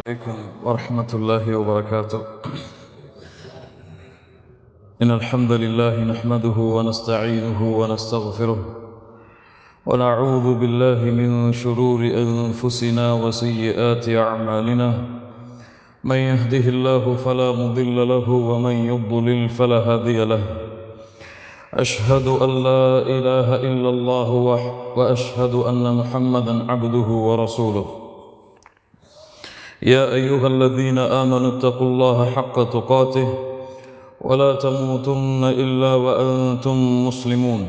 عليكم ورحمة الله وبركاته. إن الحمد لله نحمده ونستعينه ونستغفره ونعوذ بالله من شرور أنفسنا وسيئات أعمالنا. من يهده الله فلا مضل له ومن يضلل فلا هادي له. أشهد أن لا إله إلا الله وأشهد أن محمدا عبده ورسوله. يا أيها الذين آمنوا اتقوا الله حق تقاته ولا تموتن إلا وأنتم مسلمون.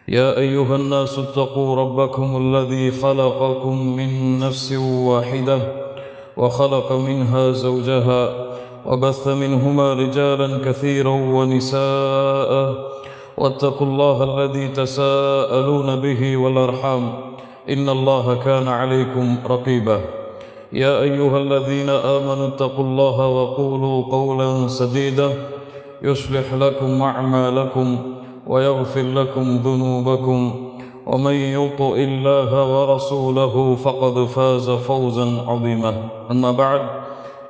يا أيها الناس اتقوا ربكم الذي خلقكم من نفس واحدة وخلق منها زوجها وبث منهما رجالا كثيرا ونساء واتقوا الله الذي تساءلون به والأرحام إن الله كان عليكم رقيبا. يا أيها الذين آمنوا اتقوا الله وقولوا قولا سديدا يصلح لكم أعمالكم ويغفر لكم ذنوبكم ومن يطع الله ورسوله فقد فاز فوزا عظيما. أما بعد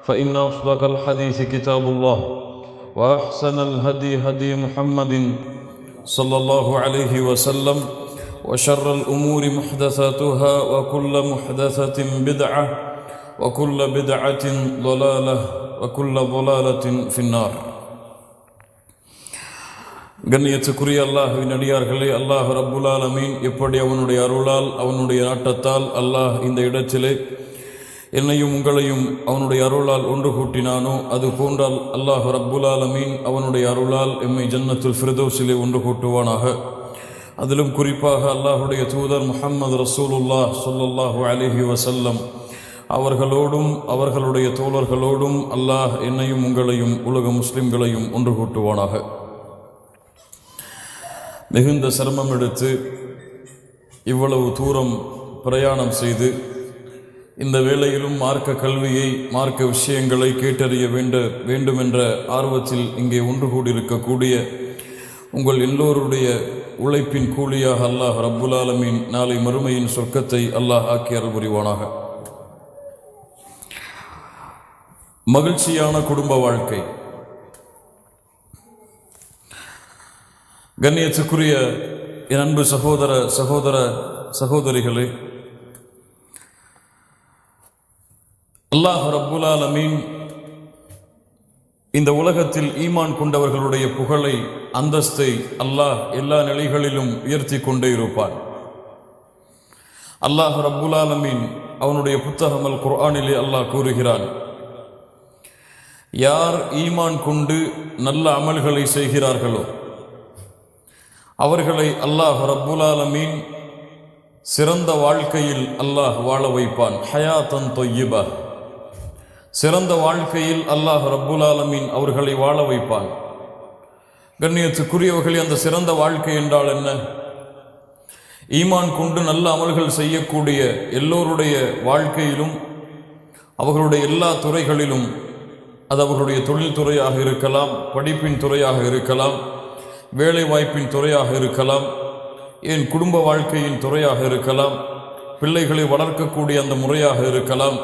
فإن أصدق الحديث كتاب الله وأحسن الهدي هدي محمد صلى الله عليه وسلم وشر الأمور محدثاتها وكل محدثة بدعة وكل بدعة ضلالة وكل ضلالة في النار. கண்ணியத்துக்குரிய அல்லாஹ்வின் அடியார்களே, அல்லாஹ் ரப்புல் ஆலமீன் எப்படி அவனுடைய அருளால் அவனுடைய நாட்டத்தால் அல்லாஹ் இந்த இடத்திலே என்னையும் உங்களையும் அவனுடைய அருளால் ஒன்று கூட்டினானோ அது போன்றால் அல்லாஹ் ரப்புல் ஆலமீன் அவனுடைய அருளால் எம்மை ஜன்னத்துல் ஃபிர்தௌஸிலே ஒன்று கூட்டுவானாக. அதிலும் குறிப்பாக அல்லாஹுடைய தூதர் முஹம்மது ரசூலுல்லாஹ் ஸல்லல்லாஹு அலைஹி வஸல்லம் அவர்களோடும் அவர்களுடைய தோழர்களோடும் அல்லாஹ் என்னையும் உங்களையும் உலக முஸ்லிம்களையும் ஒன்று கூட்டுவானாக. மிகுந்த சிரமம் எடுத்து இவ்வளவு தூரம் பிரயாணம் செய்து இந்த வேளையிலும் மார்க்க கல்வியை மார்க்க விஷயங்களை கேட்டறிய வேண்டும் என்ற ஆர்வத்தில் இங்கே ஒன்று கூடியிருக்கக்கூடிய உங்கள் எல்லோருடைய உழைப்பின் கூலியாக அல்லாஹ் ரப்புல் ஆலமீன் நாளை மறுமையின் சொர்க்கத்தை அல்லாஹ் ஆக்கி அருள் புரிவானாக. மகிழ்ச்சியான குடும்ப வாழ்க்கை. கண்ணியத்துக்குரிய என் அன்பு சகோதரிகளே, அல்லாஹ் ரப்புல் ஆலமீன் இந்த உலகத்தில் ஈமான் கொண்டவர்களுடைய புகழை அந்தஸ்தை அல்லாஹ் எல்லா நிலைகளிலும் உயர்த்தி கொண்டே இருப்பான். அல்லாஹ் ரப்புல் ஆலமீன் அவனுடைய புத்தகம் அல் குர்ஆனிலே அல்லாஹ் கூறுகிறான், யார் ஈமான் கொண்டு நல்ல அமல்களை செய்கிறார்களோ அவர்களை அல்லாஹ் ரப்புல் ஆலமீன் சிறந்த வாழ்க்கையில் அல்லாஹ் வாழ வைப்பான். ஹயாத்தன் தொய்யிபா, சிறந்த வாழ்க்கையில் அல்லாஹ் ரப்புல் ஆலமீன் அவர்களை வாழ வைப்பான். கண்ணியத்துக்குரியவர்களே, அந்த சிறந்த வாழ்க்கை என்றால் என்ன? ஈமான் கொண்டு நல்ல அமல்கள் செய்யக்கூடிய எல்லோருடைய வாழ்க்கையிலும் அவர்களுடைய எல்லா துறைகளிலும், அது அவர்களுடைய தொழில் துறையாக இருக்கலாம், படிப்பின் துறையாக இருக்கலாம், வேலை வாய்ப்பின் துறையாக இருக்கலாம், என் குடும்ப வாழ்க்கையின் துறையாக இருக்கலாம், பிள்ளைகளை வளர்க்கக்கூடிய அந்த முறையாக இருக்கலாம்.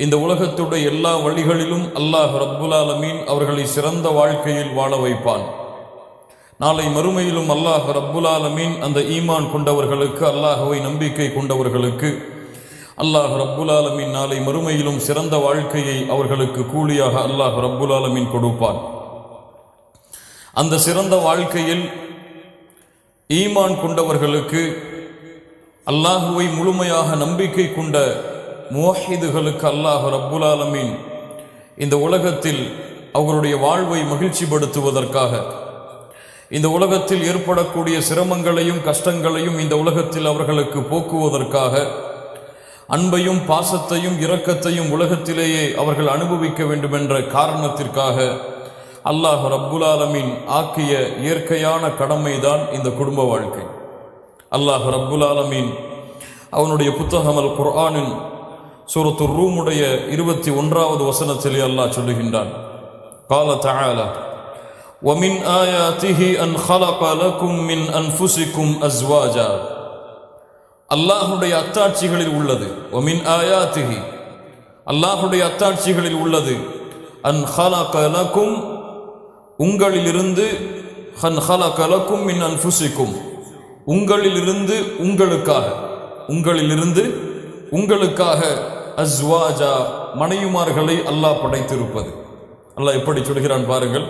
இந்த உலகத்துடைய எல்லா வழிகளிலும் அல்லாஹ் ரப்புல் ஆலமீன் அவர்களை சிறந்த வாழ்க்கையில் வாழ வைப்பான். நாளை மறுமையிலும் அல்லாஹ் ரப்புல் ஆலமீன் அந்த ஈமான் கொண்டவர்களுக்கு, அல்லாஹ்வை நம்பிக்கை கொண்டவர்களுக்கு அல்லாஹ் ரப்புல் ஆலமீன் நாளை மறுமையிலும் சிறந்த வாழ்க்கையை அவர்களுக்கு கூலியாக அல்லாஹ் ரப்புல் ஆலமீன் கொடுப்பான். அந்த சிறந்த வாழ்க்கையில் ஈமான் கொண்டவர்களுக்கு, அல்லாஹுவை முழுமையாக நம்பிக்கை கொண்ட முவஹிதுகளுக்கு அல்லாஹ் ரப்புல் ஆலமீன் இந்த உலகத்தில் அவர்களுடைய வாழ்வை மகிழ்ச்சிப்படுத்துவதற்காக, இந்த உலகத்தில் ஏற்படக்கூடிய சிரமங்களையும் கஷ்டங்களையும் இந்த உலகத்தில் அவர்களுக்கு போக்குவதற்காக, அன்பையும் பாசத்தையும் இரக்கத்தையும் உலகத்திலேயே அவர்கள் அனுபவிக்க வேண்டும் என்ற காரணத்திற்காக அல்லாஹ் ரப்புல் ஆலமீன் ஆக்கிய இயற்கையான கடமைதான் இந்த குடும்ப வாழ்க்கை. அல்லாஹ் ரப்புல் ஆலமீன் அவனுடைய புத்தகம் அல் குர்ஆனின் சூரத்து ரூமுடைய 21வது வசனத்திலே அல்லாஹ் சொல்லுகின்றான், قال تعالى ومن آياته أن خلق لكم من أنفسكم أزواجا. அல்லாஹுடைய அத்தாட்சிகளில் உள்ளது ومن آياته அல்லாஹுடைய அத்தாட்சிகளில் உள்ளது அன் ஹலக லகும் உங்களிலிருந்து ஹன் ஹலக லகும் மின் அன்ஃபுசிக்கும் உங்களிலிருந்து உங்களுக்காக அஸ்வாஜா மனைவிமார்களை அல்லாஹ் படைத்திருப்பது. அல்லாஹ் எப்படி சொல்கிறான் பாருங்கள்.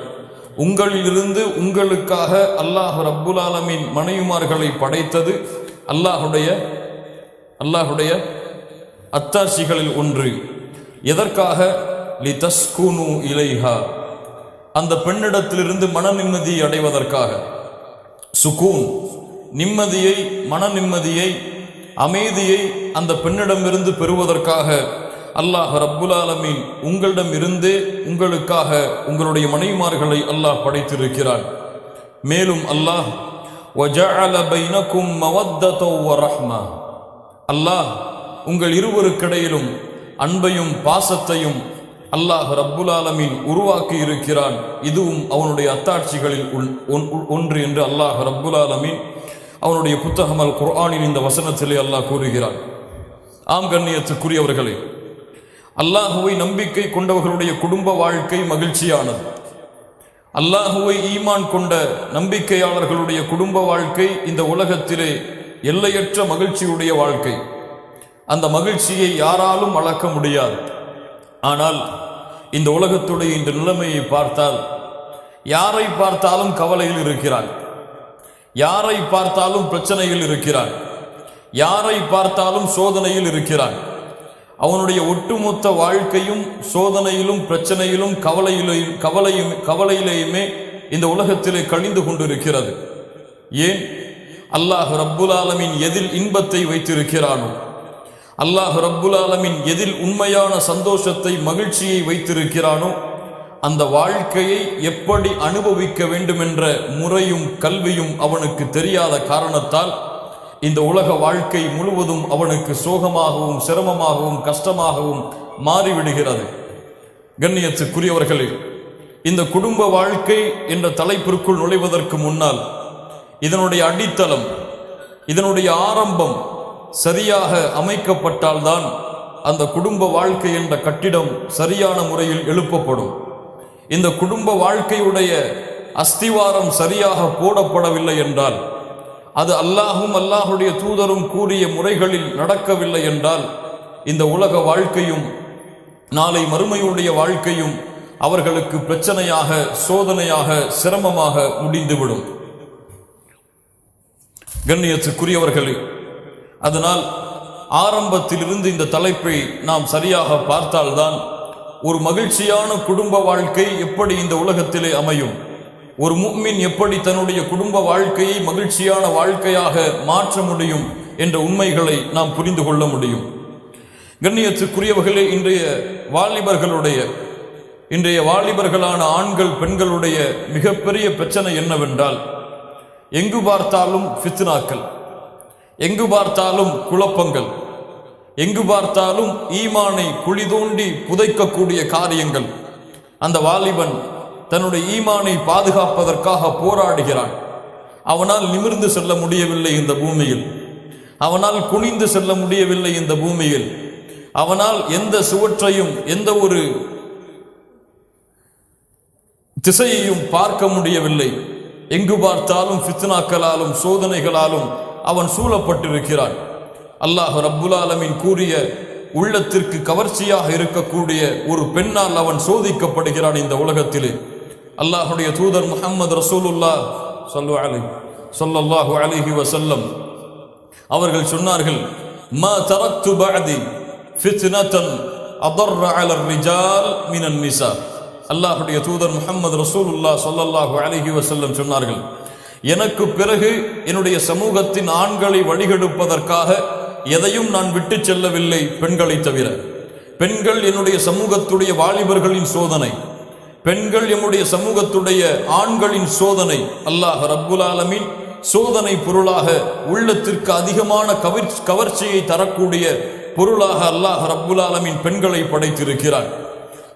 உங்களிலிருந்து உங்களுக்காக அல்லாஹ் ரப்புல் ஆலமீன் மனைவிமார்களை படைத்தது அல்லாஹுடைய அத்தாட்சிகளில் ஒன்று. எதற்காக? லிதஸ்குனு இலைஹா அந்த பெண்ணிடத்திலிருந்து மன நிம்மதியை அடைவதற்காக. சுகூன் நிம்மதியை, மன நிம்மதியை, அமைதியை அந்த பெண்ணிடமிருந்து பெறுவதற்காக அல்லாஹ் ரப்புல் ஆலமீன் உங்களிடம் இருந்தே உங்களுக்காக உங்களுடைய மனைவிமார்களை அல்லாஹ் படைத்திருக்கிறான். மேலும் அல்லாஹ் வஜஅல பைனகும் மவத்தத வ ரஹ்மா அல்லாஹ் உங்கள் இருவருக்கிடையிலும் அன்பையும் பாசத்தையும் அல்லாஹ் ரப்புல் ஆலமீன் உருவாக்கி இருக்கிறான். இதுவும் அவனுடைய அத்தாட்சிகளில் ஒன்று என்று அல்லாஹ் ரப்புல் ஆலமீன் அவனுடைய புத்தகம் அல் குர்ஆனின் இந்த வசனத்திலே அல்லாஹ் கூறுகிறான். ஆம் கண்ணியத்துக்குரியவர்களே, அல்லாஹுவை நம்பிக்கை கொண்டவர்களுடைய குடும்ப வாழ்க்கை மகிழ்ச்சியானது. அல்லாஹுவை ஈமான் கொண்ட நம்பிக்கையாளர்களுடைய குடும்ப வாழ்க்கை இந்த உலகத்திலே எல்லையற்ற மகிழ்ச்சியுடைய வாழ்க்கை. அந்த மகிழ்ச்சியை யாராலும் அளக்க முடியாது. ஆனால் இந்த உலகத்துடைய இந்த நிலைமையை பார்த்தால் யாரை பார்த்தாலும் கவலையில் இருக்கிறான், யாரை பார்த்தாலும் பிரச்சனையில் இருக்கிறான், யாரை பார்த்தாலும் சோதனையில் இருக்கிறான். அவனுடைய ஒட்டுமொத்த வாழ்க்கையும் சோதனையிலும் பிரச்சனையிலும் கவலையிலேயுமே இந்த உலகத்திலே கழிந்து கொண்டிருக்கிறது. ஏன்? அல்லாஹ் ரப்புல் ஆலமீன் எதில் இன்பத்தை வைத்திருக்கிறானோ, அல்லாஹ் ரப்புல் ஆலமீன் எதில் உண்மையான சந்தோஷத்தை, மகிழ்ச்சியை வைத்திருக்கிறானோ அந்த வாழ்க்கையை எப்படி அனுபவிக்க வேண்டும் என்ற முறையும் கல்வியும் அவனுக்கு தெரியாத காரணத்தால் இந்த உலக வாழ்க்கை முழுவதும் அவனுக்கு சோகமாகவும் சிரமமாகவும் கஷ்டமாகவும் மாறிவிடுகிறது. கண்ணியத்துக்குரியவர்களே, இந்த குடும்ப வாழ்க்கை என்ற தலைப்பிற்குள் நுழைவதற்கு முன்னால் இதனுடைய அடித்தளம், இதனுடைய ஆரம்பம் சரியாக அமைக்கப்பட்டால்தான் அந்த குடும்ப வாழ்க்கை என்ற கட்டிடம் சரியான முறையில் எழுப்பப்படும். இந்த குடும்ப வாழ்க்கையுடைய அஸ்திவாரம் சரியாக போடப்படவில்லை என்றால், அது அல்லாஹும் அல்லாஹுடைய தூதரும் கூறிய முறைகளில் நடக்கவில்லை என்றால் இந்த உலக வாழ்க்கையும் நாளை மறுமையுடைய வாழ்க்கையும் அவர்களுக்கு பிரச்சனையாக, சோதனையாக, சிரமமாக முடிந்துவிடும். கண்ணியத்துக்குரியவர்களே, அதனால் ஆரம்பத்திலிருந்து இந்த தலைப்பை நாம் சரியாக பார்த்தால்தான் ஒரு மகிழ்ச்சியான குடும்ப வாழ்க்கை எப்படி இந்த உலகத்திலே அமையும், ஒரு முஃமின் எப்படி தன்னுடைய குடும்ப வாழ்க்கையை மகிழ்ச்சியான வாழ்க்கையாக மாற்ற முடியும் என்ற உண்மைகளை நாம் புரிந்து கொள்ள முடியும். கண்ணியத்துக்குரியவர்களே, இன்றைய வாலிபர்களான ஆண்கள் பெண்களுடைய மிகப்பெரிய பிரச்சனை என்னவென்றால், எங்கு பார்த்தாலும் ஃபித்னாக்கள், எங்கு பார்த்தாலும் குழப்பங்கள், எங்கு பார்த்தாலும் ஈமானை குழி தோண்டி புதைக்கக்கூடிய காரியங்கள். அந்த வாலிபன் தன்னுடைய ஈமானை பாதுகாப்பதற்காக போராடுகிறான். அவனால் நிமிர்ந்து செல்ல முடியவில்லை இந்த பூமியில், அவனால் குனிந்து செல்ல முடியவில்லை இந்த பூமியில், அவனால் எந்த சுவற்றையும் எந்த ஒரு திசையையும் பார்க்க முடியவில்லை. எங்கு பார்த்தாலும் ஃபித்னாக்களாலும் சோதனைகளாலும் அவன் சூழப்பட்டிருக்கிறான். அல்லாஹ் ரப்புல் ஆலமீன் கூறிய உள்ளத்திற்கு கவர்ச்சியாக இருக்கக்கூடிய ஒரு பெண்ணால் அவன் சோதிக்கப்படுகிறான் இந்த உலகத்திலே. அல்லாஹுடைய தூதர் முஹம்மது ரசூலுல்லாஹ் ஸல்லல்லாஹு அலைஹி வஸல்லம் அவர்கள் சொன்னார்கள், மா தரக்து பஅதி ஃபித்னதன் அதர்ர அலர் ரிஜால் மினன் நிசா. அல்லாஹுடைய தூதர் முஹம்மது ரசூலுல்லாஹ் ஸல்லல்லாஹு அலைஹி வஸல்லம் சொன்னார்கள், எனக்கு பிறகு என்னுடைய சமூகத்தின் ஆண்களை வழிகெடுப்பதற்காக எதையும் நான் விட்டு செல்லவில்லை, பெண்களை தவிர. பெண்கள் என்னுடைய சமூகத்துடைய வாலிபர்களின் சோதனை, பெண்கள் என்னுடைய சமூகத்துடைய ஆண்களின் சோதனை. அல்லாஹ் ரப்புல் ஆலமீன் சோதனை பொருளாக, உள்ளத்திற்கு அதிகமான கவர்ச்சியை தரக்கூடிய பொருளாக அல்லாஹ் ரப்புல் ஆலமீன் பெண்களை படைத்திருக்கிறார்.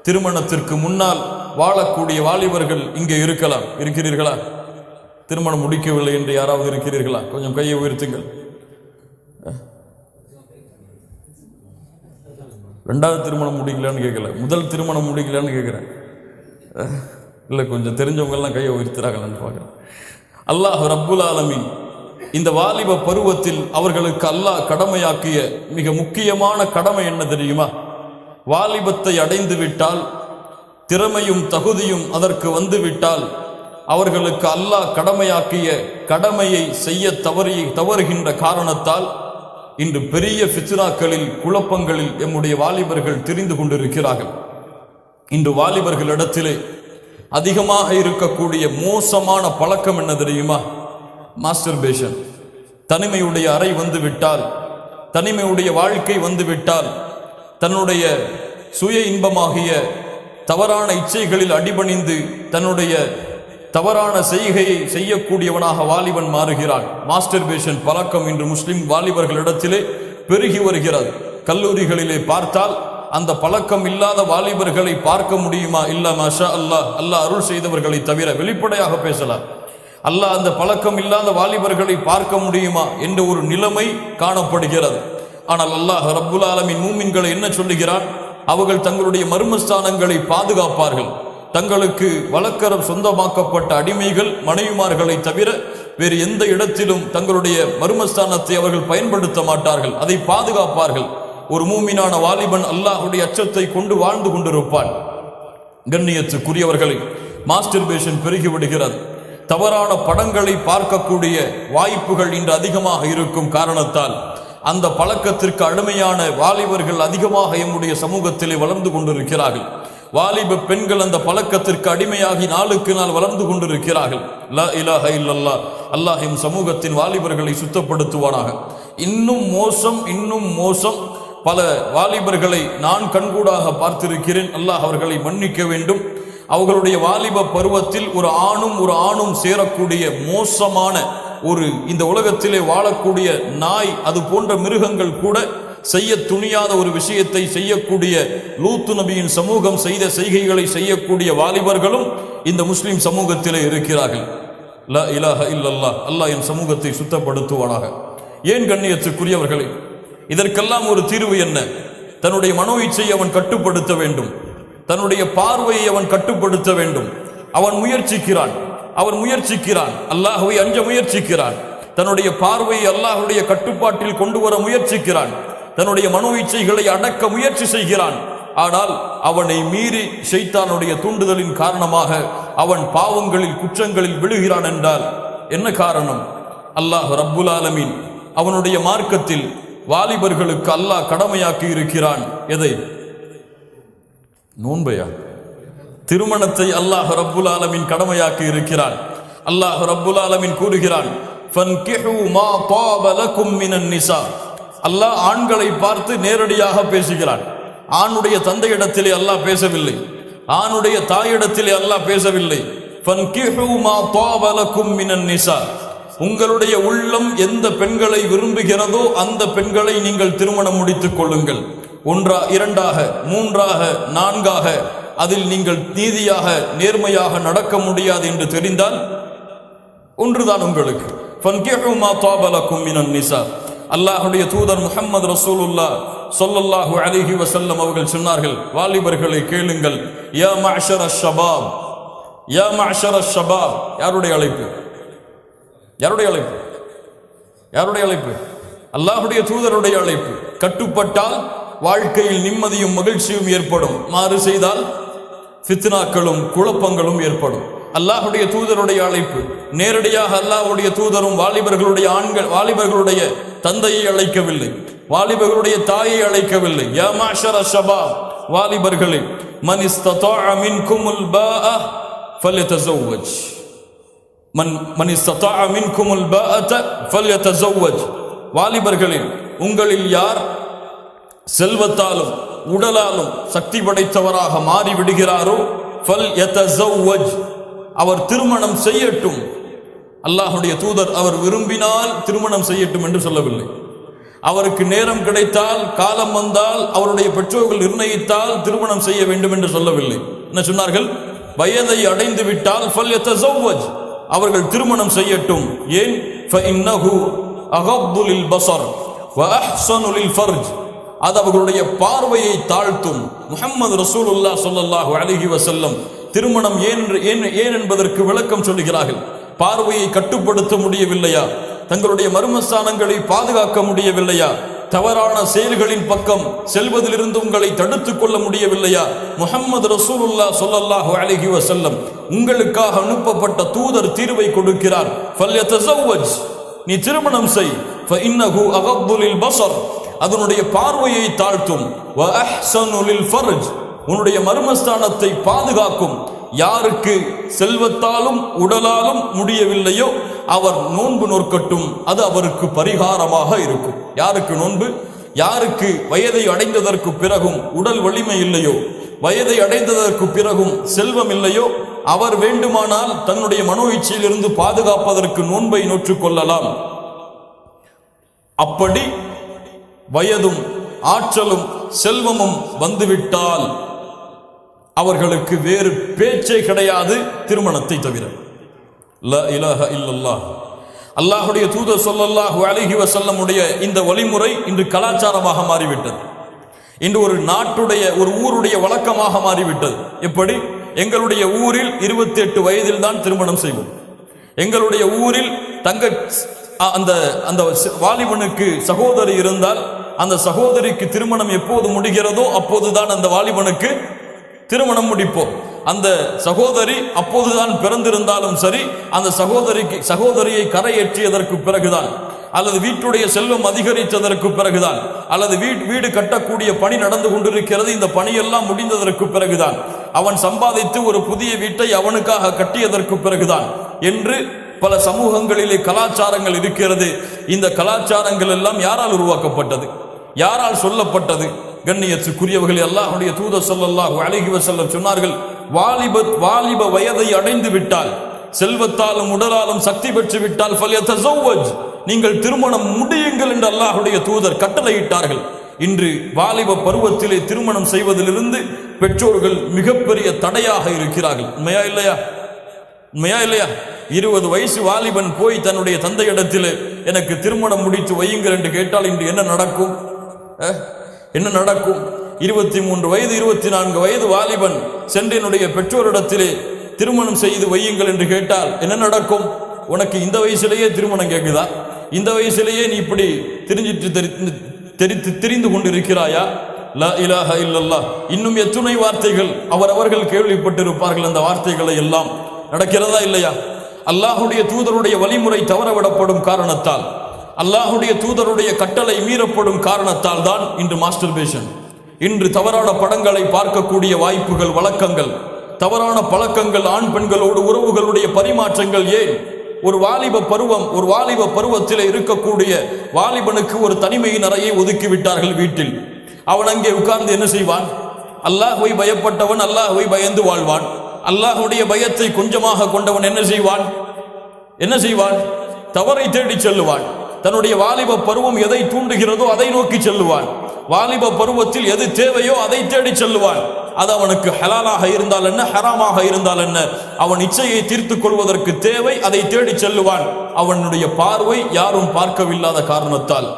திருமணத்திற்கு முன்னால் வாழக்கூடிய வாலிபர்கள் இங்கே இருக்கிறீர்களா? திருமணம் முடிக்கவில்லை என்று யாராவது இருக்கிறீர்களா? கொஞ்சம் கையை உயர்த்துங்கள். ரெண்டாவது திருமணம் முடிக்கலான்னு கேட்கல, முதல் திருமணம் முடிக்கலான்னு கேட்குறேன். இல்லை, கொஞ்சம் தெரிஞ்சவங்கெல்லாம் கையை உயர்த்துறாங்களான்னு பார்க்குறேன். அல்லாஹ் ரப்புல் ஆலமீன் இந்த வாலிப பருவத்தில் அவர்களுக்கு அல்லாஹ் கடமையாக்கிய மிக முக்கியமான கடமை என்ன தெரியுமா? வாலிபத்தை அடைந்து விட்டால், திறமையும் தகுதியும் அதற்கு வந்து விட்டால், அவர்களுக்கு அல்லாஹ் கடமையாக்கிய கடமையை செய்ய தவறுகின்ற காரணத்தால் இன்று பெரிய ஃபித்னாக்களில், குழப்பங்களில் எம்முடைய வாலிபர்கள் திரிந்து கொண்டிருக்கிறார்கள். இன்று வாலிபர்களிடத்திலே அதிகமாக இருக்கக்கூடிய மோசமான பழக்கம் என்ன தெரியுமா? மாஸ்டர்பேஷன். தனிமையுடைய அறை வந்து விட்டால், தனிமையுடைய வாழ்க்கை வந்து விட்டால், தன்னுடைய சுய இன்பமாகிய தவறான இச்சைகளில் அடிபணிந்து தன்னுடைய தவறான செய்கையை செய்யக்கூடியவனாக வாலிபன் மாறுகிறான். மாஸ்டர்பேஷன் பழக்கம் இன்று முஸ்லிம் வாலிபர்களிடத்திலே பெருகி வருகிறது. கல்லூரிகளிலே பார்த்தால் அந்த பழக்கம் இல்லாத வாலிபர்களை பார்க்க முடியுமா? இல்ல, மாஷா அல்லாஹ், அல்லாஹ் அருள் செய்தவர்களை தவிர. வெளிப்படையாக பேசலாம். அல்லாஹ் அந்த பழக்கம் இல்லாத வாலிபர்களை பார்க்க முடியுமா என்ற ஒரு நிலைமை காணப்படுகிறது. ஆனால் அல்லாஹ் ரப்புல் ஆலமீன் மூமின்களை என்ன சொல்லுகிறான்? அவர்கள் தங்களுடைய மர்மஸ்தானங்களை பாதுகாப்பார்கள். தங்களுக்கு வழக்கரம் சொந்தமாக்கப்பட்ட அடிமைகள், மனைவிமார்களை தவிர வேறு எந்த இடத்திலும் தங்களுடைய மர்மஸ்தானத்தை அவர்கள் பயன்படுத்த மாட்டார்கள். அதை பாதுகாப்பார்கள். ஒரு மூமினான வாலிபன் அல்லாஹுடைய அச்சத்தை கொண்டு வாழ்ந்து கொண்டிருப்பான். கண்ணியத்துக்குரியவர்களை, மாஸ்டர்பேஷன் பெருகிவிடுகிறது. தவறான படங்களை பார்க்கக்கூடிய வாய்ப்புகள் இன்று அதிகமாக இருக்கும் காரணத்தால் அந்த பழக்கத்திற்கு அடிமையான வாலிபர்கள் அதிகமாக எம்முடைய சமூகத்திலே வளர்ந்து கொண்டிருக்கிறார்கள். வாலிப பெண்கள் அந்த பழக்கத்திற்கு அடிமையாகி நாளுக்கு நாள் வளர்ந்து கொண்டிருக்கிறார்கள். லா இலாஹ இல்லல்லாஹ். அல்லாஹ் எம் சமூகத்தின் வாலிபர்களை சுத்தப்படுத்துவானாக. இன்னும் மோசம். பல வாலிபர்களை நான் கண்கூடாக பார்த்திருக்கிறேன். அல்லாஹ் அவர்களை மன்னிக்க வேண்டும். அவர்களுடைய வாலிப பருவத்தில் ஒரு ஆணும் சேரக்கூடிய மோசமான ஒரு, இந்த உலகத்திலே வாழக்கூடிய நாய், அது போன்ற மிருகங்கள் கூட செய்ய துணியாத ஒரு விஷயத்தை செய்யக்கூடிய, லூத்து நபியின் சமூகம் செய்த செய்கைகளை செய்யக்கூடிய வாலிபர்களும் இந்த முஸ்லிம் சமூகத்திலே இருக்கிறார்கள். லா இலாஹ இல்லல்லாஹ். அல்லாஹ் என் சமூகத்தை சுத்தப்படுத்துவானாக. ஏன் கண்ணியத்துக்குரியவர்களே, இதற்கெல்லாம் ஒரு தீர்வு என்ன? தன்னுடைய மனோ இச்சையை அவன் கட்டுப்படுத்த வேண்டும். தன்னுடைய பார்வையை அவன் கட்டுப்படுத்த வேண்டும். அவன் முயற்சிக்கிறான். அல்லாஹ்வை அஞ்ச முயற்சிக்கிறான். தன்னுடைய பார்வையை அல்லாஹ்வுடைய கட்டுப்பாட்டில் கொண்டு வர முயற்சிக்கிறான். தன்னுடைய மனோ இச்சைகளை அடக்க முயற்சி செய்கிறான். ஆனால் அவனை மீறி ஷைத்தானுடைய தூண்டுதலின் காரணமாக அவன் பாவங்களில், குற்றங்களில் விழுகிறான் என்றால் என்ன காரணம்? அல்லாஹ் ரப்புல் ஆலமீன் அவனுடைய மார்க்கத்தில் வாலிபர்களுக்கு அல்லாஹ் கடமையாக்கி இருக்கிறான். எதை? நோன்பையா? திருமணத்தை அல்லாஹ் ரப்புல் ஆலமீன் கடமையாக்கி இருக்கிறான். அல்லாஹ் ரப்புல் ஆலமீன் கூறுகிறான், ஃபன்கிஹு மா தாப லகும் மினன் நிசா. அல்லாஹ் ஆண்களை பார்த்து நேரடியாக பேசுகிறான். ஆணுடைய தந்தையிடத்திலே அல்லாஹ் பேசவில்லை, ஆணுடைய தாயிடத்திலே அல்லாஹ் பேசவில்லை. ஃபன்கிஹு மா தாப லகும் மினன் நிசா. உங்களுடைய உள்ளம் எந்த பெண்களை விரும்புகிறதோ அந்த பெண்களை நீங்கள் திருமணம் முடித்துக் கொள்ளுங்கள். ஒன்றா, இரண்டாக, மூன்றாக, நான்காக, அதில் நீங்கள் நீதியாக, நேர்மையாக நடக்க முடியாது என்று தெரிந்தால் ஒன்றுதான் உங்களுக்கு. ஃபன்கிஹு மா தாப லகும் மினன் நிசா. அல்லாஹ்வுடைய தூதர் முஹம்மது ரசூலுல்லாஹ் ஸல்லல்லாஹு அலைஹி வஸல்லம் அவர்கள் சொன்னார்கள், வாலிபர்களை கேளுங்கள். யா மஅஷர ஷபாப், யா மஅஷர ஷபாப். யாருடைய அழைப்பு? அல்லாஹ்வுடைய தூதருடைய அழைப்பு. கட்டுப்பட்டால் வாழ்க்கையில் நிம்மதியும் மகிழ்ச்சியும் ஏற்படும். மாறு செய்தால் ஃபித்னாக்களும் குழப்பங்களும் ஏற்படும். அல்லாஹ்வுடைய தூதருடைய அழைப்பு. நேரடியாக அல்லாஹ்வுடைய தூதரும் வாலிபர்களுடைய தந்தையை அழைக்கவில்லை, வாலிபர்களுடைய தாயை அழைக்கவில்லை. யா மஅஷர ஷபாப், வாலிபர்களே, மன் இஸ்ததாஅ மின்குமுல் பாஅ ஃபல்யதஸவ்வஜ். மன் இஸ்ததாஅ மின்குமுல் பாஅத ஃபல்யதஸவ்வஜ். வாலிபர்களே, உங்களில் யார் செல்வத்தாலும் உடலாலும் சக்தி படைத்தவராக மாறி விடுகிறாரோ ஃபல்யதஸவ்வஜ், அவர் திருமணம் செய்யட்டும். அல்லாஹ்வுடைய தூதர் அவர் விரும்பினால் திருமணம் செய்யட்டும் என்று சொல்லவில்லை. அவருக்கு நேரம் கிடைத்தால், காலம் வந்தால், அவருடைய பெற்றோர்கள் நிர்ணயித்தால் திருமணம் செய்ய வேண்டும் என்று சொல்லவில்லை. என்ன சொன்னார்கள்? வயதை அடைந்து விட்டால் ஃபல்யதஸவ்வஜ், அவர்கள் திருமணம் செய்யட்டும். ஏன்? ஃபஇன்னஹு அகப்பு லில் பஸர் வ அஹ்ஸனு லில் ஃபர்ஜ். அது அவர்களுடைய பார்வையை தாழ்த்தும். முஹம்மது ரசூலுல்லாஹ் ஸல்லல்லாஹு அலைஹி வஸல்லம் திருமணம் ஏன் என்பதற்கு விளக்கம் சொல்லுகிறார்கள். பார்வையை கட்டுப்படுத்த முடியவில்லையா? தங்களுடைய மர்மஸ்தானங்களை பாதுகாக்க முடியவில்லையா? தவறான செயல்களின் பக்கம் செல்வதிலிருந்து உங்களை தடுத்துக் கொள்ள முடியவில்லையா? முஹம்மது ரசூலுல்லாஹ் ஸல்லல்லாஹு அலைஹி வஸல்லம் உங்களுக்காக அனுப்பப்பட்ட தூதர் தீர்வை கொடுக்கிறார். ஃபல்யதஸவ்வஜ், நீ திருமணம் செய். ஃபஇன்னஹு அகப்பு லில் பஸர், அதனுடைய பார்வையை தாழ்த்தும். வ அஹ்ஸனு லில் ஃபர்ஜ், உன்னுடைய மர்மஸ்தானத்தை பாதுகாக்கும். யாருக்கு செல்வத்தாலும் உடலாலும் முடியவில்லையோ அவர் நோன்பு நோற்கட்டும், அது அவருக்கு பரிகாரமாக இருக்கும். யாருக்கு நோன்பு? யாருக்கு வயதை அடைந்ததற்கு பிறகும் உடல் வலிமை இல்லையோ, வயதை அடைந்ததற்கு பிறகும் செல்வம் இல்லையோ, அவர் வேண்டுமானால் தன்னுடைய மனோ இச்சையிலிருந்து பாதுகாப்பதற்கு நோன்பை நோற்றுக் கொள்ளலாம். அப்படி வயதும் ஆற்றலும் செல்வமும் வந்துவிட்டால் அவர்களுக்கு வேறு பேச்சே கிடையாது திருமணத்தை தவிர. லா இலாஹ இல்லல்லாஹ். அல்லாஹுடைய தூதர் ஸல்லல்லாஹு அலைஹி வஸல்லமுடைய இந்த வழிமுறை இன்று கலாச்சாரமாக மாறிவிட்டது. இன்று ஒரு நாட்டுடைய ஒரு ஊருடைய வழக்கமாக மாறிவிட்டது. எப்படி? எங்களுடைய ஊரில் 28 வயதில் தான் திருமணம் செய்வோம். எங்களுடைய ஊரில் அந்த வாலிபனுக்கு சகோதரி இருந்தால் அந்த சகோதரிக்கு திருமணம் எப்போது முடிகிறதோ அப்போதுதான் அந்த வாலிபனுக்கு திருமணம் முடிப்போம். அந்த சகோதரி அப்போதுதான் பிறந்திருந்தாலும் சரி, அந்த சகோதரியை கரையேற்றியதற்கு பிறகுதான், அல்லது வீட்டுடைய செல்வம் அதிகரித்ததற்கு பிறகுதான், அல்லது வீடு கட்டக்கூடிய பணி நடந்து கொண்டிருக்கிறது, இந்த பணியெல்லாம் முடிந்ததற்கு பிறகுதான், அவன் சம்பாதித்து ஒரு புதிய வீட்டை அவனுக்காக கட்டியதற்கு பிறகுதான் என்று பல சமூகங்களிலே கலாச்சாரங்கள் இருக்கிறது. இந்த கலாச்சாரங்கள் எல்லாம் யாரால் உருவாக்கப்பட்டது? யாரால் சொல்லப்பட்டது? கண்ணியத்துக்குரியவர்களே, அல்லாஹ்வுடைய தூதர் ஸல்லல்லாஹு அலைஹி வஸல்லம் சொன்னார்கள், வாலிப வயதை அடைந்து விட்டால், செல்வத்தாலும் உடலாலும் சக்தி பெற்று விட்டால் ஃபல்யதஸவ்வஜ், நீங்கள் திருமணம் முடியுங்கள் என்று அல்லாஹ்வுடைய தூதர் கட்டளையிட்டார்கள். இன்று வாலிப பருவத்திலே திருமணம் செய்வதிலிருந்து பெற்றோர்கள் மிகப்பெரிய தடையாக இருக்கிறார்கள். உண்மையா இல்லையா? உண்மையா இல்லையா? 20 வயசு வாலிபன் போய் தன்னுடைய தந்தையிடத்தில் எனக்கு திருமணம் முடித்து வையுங்கள் என்று கேட்டால் இன்று என்ன நடக்கும்? என்ன நடக்கும்? 23 வயது 24 வயது வாலிபன் சென்று என்னுடைய பெற்றோரிடத்திலே திருமணம் செய்து வையுங்கள் என்று கேட்டால் என்ன நடக்கும்? உனக்கு இந்த வயசிலேயே திருமணம் கேட்குதா? இந்த வயசிலேயே நீ இப்படி தெரிந்து கொண்டிருக்கிறாயா? லா இலாஹ இல்லல்லாஹ். இன்னும் எத்துணை வார்த்தைகள் அவர்கள் கேள்விப்பட்டிருப்பார்கள். அந்த வார்த்தைகளை எல்லாம் நடக்கிறதா இல்லையா? அல்லாஹுடைய தூதருடைய வழிமுறை தவறவிடப்படும் காரணத்தால், அல்லாஹுடைய தூதருடைய கட்டளை மீறப்படும் காரணத்தால் தான் இன்று மாஸ்டர்பேஷன், இன்று தவறான படங்களை பார்க்கக்கூடிய வாய்ப்புகள், வழக்கங்கள், தவறான பழக்கங்கள், ஆண் பெண்களோடு உறவுகளுடைய பரிமாற்றங்கள். ஏன்? ஒரு வாலிப பருவத்தில் இருக்கக்கூடிய வாலிபனுக்கு ஒரு தனிமையின் அறையை ஒதுக்கிவிட்டார்கள் வீட்டில். அவன் அங்கே உட்கார்ந்து என்ன செய்வான்? அல்லாஹ்வை பயப்பட்டவன் அல்லாஹ்வை பயந்து வாழ்வான். அல்லாஹ்வுடைய பயத்தை கொஞ்சமாக கொண்டவன் என்ன செய்வான்? தவறை தேடி செல்லுவான். தன்னுடைய வாலிப பருவம் எதை தூண்டுகிறதோ அதை நோக்கி செல்லுவான். வாலிப பருவத்தில் எது தேவையோ அதை தேடி செல்லுவான். அது அவனுக்கு ஹலாலாக இருந்தால் என்ன, ஹராமாக இருந்தால் என்ன, அவன் இச்சையை தீர்த்துக் கொள்வதற்கு தேவை, அதை தேடி செல்லுவான். அவனுடைய பார்வை யாரும் பார்க்கவில்லாத காரணத்தால்.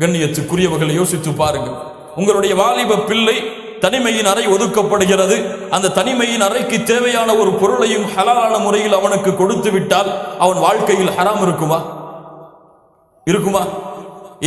கண்ணியத்துக்குரியவர்களை யோசித்து பாருங்கள். உங்களுடைய வாலிப பிள்ளை தனிமையின் அறை ஒதுக்கப்படுகிறது. அந்த தனிமையின் அறைக்கு தேவையான ஒரு பொருளையும் ஹலாலான முறையில் அவனுக்கு கொடுத்து விட்டால் அவன் வாழ்க்கையில் ஹராம் இருக்குமா?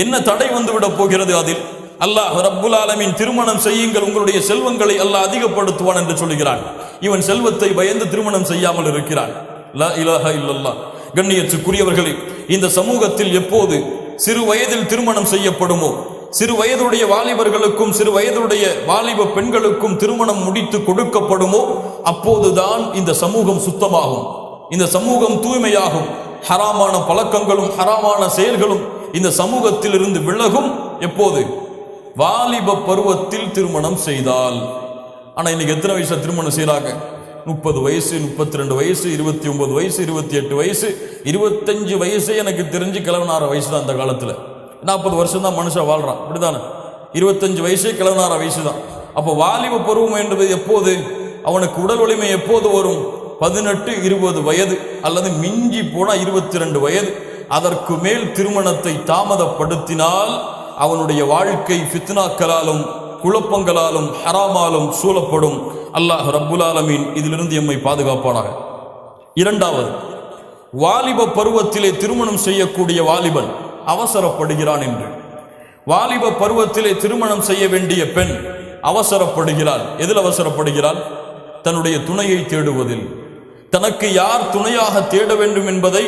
என்ன தடை வந்துவிட போகிறது அதில்? அல்லாஹ் ரப்புல் ஆலமீன் திருமணம் செய்யுங்கள், உங்களுடைய செல்வங்களை அல்லாஹ் அதிகப்படுத்துவான் என்று சொல்கிறான். இவன் செல்வத்தை பயந்து திருமணம் செய்யாமல் இருக்கிறான். லா இலாஹ இல்லல்லாஹ். கண்ணியத்துக்குரியவர்களே, இந்த சமூகத்தில் எப்போது சிறு வயதில் திருமணம் செய்யப்படுமோ, சிறு வயதுடைய வாலிபர்களுக்கும் சிறு வயதுடைய வாலிப பெண்களுக்கும் திருமணம் முடித்து கொடுக்கப்படுமோ, அப்போதுதான் இந்த சமூகம் சுத்தமாகும், இந்த சமூகம் தூய்மையாகும். ஹராமான பழக்கங்களும் ஹராமான செயல்களும் இந்த சமூகத்தில் இருந்து விலகும். எப்போது? வாலிப பருவத்தில் திருமணம் செய்தால். ஆனா இன்னைக்கு எத்தனை வயசுல திருமணம் செய்யறாங்க? 30 வயசு, 32 வயசு, 29 வயசு, 28 வயசு, 25 வயசே எனக்கு தெரிஞ்சு கிழவனார வயசு தான். அந்த காலத்துல 40 வருஷம் தான் மனுஷன் வாழ்றான், அப்படித்தானே? 25 வயசே கிழவனார வயசு தான். அப்போ வாலிப பருவம் என்பது எப்போது? அவனுக்கு உடல் வலிமை எப்போது வரும்? 18, 20 வயது, அல்லது மிஞ்சி போனா 22 வயது. அதற்கு மேல் திருமணத்தை தாமதப்படுத்தினால் அவனுடைய வாழ்க்கை ஃபித்னாக்களாலும் குழப்பங்களாலும் ஹராமாலும் சூழப்படும். அல்லாஹ் ரப்புல் ஆலமீன் இதிலிருந்து எம்மை பாதுகாப்பானாக. இரண்டாவது, வாலிப பருவத்திலே திருமணம் செய்யக்கூடிய வாலிபன் அவசரப்படுகிறான் என்று. வாலிப பருவத்திலே திருமணம் செய்ய வேண்டிய பெண் அவசரப்படுகிறாள். எதில் அவசரப்படுகிறாள்? தன்னுடைய துணையை தேடுவதில். தனக்கு யார் துணையாக தேட வேண்டும் என்பதை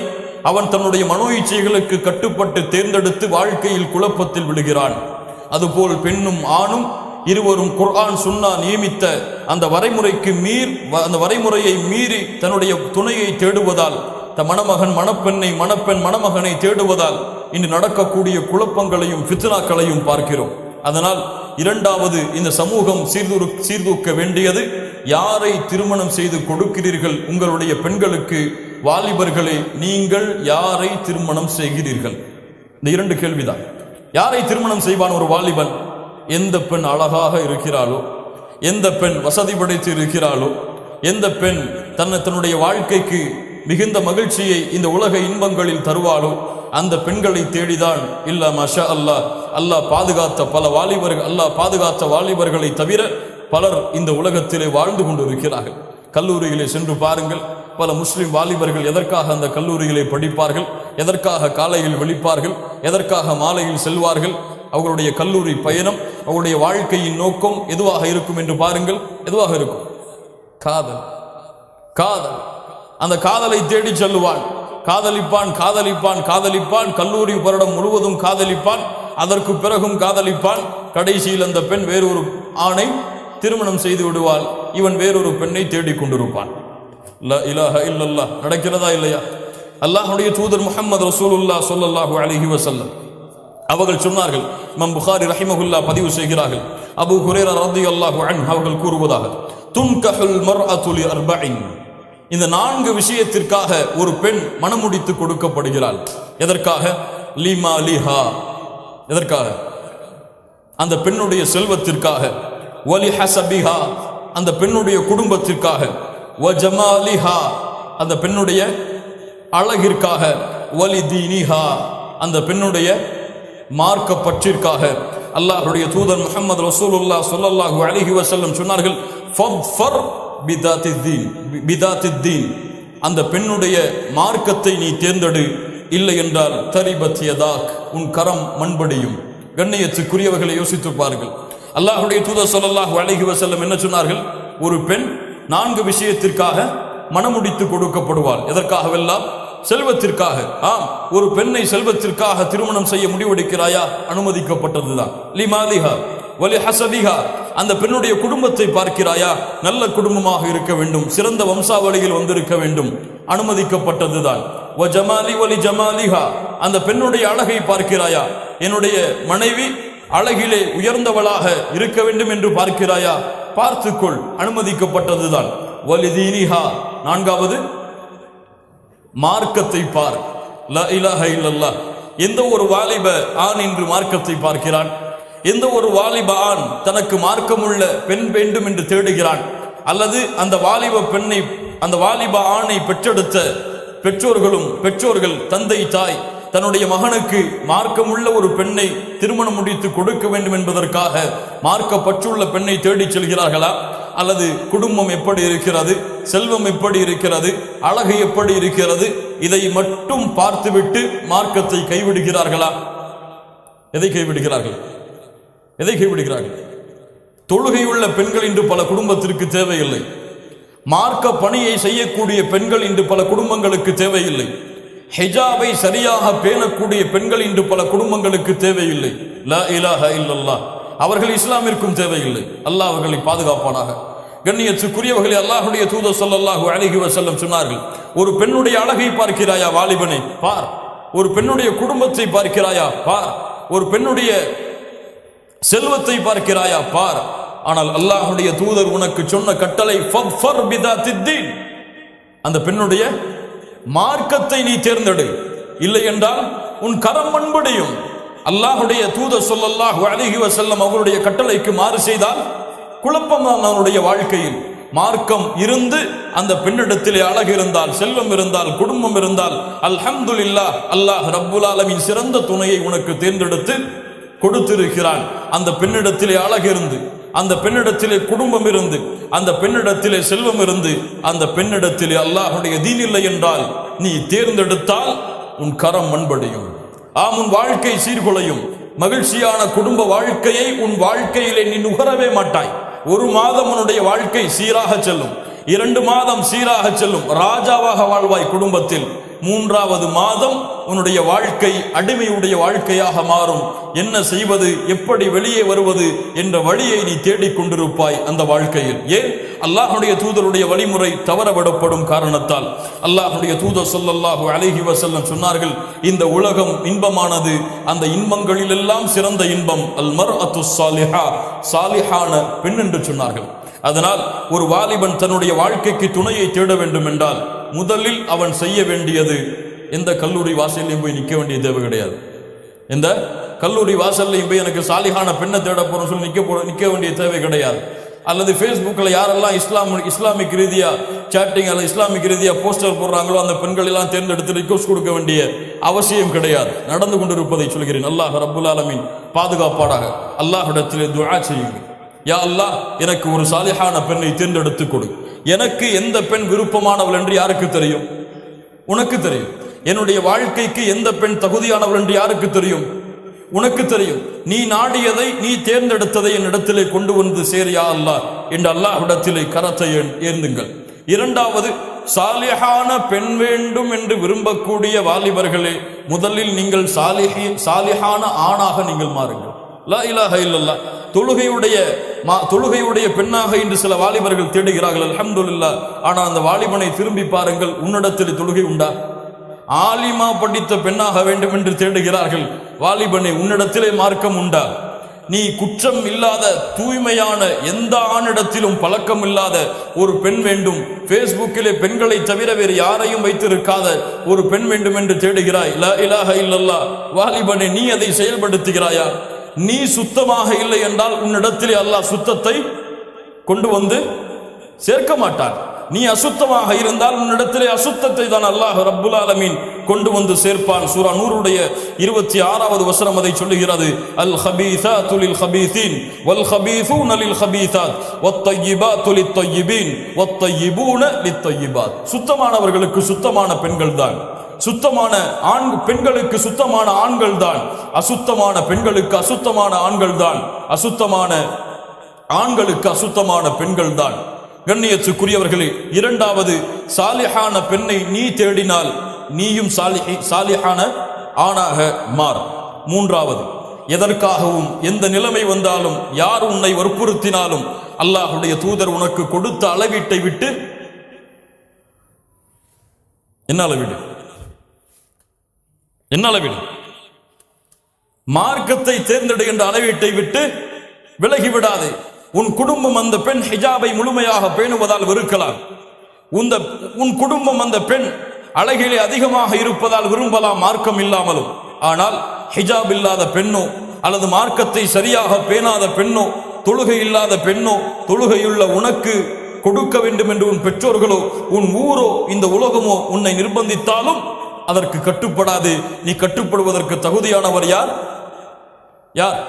அவன் தன்னுடைய மனோ இச்சைகளுக்கு கட்டுப்பட்டு தேர்ந்தெடுத்து வாழ்க்கையில் குழப்பத்தில் விடுகிறான். அதுபோல் பெண்ணும் ஆணும் இருவரும் குர்ஆன் சுன்னா நியமித்த அந்த வரைமுறையை மீறி தன்னுடைய துணையை தேடுவதால், மணமகன் மணப்பெண்ணை, மணப்பெண் மணமகனை தேடுவதால் இன்று நடக்கக்கூடிய குழப்பங்களையும் ஃபித்னாக்களையும் பார்க்கிறோம். அதனால் இரண்டாவது, இந்த சமூகம் சீர்தூக்க வேண்டியது, யாரை திருமணம் செய்து கொடுக்கிறீர்கள்? உங்களுடைய பெண்களுக்கு வாலிபர்களே, நீங்கள் யாரை திருமணம் செய்கிறீர்கள்? இந்த இரண்டு கேள்விதான். யாரை திருமணம் செய்வான் ஒரு வாலிபன்? எந்த பெண் அழகாக இருக்கிறாளோ, எந்த பெண் வசதி படைத்து இருக்கிறாளோ, எந்த பெண் தன்னுடைய வாழ்க்கைக்கு மிகுந்த மகிழ்ச்சியை இந்த உலக இன்பங்களில் தருவாளோ அந்த பெண்களை தேடிதான். இல்ல மாஷா அல்லாஹ், அல்லாஹ் பாதுகாத்த பல வாலிபர்கள், அல்லாஹ் பாதுகாத்த வாலிபர்களை தவிர பலர் இந்த உலகத்திலே வாழ்ந்து கொண்டிருக்கிறார்கள். கல்லூரியிலே சென்று பாருங்கள், பல முஸ்லிம் வாலிபர்கள் எதற்காக அந்த கல்லூரிகளை படிப்பார்கள், எதற்காக காலையில் விழிப்பார்கள், எதற்காக மாலையில் செல்வார்கள்? அவர்களுடைய கல்லூரி பயணம், அவருடைய வாழ்க்கையின் நோக்கம் எதுவாக இருக்கும் என்று பாருங்கள். எதுவாக இருக்கும்? காதல். காதல். அந்த காதலை தேடி செல்லுவான், காதலிப்பான், காதலிப்பான், காதலிப்பான், கல்லூரி வருடம் முழுவதும் காதலிப்பான், அதற்கு பிறகும் காதலிப்பான். கடைசியில் அந்த பெண் வேறொரு ஆணை திருமணம் செய்து விடுவாள், இவன் வேறொரு பெண்ணை தேடிக்கொண்டிருப்பான். லா இலாஹ இல்லல்லாஹ். நடக்கிறதா இல்லையா? அல்லாஹ்வுடைய தூதர் முஹம்மது ரசூலுல்லாஹ் ஸல்லல்லாஹு அலைஹி வஸல்லம் அவர்கள் சொன்னார்கள், இமாம் புகாரி ரஹிமஹுல்லாஹ் பதிவு செய்கிறார்கள், அபூ ஹுரைரா ரலியல்லாஹு அன்ஹு அவர்கள் கூறுவதாக, துன்கஹுல் மர்அத்து லி அர்பஇன், இந்த 4 விஷயத்திற்காக ஒரு பெண் மணமுடித்து கொடுக்கப்படுகிறாள். எதற்காக? லிமா லிஹா, எதற்காக? அந்த பெண்ணுடைய செல்வத்திற்காக. வலி ஹஸபிஹா, அந்த பெண்ணுடைய குடும்பத்திற்காக. வ ஜமாலிஹா, அந்த பெண்ணுடைய அழகிற்காக. வலி தீனிஹா, அந்த பெண்ணுடைய மார்க்க பற்றிற்காக. அல்லாஹ்வுடைய தூதர் முஹம்மது ரசூலுல்லாஹ் ஸல்லல்லாஹு அலைஹி வஸல்லம் சொன்னார்கள், ஃபர் பிதாத்தித்தீன், அந்த பெண்ணுடைய மார்க்கத்தை நீ தேர்ந்தெடு, இல்லை என்றால் தரிபத் யதாக், உன் கரம் மண்படியும். கண்ணியத்துக்குரியவர்களை யோசித்து பாருங்கள். அல்லாஹ்வுடைய தூதர் ஸல்லல்லாஹு அலைஹி வஸல்லம் என்ன சொன்னார்கள்? ஒரு பெண் 4 விஷயத்திற்காக மணமுடித்து கொடுக்கப்படுவாள். எதற்காகவெல்லாம்? செல்வத்திற்காக. ஆம், ஒரு பெண்ணை செல்வத்திற்காக திருமணம் செய்ய முடிவெடுக்கிறாயா? அனுமதிக்கப்பட்டதுதான். லிமாலிஹா வலி ஹஸபிஹா, அந்த பெண்ணுடைய குடும்பத்தை பார்க்கிறாயா? நல்ல குடும்பமாக இருக்க வேண்டும், சிறந்த வம்சாவளியில் வந்திருக்க வேண்டும், அனுமதிக்கப்பட்டதுதான். வ ஜமாலி வலி ஜமாலிஹா, அந்த பெண்ணுடைய அழகை பார்க்கிறாயா? என்னுடைய மனைவி அழகிலே உயர்ந்தவளாக இருக்க வேண்டும் என்று பார்க்கிறாயா? பார்த்துக்கொள், அனுமதிக்கப்பட்டதுதான். வலி தீனிஹா, 4வது மார்க்கத்தை பார். லா இலாஹ இல்லல்லாஹ். எந்த ஒரு வாலிப ஆண் இன்று மார்க்கத்தை பார்க்கிறான்? எந்த ஒரு வாலிப ஆண் தனக்கு மார்க்கமுள்ள பெண் வேண்டும் என்று தேடுகிறான்? அல்லது அந்த வாலிப பெண்ணை, அந்த வாலிப ஆணை பெற்றெடுத்த பெற்றோர்கள், தந்தை தாய் தன்னுடைய மகனுக்கு மார்க்கமுள்ள ஒரு பெண்ணை திருமணம் முடித்து கொடுக்க வேண்டும் என்பதற்காக மார்க்க பற்றுள்ள பெண்ணை தேடி செல்கிறார்களா? அல்லது குடும்பம் எப்படி இருக்கிறது, செல்வம் எப்படி இருக்கிறது, அழகு எப்படி இருக்கிறது, இதை மட்டும் பார்த்துவிட்டு மார்க்கத்தை கைவிடுகிறார்களா? எதை கைவிடுகிறார்கள்? தொழுகையுள்ள பெண்கள் இன்று பல குடும்பத்திற்கு தேவையில்லை. மார்க்க பணியை செய்யக்கூடிய பெண்கள் இன்று பல குடும்பங்களுக்கு தேவையில்லை. ஹிஜாபை சரியாக பேணக்கூடிய பெண்கள் இன்று பல குடும்பங்களுக்கு தேவையில்லை. லா இலாஹ இல்லல்லாஹ். அவர்கள் இஸ்லாமிற்கும் தேவையில்லை. அல்லாஹ் அவர்களை பாதுகாப்பானாக. கண்ணியத்துக்குரியவர்களே, அல்லாஹ்வுடைய தூதர் ஸல்லல்லாஹு அலைஹி வஸல்லம் சொன்னார்கள், ஒரு பெண்ணுடைய அழகை பார்க்கிறாயா வாலிபனே? பார். ஒரு பெண்ணுடைய குடும்பத்தை பார்க்கிறாயா? பார். ஒரு பெண்ணுடைய செல்வத்தை பார்க்கிறாயா? பார். ஆனால் அல்லாஹ்வுடைய தூதர் உனக்கு சொன்ன கட்டளை, ஃபர் பிதாத்தித்தீன், அந்த பெண்ணுடைய மார்க்கத்தை நீ தேர்ந்தெடு, இல்லை என்றால் உன் கரம் மண்படியும். அல்லாஹ்வுடைய தூதர் ஸல்லல்லாஹு அலைஹி வஸல்லம் அவருடைய கட்டளைக்கு மாறு செய்தால் குழப்பம்தான் அவனுடைய வாழ்க்கையில். மார்க்கம் இருந்து அந்த பெண்ணிடத்திலே அழகு இருந்தால், செல்வம் இருந்தால், குடும்பம் இருந்தால், அல்ஹம்துலில்லாஹ், அல்லாஹ் ரப்புல் ஆலமீன் சிறந்த துணையை உனக்கு தேர்ந்தெடுத்து கொடுத்திருக்கிறான். அந்த பெண்ணிடத்திலே அழகு இருந்து, அந்த பெண்ணிடத்திலே குடும்பம் இருந்து, அந்த பெண்ணிடத்திலே செல்வம் இருந்து, அந்த பெண்ணிடத்திலே அல்லாஹ்வுடைய தீன் இல்லை என்றால் நீ தேர்ந்தெடுத்தால் உன் கரம் மண்படியும், உன் வாழ்க்கை சீர்குலையும். மகிழ்ச்சியான குடும்ப வாழ்க்கையை உன் வாழ்க்கையிலே நீ நுகரவே மாட்டாய். ஒரு மாதம் உன்னுடைய வாழ்க்கை சீராக செல்லும், 2 மாதம் சீராக செல்லும், ராஜாவாக வாழ்வாய் குடும்பத்தில். 3வது மாதம் உன்னுடைய வாழ்க்கை அடிமையுடைய வாழ்க்கையாக மாறும். என்ன செய்வது, எப்படி வெளியே வருவது என்ற வழியை நீ தேடிக்கொண்டிருப்பாய் அந்த வாழ்க்கையில். ஏன்? அல்லாஹ்வுடைய தூதருடைய வழிமுறை தவறவிடப்படும் காரணத்தால். அல்லாஹ்வுடைய தூதர் ஸல்லல்லாஹு அலைஹி வஸல்லம் சொன்னார்கள், இந்த உலகம் இன்பமானது, அந்த இன்பங்களில் எல்லாம் சிறந்த இன்பம் அல் மர்அத்து ஸாலிஹா, சாலிஹான பெண் என்று சொன்னார்கள். அதனால் ஒரு வாலிபன் தன்னுடைய வாழ்க்கைக்கு துணையை தேட வேண்டும் என்றால் முதலில் அவன் செய்ய வேண்டியது, எந்த கல்லூரி வாசல்லையும் போய் நிற்க வேண்டிய தேவை கிடையாது. எந்த கல்லூரி வாசல்லையும் போய் எனக்கு சாலிஹான பெண்ணை தேட போறோம் சொல்லி நிற்க வேண்டிய தேவை கிடையாது. அல்லது ஃபேஸ்புக்கில் யாரெல்லாம் இஸ்லாமிக் ரீதியா சேட்டிங் அல்லது இஸ்லாமிக் ரீதியா போஸ்டர் போடுறாங்களோ அந்த பெண்கள் எல்லாம் தேர்ந்தெடுத்து ரிக்வெஸ்ட் கொடுக்க வேண்டிய அவசியம் கிடையாது. நடந்து கொண்டிருப்பதை சொல்கிறேன். அல்லாஹ் ரப்புல் ஆலமீன் பாதுகாப்பாடாக. அல்லாஹ்விடத்திலே துஆ செய்யுங்கள், யா அல்லாஹ் எனக்கு ஒரு சாலிஹான பெண்ணை தேர்ந்தெடுத்து கொடு. எனக்கு எந்த பெண் விருப்பமானவள் என்று யாருக்கு தெரியும்? உனக்கு தெரியும். என்னுடைய வாழ்க்கைக்கு எந்த பெண் தகுதியானவள் என்று யாருக்கு தெரியும்? உனக்கு தெரியும். நீ நாடியதை, நீ தேர்ந்தெடுத்ததை என்னிடத்திலே கொண்டு வந்து சேர் யா அல்லாஹ் என்று அல்லாஹ்விடத்திலே கரத்தை ஏந்துங்கள். 2வது, சாலிஹான பெண் வேண்டும் என்று விரும்பக்கூடிய வாலிபர்களே, முதலில் நீங்கள் சாலிஹான ஆணாக நீங்கள் மாறுங்கள். லா இலாஹ இல்லல்லாஹ். தொழுகையுடைய பெண்ணாக இன்று சில வாலிபர்கள் தேடுகிறார்கள், அல்ஹம்துலில்லாஹ். ஆனால் அந்த வாலிபனை திரும்பி பாருங்கள், உன்னிடத்தில் தொழுகை உண்டா? ஆலிமா படித்த பெண்ணாக வேண்டும் என்று தேடுகிறார்கள். வாலிபனை, உன்னிடத்திலே மார்க்கம் உண்டா? நீ குற்றம் இல்லாத தூய்மையான எந்த ஆணிடத்திலும் பழக்கம் இல்லாத ஒரு பெண் வேண்டும், ஃபேஸ்புக்கிலே பெண்களை தவிர வேறு யாரையும் வைத்திருக்காத ஒரு பெண் வேண்டும் என்று தேடுகிறாய். லா இலாஹ இல்லல்லாஹ். வாலிபனை, நீ அதை செயல்படுத்துகிறாயா? நீ சுத்தமாக இல்லை என்றால் உன்னிடத்திலே அல்லாஹ் சுத்தத்தை கொண்டு வந்து சேர்க்க மாட்டான். நீ அசுத்தமாக இருந்தால் உன்னிடத்திலே அசுத்தத்தை தான் அல்லாஹ் ரப்புல் ஆலமீன் கொண்டு வந்து சேர்ப்பான். சூரா நூருடைய 26வது வசனம் அதை சொல்லுகிறது. அல் ஹபீஸாத்து லில் ஹபீஸீன் வல் ஹபீஸூன லில் ஹபீஸாத் வத்-தய்யிபாத்து லித்-தய்யிபீன் வத்-தய்யிபூன லித்-தய்யிபாத். சுத்தமானவர்களுக்கு சுத்தமான பெண்கள் தான், சுத்தமான பெண்களுக்கு சுத்தமான ஆண்கள் தான், அசுத்தமான பெண்களுக்கு அசுத்தமான ஆண்கள் தான், அசுத்தமான ஆண்களுக்கு அசுத்தமான பெண்கள் தான். கண்ணியத்துக்குரியவர்களே, 2வது, சாலிஹான பெண்ணை நீ தேடினால் நீயும் சாலிஹான ஆணாக மாறு. 3வது, எதற்காகவும் எந்த நிலைமை வந்தாலும் யார் உன்னை வற்புறுத்தினாலும் அல்லாஹ்வுடைய தூதர் உனக்கு கொடுத்த அளவீட்டை விட்டு என்ன அளவீடு? என்ன அளவீடு? மார்க்கத்தை தேர்ந்தெடுக்கின்ற அளவீட்டை விட்டு விலகிவிடாதே. உன் குடும்பம் அந்த பெண் ஹிஜாபை முழுமையாக பேணுவதால் வெறுக்கலாம். உன் குடும்பம் அந்த பெண் அழகிலே அதிகமாக இருப்பதால் விரும்பலாம், மார்க்கம் இல்லாமலும். ஆனால் ஹிஜாப் இல்லாத பெண்ணோ அல்லது மார்க்கத்தை சரியாக பேணாத பெண்ணோ, தொழுகை இல்லாத பெண்ணோ, தொழுகையுள்ள உனக்கு கொடுக்க வேண்டும் என்று உன் பெற்றோர்களோ உன் ஊரோ இந்த உலகமோ உன்னை நிர்பந்தித்தாலும் அதற்கு கட்டுப்படாது. நீ கட்டுப்படுவதற்கு தகுதியானவர் யார்? யார்?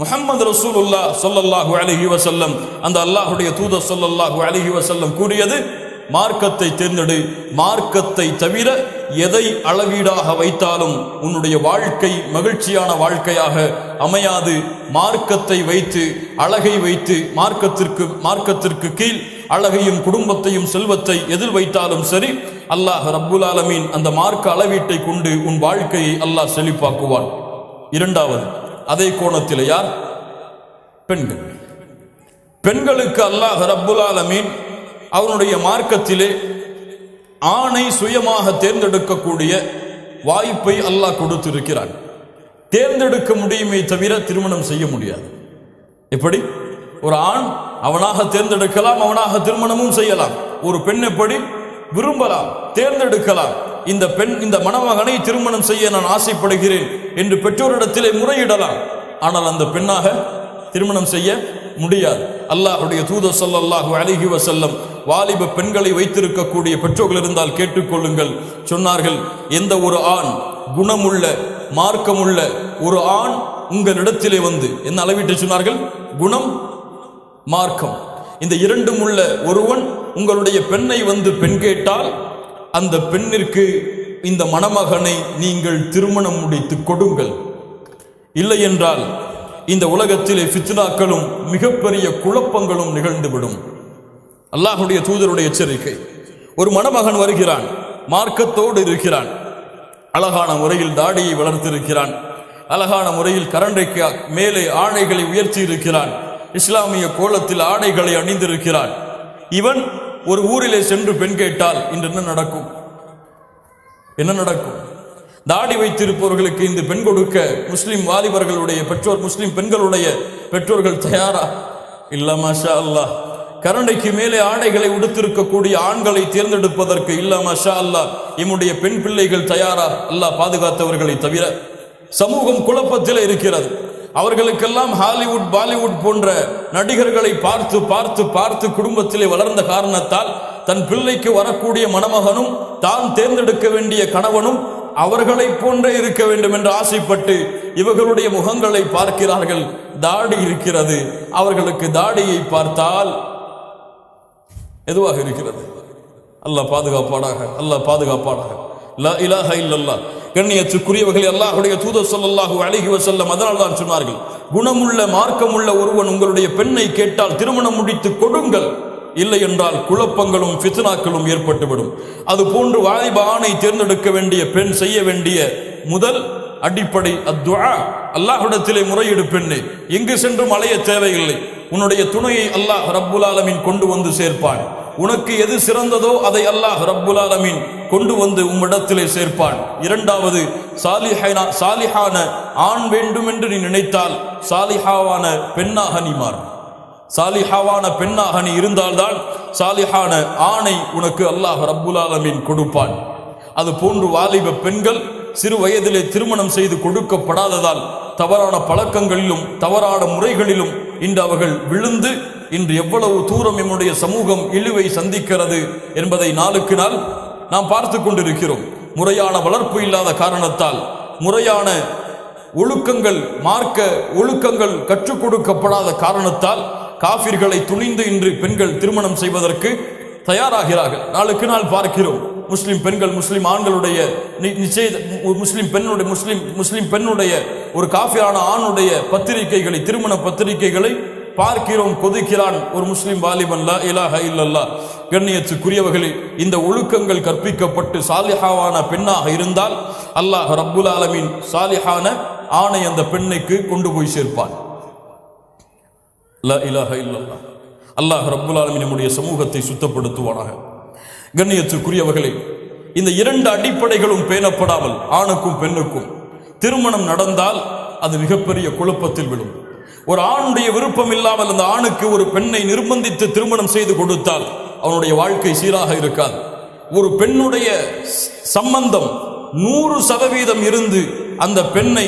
முஹம்மது ரசூலுல்லாஹ் ஸல்லல்லாஹு அலைஹி வஸல்லம். அந்த அல்லாஹ்வுடைய தூதர் ஸல்லல்லாஹு அலைஹி வஸல்லம் கூறியது, மார்க்கத்தை தேர்ந்தெடு. மார்க்கத்தை தவிர எதை அளவீடாக வைத்தாலும் உன்னுடைய வாழ்க்கை மகிழ்ச்சியான வாழ்க்கையாக அமையாது. மார்க்கத்தை வைத்து, அழகை வைத்து, மார்க்கத்திற்கு கீழ் அழகையும் குடும்பத்தையும் செல்வத்தை எதில் வைத்தாலும் சரி, அல்லாஹ் ரப்புல் ஆலமீன் அந்த மார்க்க அளவீட்டை கொண்டு உன் வாழ்க்கையை அல்லாஹ் செழிப்பாக்குவான். 2வது, அதே கோணத்தில் யார்? பெண்கள். பெண்களுக்கு அல்லாஹ் ரப்புல் ஆலமீன் அவனுடைய மார்க்கத்திலே ஆணை சுயமாக தேர்ந்தெடுக்கக்கூடிய வாய்ப்பை அல்லாஹ் கொடுத்திருக்கிறான். தேர்ந்தெடுக்க முடியுமே தவிர திருமணம் செய்ய முடியாது. எப்படி? ஒரு ஆண் அவனாக தேர்ந்தெடுக்கலாம், அவனாக திருமணமும் செய்யலாம். ஒரு பெண் எப்படி விரும்பலாம், தேர்ந்தெடுக்கலாம். இந்த பெண், இந்த மணமகனை திருமணம் செய்ய நான் ஆசைப்படுகிறேன் என்று பெற்றோரிடத்திலே முறையிடலாம். ஆனால் அந்த பெண்ணாக திருமணம் செய்ய முடியாது. அல்லாஹ்வுடைய தூதர் ஸல்லல்லாஹு அலைஹி வஸல்லம் வாலிப பெண்களை வைத்திருக்கக்கூடிய பெற்றோர்கள் இருந்தால் கேட்டுக்கொள்ளுங்கள். சொன்னார்கள், எந்த ஒரு ஆண் குணமுள்ள மார்க்கமுள்ள ஒரு ஆண் உங்களிடத்திலே வந்து என்ன அளவிட்டு சொன்னார்கள்? குணம், மார்க்கம். இந்த இரண்டும் உள்ள ஒருவன் உங்களுடைய பெண்ணை வந்து பெண் கேட்டால் அந்த பெண்ணிற்கு இந்த மணமகனை நீங்கள் திருமணம் முடித்து கொடுங்கள். இல்லை என்றால் இந்த உலகத்திலே ஃபித்னாக்களும் மிகப்பெரிய குழப்பங்களும் நிகழ்ந்துவிடும். அல்லாஹ்வுடைய தூதருடைய எச்சரிக்கை. ஒரு மணமகன் வருகிறான், மார்க்கத்தோடு இருக்கிறான், அழகான முறையில் தாடியை வளர்த்திருக்கிறான், அழகான முறையில் கரண்டைக்கு மேலே ஆடைகளை உயர்த்தி இருக்கிறான், இஸ்லாமிய கோலத்தில் ஆடைகளை அணிந்திருக்கிறான். இவன் ஒரு ஊரிலே சென்று பெண் கேட்டால் இன்று என்ன நடக்கும்? என்ன நடக்கும்? தாடி வைத்திருப்பவர்களுக்கு இந்த பெண் கொடுக்க முஸ்லிம் வாலிபர்களுடைய பெற்றோர், முஸ்லிம் பெண்களுடைய பெற்றோர்கள் தயாரா? இல்ல, மாஷா அல்லாஹ். கரண்டைக்கு மேலே ஆடைகளை உடுத்திருக்கக்கூடிய ஆண்களை தேர்ந்தெடுப்பதற்கு இல்ல, மாஷா அல்லாஹ், நம்முடைய பெண் பிள்ளைகள் தயாரா? அல்லாஹ் பாதுகாத்தவர்களை தவிர. சமூகம் குழப்பத்தில் இருக்கிறது. அவர்களுக்கெல்லாம் ஹாலிவுட், பாலிவுட் போன்ற நடிகர்களை பார்த்து பார்த்து பார்த்து குடும்பத்திலே வளர்ந்த காரணத்தால் தன் பிள்ளைக்கு வரக்கூடிய மணமகனும் தான் தேர்ந்தெடுக்க வேண்டிய கணவனும் அவர்களை போன்றே இருக்க வேண்டும் என்று ஆசைப்பட்டு இவர்களுடைய முகங்களை பார்க்கிறார்கள். தாடி இருக்கிறது, அவர்களுக்கு தாடியை பார்த்தால் எதுவாக இருக்கிறது? அல்லாஹ் பாதுகாப்பானாக, அல்லாஹ் பாதுகாப்பானாக. லா இலாஹ இல்லல்லாஹ். கண்ணியத்துக்குரியவர்களே, அல்லாஹ்வுடைய தூதர் ஸல்லல்லாஹு அலைஹி வஸல்லம் அதனால் தான் சொன்னார்கள், குணமுள்ள மார்க்கமுள்ள ஒருவன் உங்களுடைய பெண்ணை கேட்டால் திருமணம் முடித்து கொடுங்கள். இல்லை என்றால் குழப்பங்களும் ஃபித்னாக்களும் ஏற்பட்டுவிடும். அது போன்று வாலிப ஆணை தேர்ந்தெடுக்க வேண்டிய பெண் செய்ய வேண்டிய முதல் அடிப்படை அத்துஆ. அல்லாஹ்விடத்திலே முறையிடு பெண்ணே. எங்கு சென்றும் அலைய தேவையில்லை. உன்னுடைய துணையை அல்லாஹ் ரப்புல் ஆலமீன் கொண்டு வந்து சேர்ப்பான். உனக்கு எது சிறந்ததோ அதை அல்லாஹ் ரப்புல் ஆலமீன் கொண்டு வந்து உம்மிடத்திலே சேர்ப்பான். இரண்டாவது, சாலிஹான ஆண் வேண்டும் என்று நீ நினைத்தால் சாலிஹாவான பெண்ணாக நீ மாறு. சாலிஹாவான பெண்ணாக நீ இருந்தால்தான் சாலிஹான ஆணை உனக்கு அல்லாஹ் ரப்புல் ஆலமீன் கொடுப்பான். அது போன்று வாலிப பெண்கள் சிறு வயதிலே திருமணம் செய்து கொடுக்கப்படாததால் தவறான பழக்கங்களிலும் தவறான முறைகளிலும் இன்று அவர்கள் விழுந்து இன்று எவ்வளவு தூரம் நம்முடைய சமூகம் இழிவை சந்திக்கிறது என்பதை நாளுக்கு நாள் நாம் பார்த்து கொண்டிருக்கிறோம். முறையான வளர்ப்பு இல்லாத காரணத்தால், முறையான ஒழுக்கங்கள், மார்க்க ஒழுக்கங்கள் கற்றுக் கொடுக்கப்படாத காரணத்தால் காஃபிர்களை துணிந்து இன்று பெண்கள் திருமணம் செய்வதற்கு தயாராகிறார்கள். நாளுக்கு நாள் பார்க்கிறோம். முஸ்லிம் பெண்கள், முஸ்லிம் ஆண்களுடைய முஸ்லிம் பெண்ணுடைய ஒரு காஃபிரான ஆணுடைய பத்திரிகைகளை, திருமண பத்திரிகைகளை பார்க்கிறோம். கொதிக்கிறான் ஒரு முஸ்லிம் வாலிபன். லா இலாஹ இல்லல்லாஹ். கண்ணியத்துக்குரியவர்களே, இந்த ஒழுக்கங்கள் கற்பிக்கப்பட்டு சாலிஹாவான பெண்ணாக இருந்தால் அல்லாஹ் ரப்புல் ஆலமீன் சாலிஹான ஆணை அந்த பெண்ணுக்கு கொண்டு போய் சேர்ப்பான். லா இலாஹ இல்லல்லாஹ். அல்லாஹ் ரப்புல் ஆலமீன் நம்முடைய சமூகத்தை சுத்தப்படுத்துவானாக. கண்ணியத்துக்குரியவர்களே, இந்த இரண்டு அடிப்படைகளும் பேணப்படாமல் ஆணுக்கும் பெண்ணுக்கும் திருமணம் நடந்தால் அது மிகப்பெரிய குழப்பத்தில் விடும். ஒரு ஆணுடைய விருப்பம் இல்லாமல் அந்த ஆணுக்கு ஒரு பெண்ணை நிர்பந்தித்து திருமணம் செய்து கொடுத்தால் அவனுடைய வாழ்க்கை சீராக இருக்காது. ஒரு பெண்ணுடைய சம்பந்தம் 100% இருந்து அந்த பெண்ணை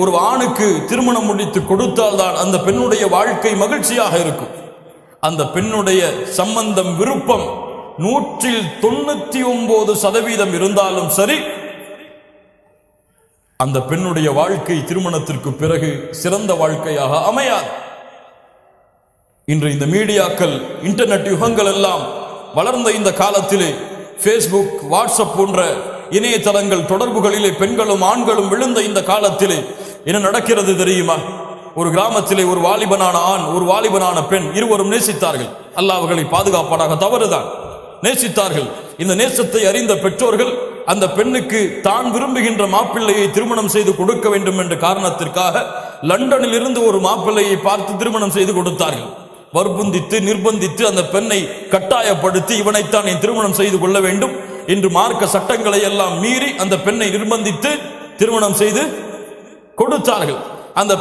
ஒரு ஆணுக்கு திருமணம் முடித்து கொடுத்தால்தான் அந்த பெண்ணுடைய வாழ்க்கை மகிழ்ச்சியாக இருக்கும். அந்த பெண்ணுடைய சம்பந்தம், விருப்பம் 199% இருந்தாலும் சரி, அந்த பெண்ணுடைய வாழ்க்கை திருமணத்திற்கு பிறகு சிறந்த வாழ்க்கையாக அமையாது. இன்று இந்த மீடியாக்கள், இன்டர்நெட் யுகங்கள் எல்லாம் வளர்ந்த இந்த காலத்திலே ஃபேஸ்புக், வாட்ஸ்அப் போன்ற இணையதளங்கள் தொடர்புகளிலே பெண்களும் ஆண்களும் விழுந்த இந்த காலத்திலே என்ன நடக்கிறது தெரியுமா? ஒரு கிராமத்திலே ஒரு வாலிபனான ஆண், ஒரு வாலிபனான பெண் இருவரும் நேசித்தார்கள். அல்லாஹ் அவர்களை பாதுகாப்பானாக. தவறுதான், நேசித்தார்கள். இந்த நேசத்தை அறிந்த பெற்றோர்கள் அந்த பெண்ணுக்கு தான் விரும்புகின்ற மாப்பிள்ளையை திருமணம் செய்து கொடுக்க வேண்டும் என்ற காரணத்திற்காக லண்டனில் இருந்து ஒரு மாப்பிள்ளையை பார்த்து திருமணம் செய்து கொடுத்தார்கள். வற்புந்தித்து, நிர்பந்தித்து அந்த பெண்ணை கட்டாயப்படுத்தி இவனைத்தான் நீ திருமணம் செய்து கொள்ள வேண்டும் என்று மார்க்க சட்டங்களை எல்லாம் மீறி அந்த பெண்ணை நிர்பந்தித்து திருமணம் செய்து கொடுத்தார்கள். அந்த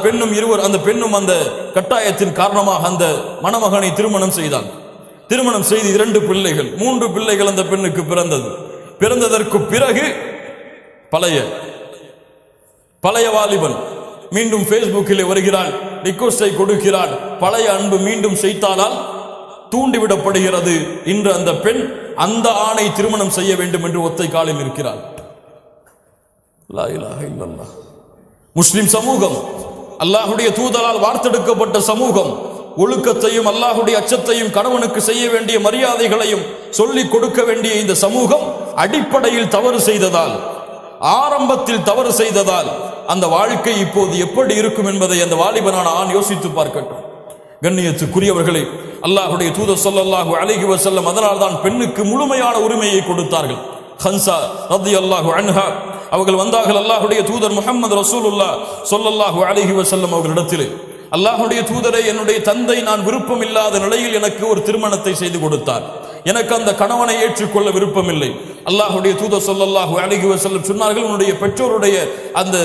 பெண்ணும் அந்த கட்டாயத்தின் காரணமாக அந்த மணமகனை திருமணம் செய்தாள். திருமணம் செய்து 2 பிள்ளைகள், 3 பிள்ளைகள் அந்த பெண்ணுக்கு பிறந்தது. பிறந்ததற்கு பிறகு பழைய வாலிபன் மீண்டும் ஃபேஸ்புக்கில் வருகிறான், ரிக்வெஸ்டை கொடுக்கிறான். பழைய அன்பு மீண்டும் செய்தாலால் தூண்டிவிடப்படுகிறது. இன்று அந்த பெண் அந்த ஆணை திருமணம் செய்ய வேண்டும் என்று ஒத்தை காலில் இருக்கிறார். லா இலாஹ இல்லல்லாஹ். முஸ்லிம் சமூகம் அல்லாஹுடைய தூதரால் வார்த்தெடுக்கப்பட்ட சமூகம் ஒழுக்கத்தையும் அல்லாஹுடைய அச்சத்தையும் கணவனுக்கு செய்ய வேண்டிய மரியாதைகளையும் சொல்லிக் கொடுக்க வேண்டிய இந்த சமூகம் அடிப்படையில் தவறு செய்ததால், ஆரம்பத்தில் தவறு செய்ததால் அந்த வாழ்க்கை இப்போது எப்படி இருக்கும் என்பதை அந்த வாலிபனான ஆண் யோசித்து பார்க்கட்டும். கண்ணியத்துக்குரியவர்களே, அல்லாஹுடைய தூதர் ஸல்லல்லாஹு அலைஹி வஸல்லம் அதனால் தான் பெண்ணுக்கு முழுமையான உரிமையை கொடுத்தார்கள். ஹன்சா ரலியல்லாஹு அன்ஹா அவர்கள் வந்தார்கள் அல்லாஹுடைய தூதர் முஹம்மது ரசூலுல்லாஹ் ஸல்லல்லாஹு அலைஹி வஸல்லம் அவர்களிடத்தில், அல்லாஹுடைய தூதரை, என்னுடைய தந்தை நான் விருப்பம் இல்லாத நிலையில் எனக்கு ஒரு திருமணத்தை செய்து கொடுத்தார், எனக்கு அந்த கணவனை ஏற்றுக்கொள்ள விருப்பமில்லை. அல்லாஹுடைய தூதர் ஸல்லல்லாஹு அலைஹி வஸல்லம் சொன்னார்கள், உன்னுடைய பெற்றோருடைய அந்த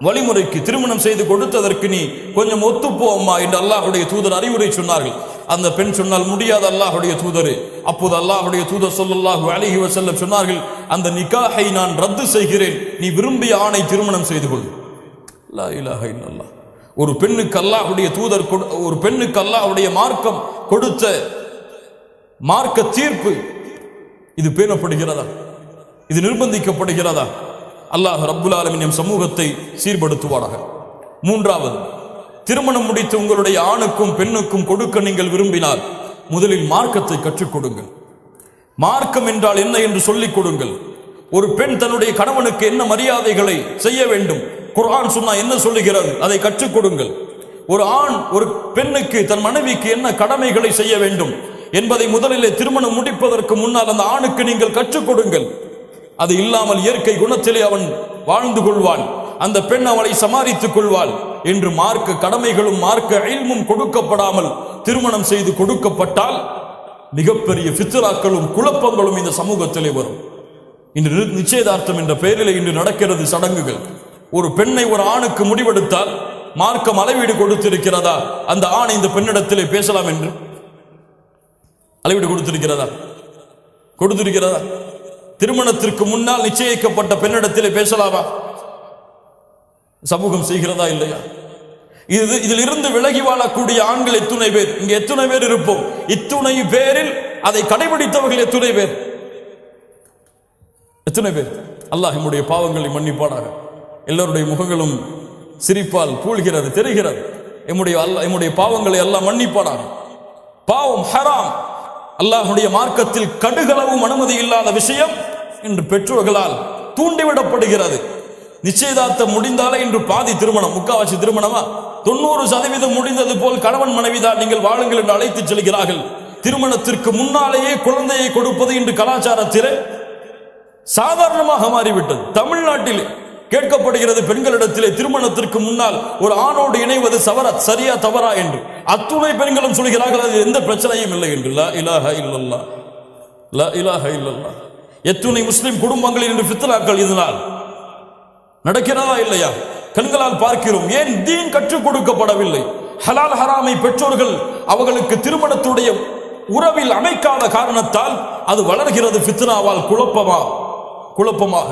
வழிமுறைக்கு திருமணம் செய்து கொடுத்ததற்கு நீ கொஞ்சம் ஒத்துப்போ அம்மா என்று அல்லாஹுடைய தூதர் அறிவுரை சொன்னார்கள். அந்த பெண் சொன்னால், முடியாத அல்லாஹுடைய தூதரே. அப்போது அல்லாஹுடைய தூதர் ஸல்லல்லாஹு அலைஹி வஸல்லம் சொன்னார்கள், அந்த நிக்காஹை நான் ரத்து செய்கிறேன், நீ விரும்பிய ஆணை திருமணம் செய்து கொள். லா இலாஹ இல்லல்லாஹ். ஒரு பெண்ணுக்கு அல்லாஹுடைய தூதர், ஒரு பெண்ணுக்கு அல்லாஹுடைய மார்க்கம் கொடுத்த மார்க்க தீர்ப்பு இது பேணப்படுகிறதா? இது நிர்பந்திக்கப்படுகிறதா? அல்லாஹ் ரப்புல் ஆலமீன் நம் சமூகத்தை சீர்படுத்துவாராக. மூன்றாவது, திருமணம் முடித்து உங்களுடைய ஆணுக்கும் பெண்ணுக்கும் கொடுக்க நீங்கள் விரும்பினால் முதலில் மார்க்கத்தை கற்றுக் கொடுங்கள். மார்க்கம் என்றால் என்ன என்று சொல்லிக் கொடுங்கள். ஒரு பெண் தன்னுடைய கணவனுக்கு என்ன மரியாதைகளை செய்ய வேண்டும், குர்ஆன் சுன்னா என்ன சொல்லுகிறது, அதை கற்றுக் கொடுங்கள். ஒரு ஆண் ஒரு பெண்ணுக்கு, தன் மனைவிக்கு என்ன கடமைகளை செய்ய வேண்டும் என்பதை முதலிலே திருமணம் முடிப்பதற்கு முன்னால் அந்த ஆணுக்கு நீங்கள் கற்றுக் கொடுங்கள். அது இல்லாமல் இயற்கை குணத்திலே அவன் வாழ்ந்து கொள்வான், அந்த பெண் அவளை சமாளித்துக் கொள்வாள் என்று மார்க்க கடமைகளும் மார்க்க இல்மும் கொடுக்கப்படாமல் திருமணம் செய்து கொடுக்கப்பட்டால் மிகப்பெரிய ஃபித்ராக்களும் குழப்பங்களும் இந்த சமூகத்திலே வரும். இன்று நிச்சயதார்த்தம் என்ற பெயரில் இன்று நடக்கிறது சடங்குகள். ஒரு பெண்ணை ஒரு ஆணுக்கு முடிவெடுத்தால் மார்க்கம் அளவீடு கொடுத்திருக்கிறதா, அந்த ஆண் இந்த பெண்ணிடத்திலே பேசலாம் என்று அளவீடு கொடுத்திருக்கிறதா? திருமணத்திற்கு முன்னால் நிச்சயிக்கப்பட்ட பெண்ணிடத்திலே பேசலாமா? சமூகம் செய்கிறதா இல்லையா? இதில் இருந்து விலகி வாழக்கூடிய ஆண்கள் எத்துணை பேர்? இங்க எத்துணை பேர் இருப்போம்? இத்துணை பேரில் அதை கடைபிடித்தவர்கள் எத்துணை பேர்? அல்லாஹ் நம்முடைய பாவங்களை மன்னிப்பானாக. எல்லோருடைய முகங்களும் சிரிப்பால் பூழ்கிறது, தெரிகிறது. எம்முடைய பாவங்களை அல்லாஹ் மன்னிப்பானாக. பாவம் ஹராம், அல்லாஹுடைய மார்க்கத்தில் கடுகளவும் அனுமதி இல்லாத விஷயம் இன்று பெற்றோர்களால் தூண்டிவிடப்படுகிறது. நிச்சயதார்த்தம் முடிந்தாலே இன்று பாதி திருமணம், முக்காவாசி திருமணமா 90% முடிந்தது போல் கணவன் மனைவிதான் நீங்கள் வாழுங்கள் என்று அழைத்துச் செல்கிறார்கள். திருமணத்திற்கு முன்னாலேயே குழந்தையை கொடுப்பது இன்று கலாச்சாரத்திலே சாதாரணமாக மாறிவிட்டது. தமிழ்நாட்டில் கேட்கப்படுகிறது பெண்களிடத்திலே, திருமணத்திற்கு முன்னால் ஒரு ஆணோடு இணைவது சரியா தவறா என்று. அத்துணை பெண்களும் சொல்கிறார்கள் அது எந்த பிரச்சனையும் இல்லை என்று. லா இலாஹ இல்லல்லாஹ், லா இலாஹ இல்லல்லாஹ். எத்துணை முஸ்லிம் குடும்பங்களில் இன்று ஃபித்னாக்கள் இதனால் நடக்கிறதா இல்லையா? கண்களால் பார்க்கிறோம். ஏன் தீன் கற்றுக் கொடுக்கப்படவில்லை? ஹலால் ஹராமை பெற்றோர்கள் அவர்களுக்கு திருமணத்துடைய உறவில் அமைக்காத காரணத்தால் அது வளர்கிறது ஃபித்னாவால், குழப்பமாக.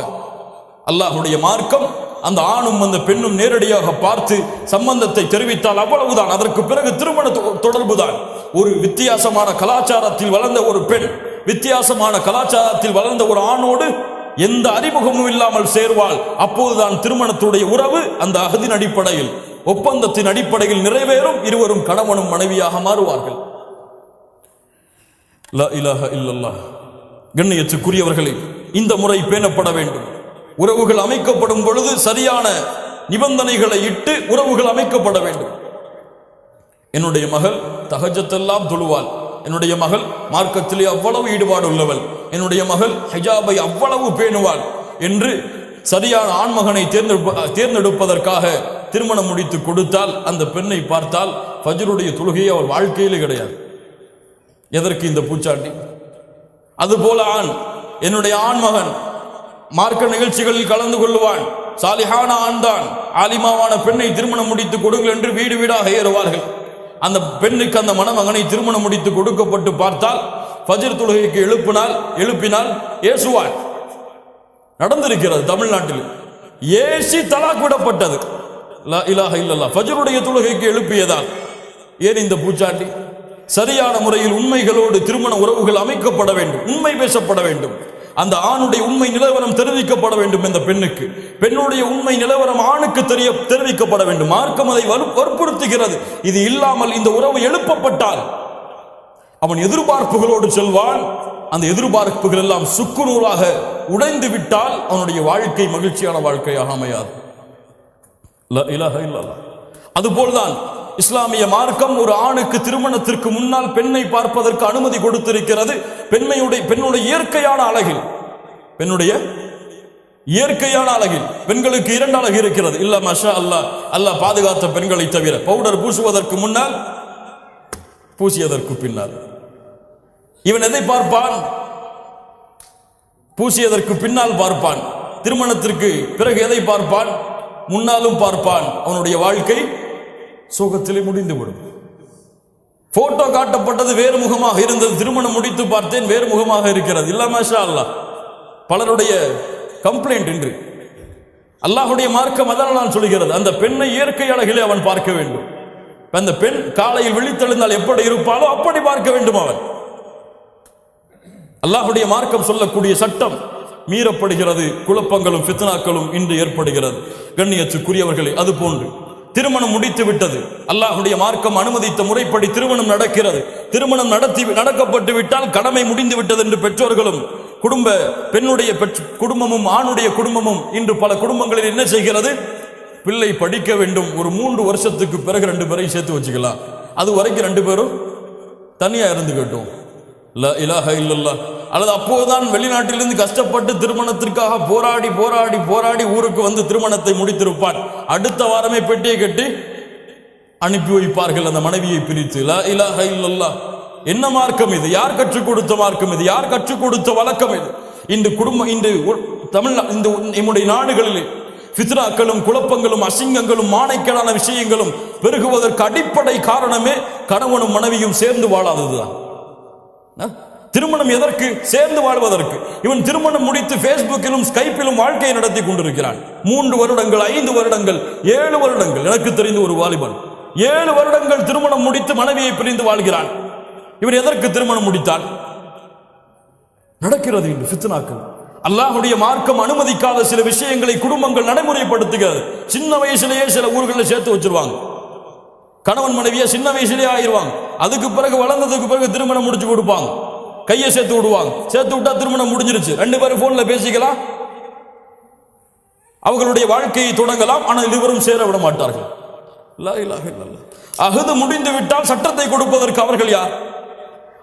அல்லாஹுடைய மார்க்கம் அந்த ஆணும் அந்த பெண்ணும் நேரடியாக பார்த்து சம்பந்தத்தை தெரிவித்தால் அவ்வளவுதான். அதற்கு பிறகு திருமண தொடர்புதான். ஒரு வித்தியாசமான கலாச்சாரத்தில் வளர்ந்த ஒரு பெண் வித்தியாசமான கலாச்சாரத்தில் வளர்ந்த ஒரு ஆணோடு எந்த அறிமுகமும் இல்லாமல் சேர்வாள். அப்போதுதான் திருமணத்துடைய உறவு அந்த அகதின் அடிப்படையில், ஒப்பந்தத்தின் அடிப்படையில் நிறைவேறும். இருவரும் கணவனும் மனைவியாக மாறுவார்கள். லா இலாஹ இல்லல்லாஹ். கண்ணியத்துக்குரியவர்களே, இந்த முறை பேணப்பட வேண்டும். உறவுகள் அமைக்கப்படும் பொழுது சரியான நிபந்தனைகளை இட்டு உறவுகள் அமைக்கப்பட வேண்டும். என்னுடைய மகள் தஹஜ்ஜத்தெல்லாம் தொழுவாள், என்னுடைய மகள் மார்க்கத்திலே அவ்வளவு ஈடுபாடு உள்ளவள், என்னுடைய மகள் ஹிஜாபை அவ்வளவு பேணுவாள் என்று சரியான ஆண்மகனை தேர்ந்தெடுப்பதற்காக திருமணம் முடித்து கொடுத்தால் அந்த பெண்ணை பார்த்தால் ஃபஜ்ருடைய தொழுகையை அவள் வாழ்க்கையிலே கிடையாது. எதற்கு இந்த பூச்சாண்டி? அதுபோல ஆண், என்னுடைய ஆண்மகன் மார்க்க நிகழ்ச்சிகளில் கலந்து கொள்வான், சாலிஹான ஆண் தான், ஆலிமாவான பெண்ணை திருமணம் முடித்து கொடுங்கள் என்று வீடு வீடாக ஏறுவார்கள். அந்த பெண்ணுக்கு அந்த மணமகனை திருமணம் முடித்து கொடுக்கப்பட்டு பார்த்தால் ஃபஜ்ர் தொழுகைக்கு எழுப்பினால் ஏசுவாள். நடந்திருக்கிறது தமிழ்நாட்டில். ஏசி தலாக் விடப்பட்டது. லா இலாஹ இல்லல்லாஹ். ஃபஜ்ருடைய தொழுகைக்கு எழுப்பியதால். ஏன் இந்த பூச்சாண்டி? சரியான முறையில் உண்மைகளோடு திருமண உறவுகள் அமைக்கப்பட வேண்டும், உண்மை பேசப்பட வேண்டும். அந்த ஆணுடைய உண்மை நிலவரம் தெரிவிக்கப்பட வேண்டும். இந்த பெண்ணுக்கு பெண்ணுடைய உண்மை நிலவரம் ஆணுக்கு தெரிவிக்கப்பட வேண்டும். மார்க்கம் அதை வற்புறுத்துகிறது. இது இல்லாமல் இந்த உறவு எழுப்பப்பட்டால் அவன் எதிர்பார்ப்புகளோடு செல்வான். அந்த எதிர்பார்ப்புகள் எல்லாம் சுக்குநூறாக உடைந்து விட்டால் அவனுடைய வாழ்க்கை மகிழ்ச்சியான வாழ்க்கையாக அமையாது. அதுபோல்தான் இஸ்லாமிய மார்க்கம் ஒரு ஆணுக்கு திருமணத்திற்கு முன்னால் பெண்ணை பார்ப்பதற்கு அனுமதி கொடுத்திருக்கிறது. பெண்ணுடைய இயற்கையான அழகில், பெண்ணுடைய இயற்கையான அழகில் பெண்களுக்கு 2 அழகு இருக்கிறது. இல்ல மஷா அல்லாஹ், அல்லாஹ் பாதுகாத்த பெண்களை தவிர பவுடர் பூசுவதற்கு முன்னால், பூசியதற்கு பின்னால். இவன் எதை பார்ப்பான்? பூசியதற்கு பின்னால் பார்ப்பான். திருமணத்திற்கு பிறகு எதை பார்ப்பான்? முன்னாலும் பார்ப்பான். அவனுடைய வாழ்க்கை சோகத்திலே முடிந்துவிடும். போட்டோ காட்டப்பட்டது வேறு முகமாக இருந்தது, திருமணம் முடித்து பார்த்தேன் வேறு முகமாக இருக்கிறது. இல்ல மாஷா அல்லாஹ், பலருடைய கம்ப்ளைண்ட் என்று. அல்லாஹ்வுடைய மார்க்கம் அதனால் சொல்கிறது, அந்த பெண்ணை இயற்கை அழகிலே அவன் பார்க்க வேண்டும். அந்த பெண் காலையில் விழித்தெழுந்தால் எப்படி இருப்பாளோ அப்படி பார்க்க வேண்டும் அவன். அல்லாஹ்வுடைய மார்க்கம் சொல்லக்கூடிய சட்டம் மீறப்படுகிறது. குழப்பங்களும் ஃபித்னாக்களும் இன்று ஏற்படுகிறது. கண்ணியத்துக்குரியவர்களே, அது போன்று திருமணம் முடித்து விட்டது, அல்லாஹ்வுடைய மார்க்கம் அனுமதித்த முறைப்படி திருமணம் நடக்கிறது. திருமணம் நடக்கப்பட்டு விட்டால் கடமை முடிந்து விட்டது என்று பெற்றோர்களும் பெண்ணுடைய குடும்பமும் ஆணுடைய குடும்பமும் இன்று பல குடும்பங்களில் என்ன செய்கிறது? பிள்ளை படிக்க வேண்டும், ஒரு 3 வருஷத்துக்கு பிறகு 2 பேரையும் சேர்த்து வச்சுக்கலாம், அது வரைக்கும் 2 பேரும் தனியா இருந்து கேட்டோம். லா இலாஹ இல்லல்லாஹ். அல்லது அப்போதுதான் வெளிநாட்டிலிருந்து கஷ்டப்பட்டு திருமணத்திற்காக போராடி போராடி போராடி ஊருக்கு வந்து திருமணத்தை முடித்திருப்பான். அடுத்த வாரமே பெட்டியை கட்டி அனுப்பி வைப்பார்கள் அந்த மனைவியை பிரித்து. லா இலாஹ இல்லல்லாஹ். என்ன மார்க்கம் இது? யார் கற்றுக் கொடுத்த மார்க்கம் இது? யார் கற்றுக் கொடுத்த வழக்கம் இது? இன்று நம்முடைய நாடுகளில் ஃபித்னாக்களும் குழப்பங்களும் அசிங்கங்களும் மானைக்கேடான விஷயங்களும் பெருகுவதற்கு அடிப்படை காரணமே கணவனும் மனைவியும் சேர்ந்து வாழாததுதான். திருமணம் எதற்கு? சேர்ந்து வாழ்வதற்கு. இவன் திருமணம் முடித்து பேஸ்புக்கிலும் ஸ்கைப்பிலும் வாழ்க்கையை நடத்தி கொண்டிருக்கிறான். 3 வருடங்கள் 5 வருடங்கள் 7 வருடங்கள். எனக்கு தெரிந்த ஒரு வாலிபன் 7 வருடங்கள் திருமணம் முடித்து மனைவியை பிரிந்து வாழ்கிறான். இவன் எதற்கு திருமணம் முடித்தான்? நடக்கிறது இன்று ஃபித்னாக்கள். அல்லாஹ்வுடைய மார்க்கம் அனுமதிக்காத சில விஷயங்களை குடும்பங்கள் நடைமுறைப்படுத்துகிறது. சின்ன வயசுலேயே சில ஊர்களில் சேர்த்து வச்சிருவாங்க. கணவன் மனைவியா சின்ன வயசுலேயே ஆயிடுவாங்க. அதுக்கு பிறகு வளர்ந்ததுக்கு பிறகு திருமணம் முடிச்சு கொடுப்பாங்க. கையை சேர்த்து விடுவாங்க. சேர்த்து விட்டா திருமணம் முடிஞ்சிருச்சு. 2 பேரும் போன்ல பேசிக்கலாம், அவர்களுடைய வாழ்க்கையை தொடங்கலாம். ஆனால் இருவரும் சேர விட மாட்டார்கள். லா இலாஹ இல்லல்லாஹ். அஹது முடிந்து விட்டால் சட்டத்தை கொடுப்பதற்கு அவர்கள் யார்?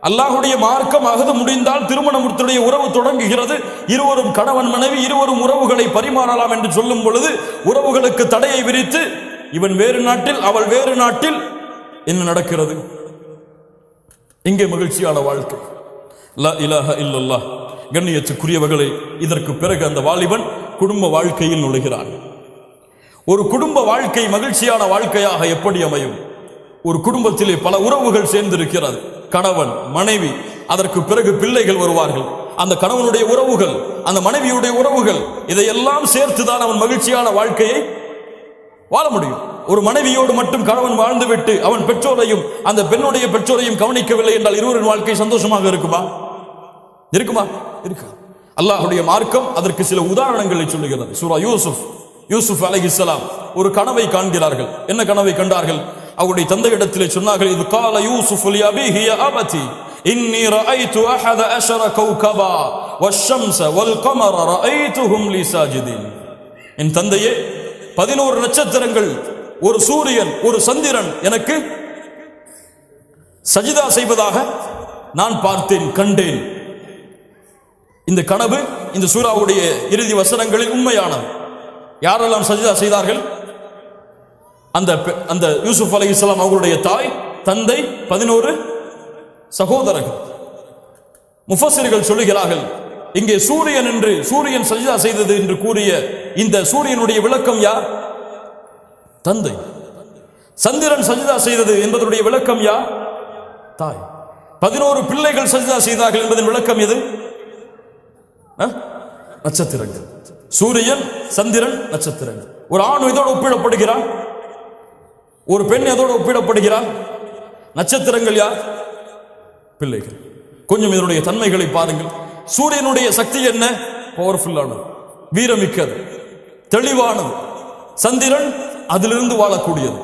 அல்லாஹ்வுடைய மார்க்கம் அஹது முடிந்தால் திருமணத்துடைய உறவு தொடங்குகிறது. இருவரும் கணவன் மனைவி இருவரும் உறவுகளை பரிமாறலாம் என்று சொல்லும் பொழுது உறவுகளுக்கு தடையை விரித்து இவன் வேறு நாட்டில் அவள் வேறு நாட்டில் என்ன நடக்கிறது? இங்கே மகிழ்ச்சியான வாழ்க்கை. லா இலாஹ இல்லல்லாஹ். கண்ணியத்துக்குரியவர்களே, இதற்கு பிறகு அந்த வாலிபன் குடும்ப வாழ்க்கையில் நுழைகிறான். ஒரு குடும்ப வாழ்க்கை மகிழ்ச்சியான வாழ்க்கையாக எப்படி அமையும்? ஒரு குடும்பத்திலே பல உறவுகள் சேர்ந்திருக்கிறது. கணவன் மனைவி, அதற்கு பிறகு பிள்ளைகள் வருவார்கள். அந்த கணவனுடைய உறவுகள், அந்த மனைவியுடைய உறவுகள், இதையெல்லாம் சேர்த்துதான் அவன் மகிழ்ச்சியான வாழ்க்கையை வாழ முடியும். ஒரு மனைவியோடு மட்டும் கணவன் வாழ்ந்துவிட்டு அவன் பெற்றோரையும் அந்த பெண்ணுடைய பெற்றோரையும் கவனிக்கவில்லை என்றால் இருவரின் வாழ்க்கை சந்தோஷமாக இருக்குமா? இருக்குமா? இருக்கு. அல்லாஹ்வுடைய மார்க்கம் அதற்கு சில உதாரணங்களை சொல்லுகிறது. சூரா யூசுப் அலைஹிஸ்ஸலாம் ஒரு கனவை காண்கிறார்கள். என்ன கனவை கண்டார்கள்? அவருடைய தந்தையிடத்திலே சொன்னார்கள், இது கால யூசுஃப் லி அபீஹி யா அபதி இன்னி ரஅய்து அஹத அஷர கௌகபா வஷம்ஸ வல் கமர ரஅய்துஹும் லி சாஜிதீன். என் தந்தையே, 11 நட்சத்திரங்கள், ஒரு சூரியன், ஒரு சந்திரன் எனக்கு சஜிதா செய்வதாக நான் பார்த்தேன், கண்டேன். இந்த கனவு இந்த சூராவுடைய இறுதி வசனங்களில் உண்மையானது. யாரெல்லாம் சஜிதா செய்தார்கள்? அந்த யூசுப் அலைஹிஸ்ஸலாம் அவர்களுடைய தாய், தந்தை, 11 சகோதரர்கள். முஃபஸ்ஸிர்கள் சொல்லுகிறார்கள், இங்கே சூரியன் என்று சூரியன் சஜிதா செய்தது என்று கூறிய இந்த சூரியனுடைய விளக்கம் யார்? தந்தை. சந்திரன் சஜிதா செய்தது என்பதனுடைய விளக்கம் யார்? தாய். 11 பிள்ளைகள் சஜிதா செய்தார்கள் என்பதன் விளக்கம் எது? நட்சத்திரங்கள். சூரியன், சந்திரன், நட்சத்திரங்கள். ஒரு ஆண் இதோடு ஒப்பிடப்படுகிறான், ஒரு பெண் எதோடு ஒப்பிடப்படுகிறார்? நட்சத்திரங்கள் யார்? பிள்ளைகள். கொஞ்சம் இதனுடைய தன்மைகளை பாருங்கள். சூரியனுடைய சக்தி என்ன? பவர்ஃபுல்லானது, வீரமிக்கது, தெளிவானது. சந்திரன் அதிலிருந்து வாழக்கூடியது.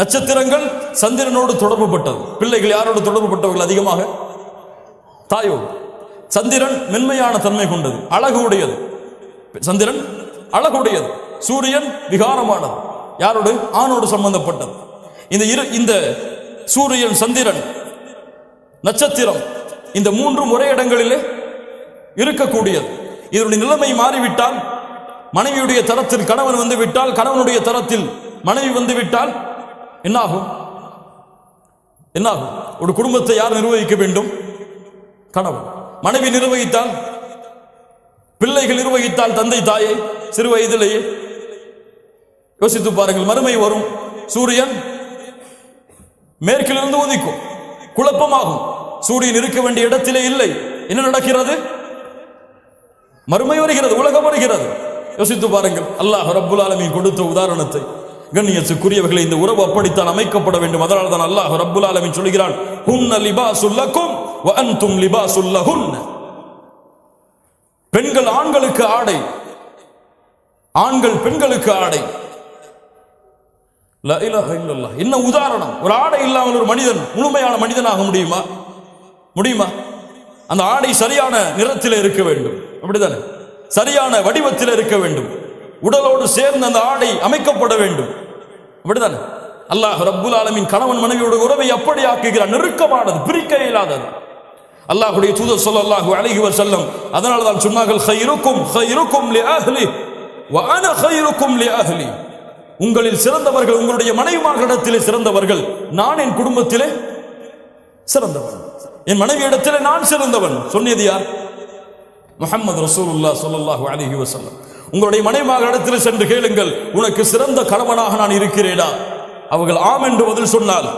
நட்சத்திரங்கள் சந்திரனோடு தொடர்பு பட்டது. பிள்ளைகள் யாரோடு தொடர்பு பட்டவர்கள் அதிகமாக? தாயோடு. சந்திரன் மென்மையான தன்மை கொண்டது, அழகு உடையது. சந்திரன் அழகுடையது. சூரியன் விகாரமானது, யாரோடு? ஆணோடு சம்பந்தப்பட்டது. இந்த சூரியன், சந்திரன், நட்சத்திரம், இந்த மூன்றும் ஒரே இடங்களிலே இருக்கக்கூடியது. இதனுடைய நிலைமை மாறிவிட்டால், மனைவியுடைய தரத்தில் கணவன் வந்து விட்டால், கணவனுடைய தரத்தில் மனைவி வந்து விட்டால் என்னாகும்? ஒரு குடும்பத்தை யார் நிர்வகிக்க வேண்டும்? கணவன். மனைவி நிர்வகித்தால், பிள்ளைகள் நிர்வகித்தால் தந்தை தாயை சிறு வயதிலேயே யோசித்து பாருங்கள். மறுமை வரும், சூரியன் மேற்கிலிருந்து உதிக்கும், குழப்பமாகும். சூரியன் இருக்க வேண்டிய இடத்திலே இல்லை. என்ன நடக்கிறது? மறுமை வருகிறது, உலகம் வருகிறது. யோசித்து பாருங்கள். அல்லாஹ் ரப்புல் ஆலமீன் கொடுத்த உதாரணத்தை. கண்ணியத்துக்குரியவர்களை, இந்த உறவு அப்படித்தான் அமைக்கப்பட வேண்டும். அதனால தான் அல்லாஹ் ரப்புல் ஆலமீன் சொல்கிறான், ஹுன்ன லிபாசுல் லக்கும் வ அன்தும் லிபாசுல் லஹுன்ன. பெண்கள் ஆண்களுக்கு ஆடை, ஆண்கள் பெண்களுக்கு ஆடை. லா இலாஹ இல்லல்லாஹ். என்ன உதாரணம்! ஒரு ஆடை இல்லாமல் ஒரு மனிதன் முழுமையான மனிதனாக முடியுமா? அந்த ஆடை சரியான நிறத்தில் இருக்க வேண்டும், அப்படித்தானே? சரியான வடிவத்தில் இருக்க வேண்டும். உடலோடு சேர்ந்து அந்த ஆடை அமைக்கப்பட வேண்டும், அப்படித்தானே? அல்லாஹ் ரப்புல் ஆலமீன் கணவன் மனைவியோட உறவை அப்படி ஆக்குகிறான், நெருக்கமானது, பிரிக்க இயலாதது. அல்லாஹ்வுடைய தூதர் ஸல்லல்லாஹு அலைஹி வஸல்லம் அதனால தான் சொன்னார்கள், ഖൈറുക്കും லிஅஹ்லி வ அன ഖൈറുக்கும் லிஅஹ்லி. உங்களில் சிறந்தவர்கள் உங்களுடைய மனைவிமார்களிடத்திலே சிறந்தவர்கள், நான் என் குடும்பத்திலே சிறந்தவன், என் மனைவியிடத்திலே நான் சிறந்தவன். சொன்னது யார்? முஹம்மது ரசூலுல்லாஹ் ஸல்லல்லாஹு அலைஹி வஸல்லம். உங்களுடைய மனைவிமார்களிடத்திலே சென்று கேளுங்கள், உனக்கு சிறந்த கணவனாக நான் இருக்கிறேனா? அவர்கள் ஆம் என்று பதில் சொன்னால்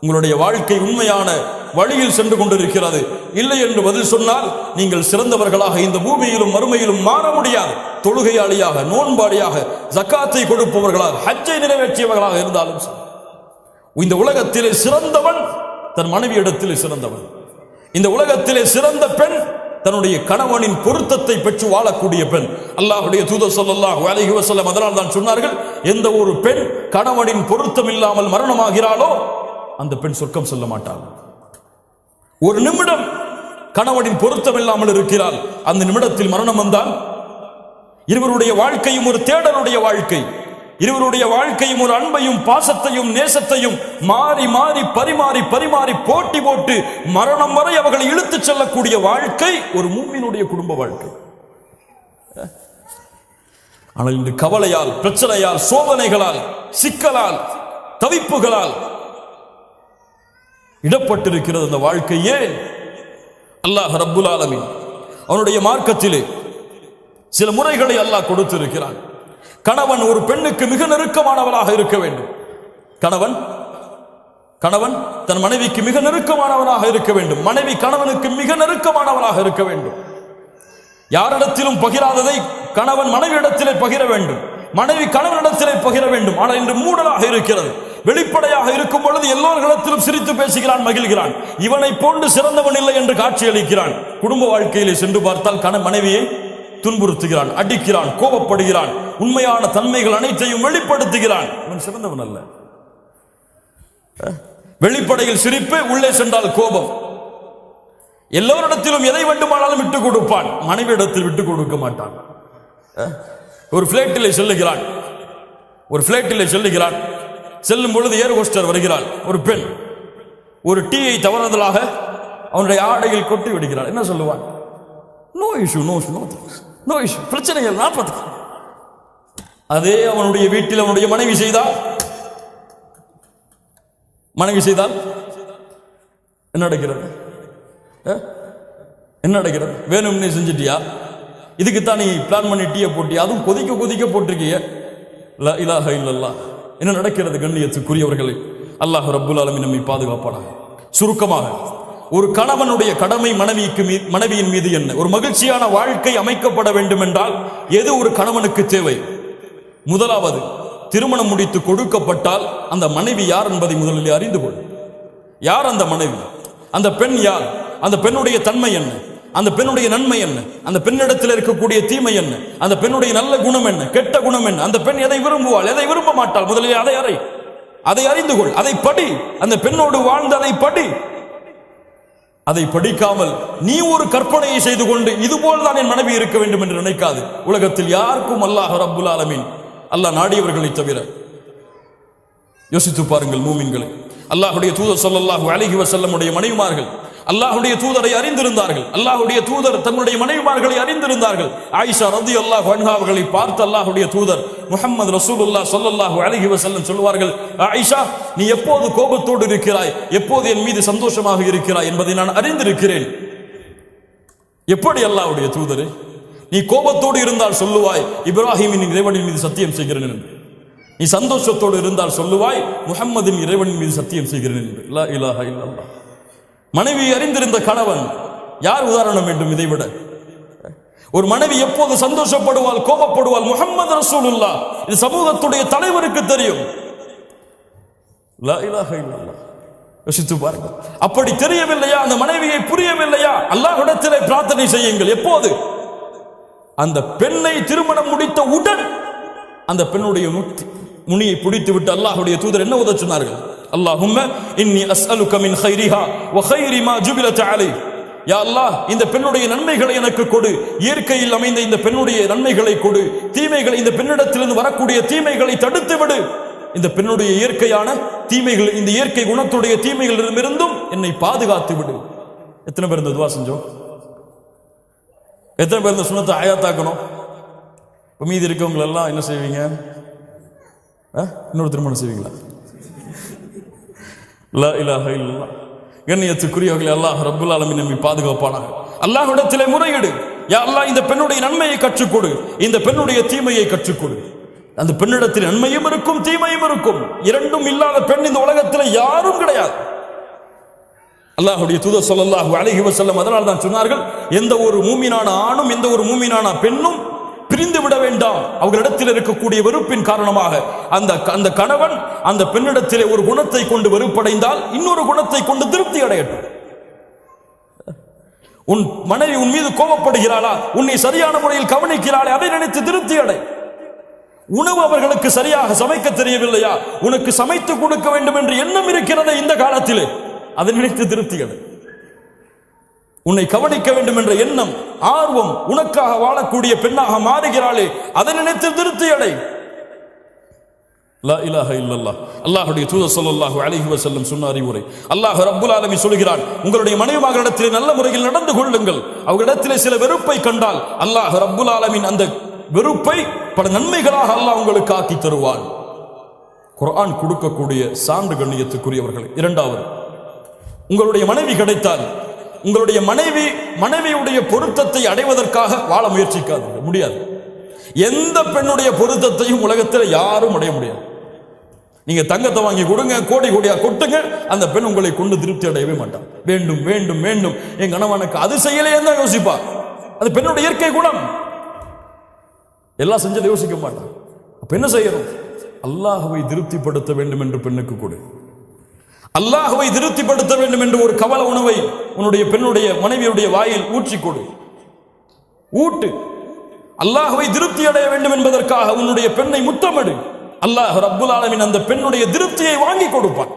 உங்களுடைய வாழ்க்கை உண்மையான வழியில் சென்று கொண்டிருக்கிறது. இல்லை என்று பதில் சொன்னால் நீங்கள் சிறந்தவர்களாக இந்த பூமியிலும் மறுமையிலும் மாற முடியாது. தொழுகையாளியாக, நோன்பாளியாக, ஜக்காத்தை கொடுப்பவர்களாக, ஹஜ்ஜை நிறைவேற்றியவர்களாக இருந்தாலும் இந்த உலகத்திலே சிறந்தவன் தன் மனைவியிடத்திலே சிறந்தவன். இந்த உலகத்திலே சிறந்த பெண் தன்னுடைய கணவனின் பொருத்தத்தை பெற்று வாழக்கூடிய பெண். அல்லாஹ்வுடைய தூதர் ஸல்லல்லாஹு அலைஹி வஸல்லம் அதனால் தான் சொன்னார்கள், எந்த ஒரு பெண் கணவனின் பொருத்தம் இல்லாமல் மரணமாகிறாளோ அந்த பெண் சொர்க்கம் செல்ல மாட்டாள். ஒரு நிமிடம் கணவனின் பொருத்தம் இல்லாமல் இருக்கிறாள், அந்த நிமிடத்தில் மரணம் வந்தால் இருவருடைய வாழ்க்கையும் ஒரு தேடலுடைய வாழ்க்கை, இருவருடைய வாழ்க்கையும் ஒரு அன்பையும் பாசத்தையும் நேசத்தையும் மாறி மாறி பரிமாறி பரிமாறி போட்டி போட்டு மரணம் வரை அவர்களை இழுத்துச் செல்லக்கூடிய வாழ்க்கை ஒரு மூமினுடைய குடும்ப வாழ்க்கை. ஆனால் இன்று கவலையால், பிரச்சனையால், சோதனைகளால், சிக்கலால், தவிப்புகளால் இடப்பட்டிருக்கிறது அந்த வாழ்க்கையே. அல்லாஹ் ரப்புல் ஆலமீன் அவனுடைய மார்க்கத்திலே சில முறைகளை அல்லாஹ் கொடுத்திருக்கிறான். கணவன் ஒரு பெண்ணுக்கு மிக நெருக்கமானவளாக இருக்க வேண்டும். கணவன் தன் மனைவிக்கு மிக நெருக்கமானவனாக இருக்க வேண்டும். மனைவி கணவனுக்கு மிக நெருக்கமானவளாக இருக்க வேண்டும். யாரிடத்திலும் பகிராததை கணவன் மனைவியிடத்திலே பகிர வேண்டும், மனைவி கணவனிடத்திலே பகிர வேண்டும். ஆனால் இன்று மூடலாக இருக்கிறது. வெளிப்படையாக இருக்கும் பொழுது எல்லோரிடத்திலும் சிரித்து பேசுகிறான், மகிழ்கிறான். இவனை போன்று சிறந்தவன் இல்லை என்று காட்சியளிக்கிறான். குடும்ப வாழ்க்கையிலே சென்று பார்த்தால் மனைவியை துன்புறுத்துகிறான், அடிக்கிறான், கோபப்படுகிறான், உண்மையான தன்மைகள் அனைத்தையும் வெளிப்படுத்துகிறான். இவன் சிறந்தவன் அல்ல. வெளிப்படையில் சிரிப்பு, உள்ளே சென்றால் கோபம். எல்லோரிடத்திலும் எதை வேண்டுமானாலும் விட்டுக் கொடுப்பான், மனைவியிடத்தில் விட்டுக் கொடுக்க மாட்டான். ஒரு பிளைட்டிலே செல்லுகிறான். செல்லும் பொழுது ஏர் ஹோஸ்டர் வருகிறாள். ஒரு பெண் ஒரு டீயை தவறுதலாக அவனுடைய ஆடையில் கொட்டி விடுகிறாள். என்ன சொல்லுவான்? நோ இஷ்யூ, பிரச்சனைகள் நான் பார்த்துக்கிறேன். அதே அவனுடைய வீட்டில் அவனுடைய மனைவி செய்தால் என்ன நடக்கிறது? வேணும் நீ செஞ்சிட்டியா? இதுக்குத்தான் நீ பிளான் பண்ணி டீயை போட்டியா? அதுவும் கொதிக்க போட்டிருக்கிய. லா இலாஹ இல்லல்லாஹ். என்ன நடக்கிறது? கண்ணியத்துக்குரியவர்களே, அல்லாஹ் ரப்புல் ஆலமீன் நம்மை பாதுகாப்பானாக. சுருக்கமாக, ஒரு கணவனுடைய கடமை மனைவியின் மீது என்ன? ஒரு மகிழ்ச்சியான வாழ்க்கை அமைக்கப்பட வேண்டும் என்றால் எது ஒரு கணவனுக்கு தேவை? முதலாவது, திருமணம் முடித்து கொடுக்கப்பட்டால் அந்த மனைவி யார் என்பதை முதலில் அறிந்து கொள். யார் அந்த மனைவி? அந்த பெண் யார்? அந்த பெண்ணுடைய தன்மை என்ன? அந்த பெண்ணுடைய நன்மை என்ன, அந்த பெண்ணிடத்தில் இருக்கக்கூடிய தீமை என்ன, அந்த பெண்ணுடைய நல்ல குணம் என்ன, கெட்ட குணம் என்ன, அந்த பெண் எதை விரும்புவாள், எதை விரும்ப மாட்டாள், முதலில் அதை அறிந்து கொள், அதை படி, அந்த பெண்ணோடு வாழ்ந்து அதை படி. அதை படிக்காமல் நீ ஒரு கற்பனையை செய்து கொண்டு இதுபோல் தான் என் மனைவி இருக்க வேண்டும் என்று நினைக்காது. உலகத்தில் யாருக்கும் அல்லாஹ் ரப்புல் ஆலமீன், அல்லாஹ் நாடியவர்களை தவிர. யோசித்து பாருங்கள் மூமின்களை. அல்லாஹ்வுடைய தூதர் ஸல்லல்லாஹு அலைஹி வஸல்லமுடைய மனைவிமார்கள் அல்லாஹ்வுடைய தூதரை அறிந்திருந்தார்கள். அல்லாஹ்வுடைய தூதர் தங்களுடைய மனைவிமார்களை அறிந்திருந்தார்கள். ஆயிஷா ரலியல்லாஹு அன்ஹா அவர்களை பார்த்து அல்லாஹ்வுடைய தூதர் முஹம்மது ரசூலுல்லாஹ் ஸல்லல்லாஹு அலைஹி வஸல்லம் சொல்வார்கள், ஆயிஷா, நீ எப்போது கோபத்தோடு இருக்கிறாய், எப்போது என் மீது சந்தோஷமாக இருக்கிறாய் என்பதை நான் அறிந்திருக்கிறேன். எப்படி அல்லாஹ்வுடைய தூதரே, நீ கோபத்தோடு இருந்தால் சொல்லுவாய் இப்ராஹிமின் இறைவனின் மீது சத்தியம் செய்கிறேன் என்று, நீ சந்தோஷத்தோடு இருந்தால் சொல்லுவாய் முஹம்மதின் இறைவனின் மீது சத்தியம் செய்கிறேன் என்று. லா இலாஹா இல்லல்லாஹ். மனைவி அறிந்திருந்த கணவன் யார் உதாரணம் வேண்டும் இதைவிட? ஒரு மனைவி எப்போது சந்தோஷப்படுவாள், கோபப்படுவாள், முஹம்மது ரசூலுல்லாஹ், இது சமூகத்துடைய தலைவருக்கு தெரியும். லா இலாஹா இல்லல்லாஹ். யோசித்து பாருங்கள். அப்படி தெரியவில்லையா, அந்த மனைவியை புரியவில்லையா, அல்லாஹ்விடத்திலே பிரார்த்தனை செய்யுங்கள். எப்போது அந்த பெண்ணை திருமணம் முடித்த உடன் அந்த பெண்ணுடைய முனியை பிடித்து விட்டு அல்லாஹ்வுடைய தூதர் என்ன உதவ சொன்னார்கள்? அல்லாஹும்ம இன்னி அஸ்அலுக மின் கைரிஹா வ கைரி மா ஜுபிலத் அலைஹி. யா அல்லாஹ், இந்த பெண்ணுடைய நன்மைகளை எனக்கு கொடு, இயற்கையில் அமைந்த இந்த பெண்ணுடைய நன்மைகளை கொடு, தீமைகளை, இந்த பெண்ணிடத்திலிருந்து வரக்கூடிய தீமைகளை தடுத்து விடு, இந்த பெண்ணுடைய இயற்கையான தீமைகள், இந்த இயற்கை குணத்துடைய தீமைகளிலிருந்தும் என்னை பாதுகாத்து விடு. எத்தனை பேர் இந்த துவா செஞ்சோம்? எத்தனை பேர் இந்த சுன்னத்தை ஆயாத்தாக்கணும்? மீதி இருக்கவங்க எல்லாம் என்ன செய்வீங்க? இன்னொரு திருமணம் செய்வீங்களா? லா இலாஹா இல்லல்லாஹ். கண்ணியத்துக்குரியவர்களே, அல்லாஹ் ரப்புல் ஆலமீன் நம்மை பாதுகாப்பானாக. அல்லாஹ்விடத்திலே முறையிடு, யா அல்லாஹ், இந்த பெண்ணுடைய நன்மையை கற்றுக்கொடு, இந்த பெண்ணுடைய தீமையை கற்றுக்கொடு. அந்த பெண்ணிடத்தில் நன்மையும் இருக்கும், தீமையும் இருக்கும். இரண்டும் இல்லாத பெண் இந்த உலகத்தில் யாரும் கிடையாது. அல்லாஹ்வுடைய தூதர் ஸல்லல்லாஹு அலைஹி வஸல்லம் அதனால் தான் சொன்னார்கள், எந்த ஒரு மூமினான ஆணும் எந்த ஒரு மூமினான பெண்ணும் பிரிந்து விட வேண்டாம். அவர்களிடத்தில் இருக்கக்கூடிய வெறுப்பின் காரணமாக அந்த கணவன் அந்த பெண்ணிடத்திலே ஒரு குணத்தை கொண்டு வெறுப்படைந்தால் இன்னொரு குணத்தை கொண்டு திருப்தி அடையட்டும். உன் மனைவி உன் மீது கோபப்படுகிறாளா, உன்னை சரியான முறையில் கவனிக்கிறாளே, அதை நினைத்து திருப்தி அடை. உணவு அவர்களுக்கு சரியாக சமைக்க தெரியவில்லையா, உனக்கு சமைத்து கொடுக்க வேண்டும் என்று எண்ணம் இருக்கிறது இந்த காலத்திலே, அதை நினைத்து திருப்தி அடை. உன்னை கவனிக்க வேண்டும் என்ற எண்ணம், ஆர்வம், உனக்காக வாழக்கூடிய பெண்ணாக மாறுகிறாளே, அதை நினைத்து திருப்தி அடை. லா இலாஹா இல்லல்லாஹ். அல்லாஹ்வுடைய தூதர் ஸல்லல்லாஹு அலைஹி வஸல்லம் சொன்ன அறிவுரை. அல்லாஹ் ரப்புல் ஆலமீன் சொல்கிறான், உங்களுடைய மனைவிமார்களிடத்திலே நல்ல முறையில் நடந்து கொள்ளுங்கள். அவர்களிடத்திலே சில வெறுப்பை கண்டால் அல்லாஹ் ரப்புல் ஆலமீன் அந்த வெறுப்பை பல நன்மைகளாக அல்லாஹ் உங்களுக்கு ஆக்கி தருவான். குர்ஆன் கொடுக்கக்கூடிய சான்று கண்ணியத்துக்குரியவர்கள். இரண்டாவது, உங்களுடைய மனைவி கிடைத்தால் உங்களுடைய மனைவியுடைய பொருத்தத்தை அடைவதற்காக வாழ முயற்சிக்காது, முடியாது. எந்த பெண்ணுடைய பொருத்தத்தையும் உலகத்தில் யாரும் அடைய முடியாது. நீங்க தங்கத்தை வாங்கி கொடுங்க, கோடி கோடியா கொட்டுங்க, அந்த பெண் உங்களை கொண்டு திருப்தி அடையவே மாட்டான். வேண்டும் வேண்டும் வேண்டும், என் கணவனுக்கு அது செய்யலையே தான் யோசிப்பா. அது பெண்ணுடைய இயற்கை குணம். எல்லாம் செஞ்சதை யோசிக்க மாட்டான். அப்ப என்ன செய்யணும்? அல்லாஹ்வை திருப்திப்படுத்த வேண்டும் என்று பெண்ணுக்கு கொடு. அல்லாஹ்வை திருப்திப்படுத்த வேண்டும் என்று ஒரு கவல உணவை உன்னுடைய பெண்ணுடைய மனைவியுடைய வாயில் ஊற்றி கொடு, ஊட்டு. அல்லாஹ்வை திருப்தி அடைய வேண்டும் என்பதற்காக உன்னுடைய பெண்ணை முத்தமிடு. அல்லாஹ் ரப்புல் ஆலமீன் அந்த பெண்ணுடைய திருப்தியை வாங்கி கொடுப்பான்.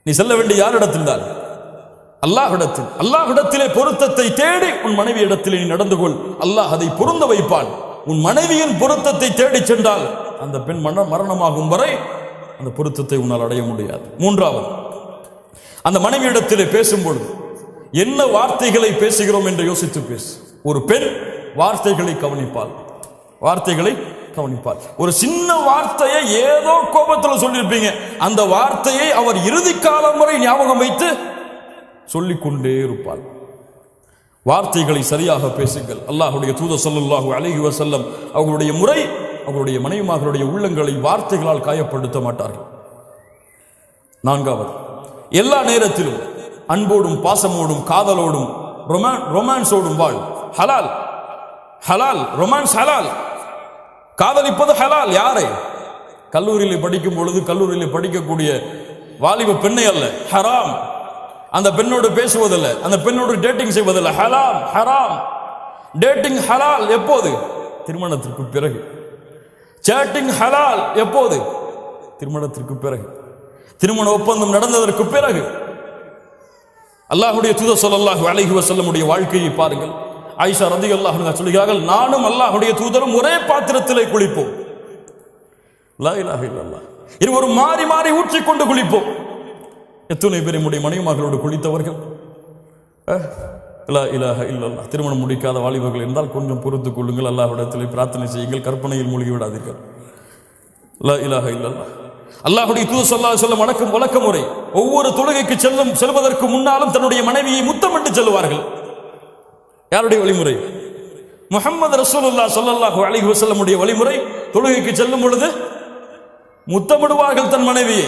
நீ செல்ல வேண்டிய யாரிடத்தில் தான்? அல்லாஹ்விடத்தில். அல்லாஹ்விடத்திலே பொருத்தத்தை தேடி உன் மனைவி இடத்திலே நீ நடந்து கொள், அல்லாஹ் அதை பொருந்த வைப்பான். உன் மனைவியின் பொருத்தத்தை தேடி சென்றால் அந்த பெண் மரணமாகும் வரை அந்த பொருத்தத்தை உன்னால் அடைய முடியாது. மூன்றாவது, அந்த மனைவியிடத்திலே பேசும்பொழுது என்ன வார்த்தைகளை பேசுகிறோம் என்று யோசித்து பேசு. ஒரு பெண் வார்த்தைகளை கவனிப்பாள், வார்த்தைகளை கவனிப்பாள். ஒரு சின்ன வார்த்தையை ஏதோ கோபத்தில் சொல்லியிருப்பீங்க, அந்த வார்த்தையை அவர் இறுதி காலம் வரை ஞாபகம் வைத்து சொல்லிக்கொண்டே இருப்பாள். வார்த்தைகளை சரியாக பேசுங்கள். அல்லாஹ்வுடைய தூதர் ஸல்லல்லாஹு அலைஹி வஸல்லம் அவர்களுடைய முறை, அவர்களுடைய மனைவிமார்களுடைய உள்ளங்களை வார்த்தைகளால் காயப்படுத்த மாட்டார்கள். நான்காவது, எல்லா நேரத்திலும் அன்போடும் பாசமோடும் காதலோடும் ரொமான்ஸோடும் வாழ். ஹலால் ஹலால், ரொமான்ஸ் ஹலால், காதலிப்பது ஹலால். யாரை? கல்லூரியில் படிக்கும் பொழுது கல்லூரியில் படிக்கக்கூடிய வாலிப பெண்ணை அல்ல, ஹராம். அந்த பெண்ணோடு பேசுவதில்லை, அந்த பெண்ணோடு டேட்டிங் செய்வதில்லை. ஹலால் ஹராம். டேட்டிங் ஹலால் எப்போது? திருமணத்திற்கு பிறகு. சேட்டிங் ஹலால் எப்போது? திருமணத்திற்கு பிறகு, திருமண ஒப்பந்தம் நடந்ததற்கு பிறகு. அல்லாஹ்வுடைய தூதர் ஸல்லல்லாஹு அலைஹி வஸல்லமுடைய வாழ்க்கையை பாருங்கள். ஆயிஷா ரலியல்லாஹு அன்ஹா சொல்கிறார்கள், நானும் அல்லாஹ்வுடைய தூதரும் ஒரே பாத்திரத்திலே குளிப்போம். லா இலாஹ இல்லல்லாஹ். இருவரும் மாறி மாறி ஊற்றிக்கொண்டு குளிப்போம். எத்தனை பேர் நம்முடைய மனைவிமார்களோடு குளித்தவர்கள்? லா இலாஹ இல்லல்லாஹ். திருமணம் முடிக்காத வாலிபர்கள் இருந்தால் கொஞ்சம் பொறுத்துக் கொள்ளுங்கள், அல்லாஹ்விடத்தில் பிரார்த்தனை செய்யுங்கள், கற்பனையில் மூழ்கி விடாதீர்கள். லா இலாஹ இல்லல்லாஹ். அல்லாஹ்வுடைய தூதர் ஸல்லல்லாஹு அலைஹி வஸல்லம் வழக்க முறை ஒவ்வொரு தொழுகைக்கு செல்வதற்கு முன்னாலும் தன்னுடைய மனைவியை முத்தமிட்டு செல்வார்கள். யாருடைய வழிமுறை? முஹம்மது ரசூலுல்லாஹ் ஸல்லல்லாஹு அலைஹி வஸல்லமுடைய வழிமுறை. தொழுகைக்கு செல்லும் பொழுது முத்தமிடுவார்கள் தன் மனைவியை.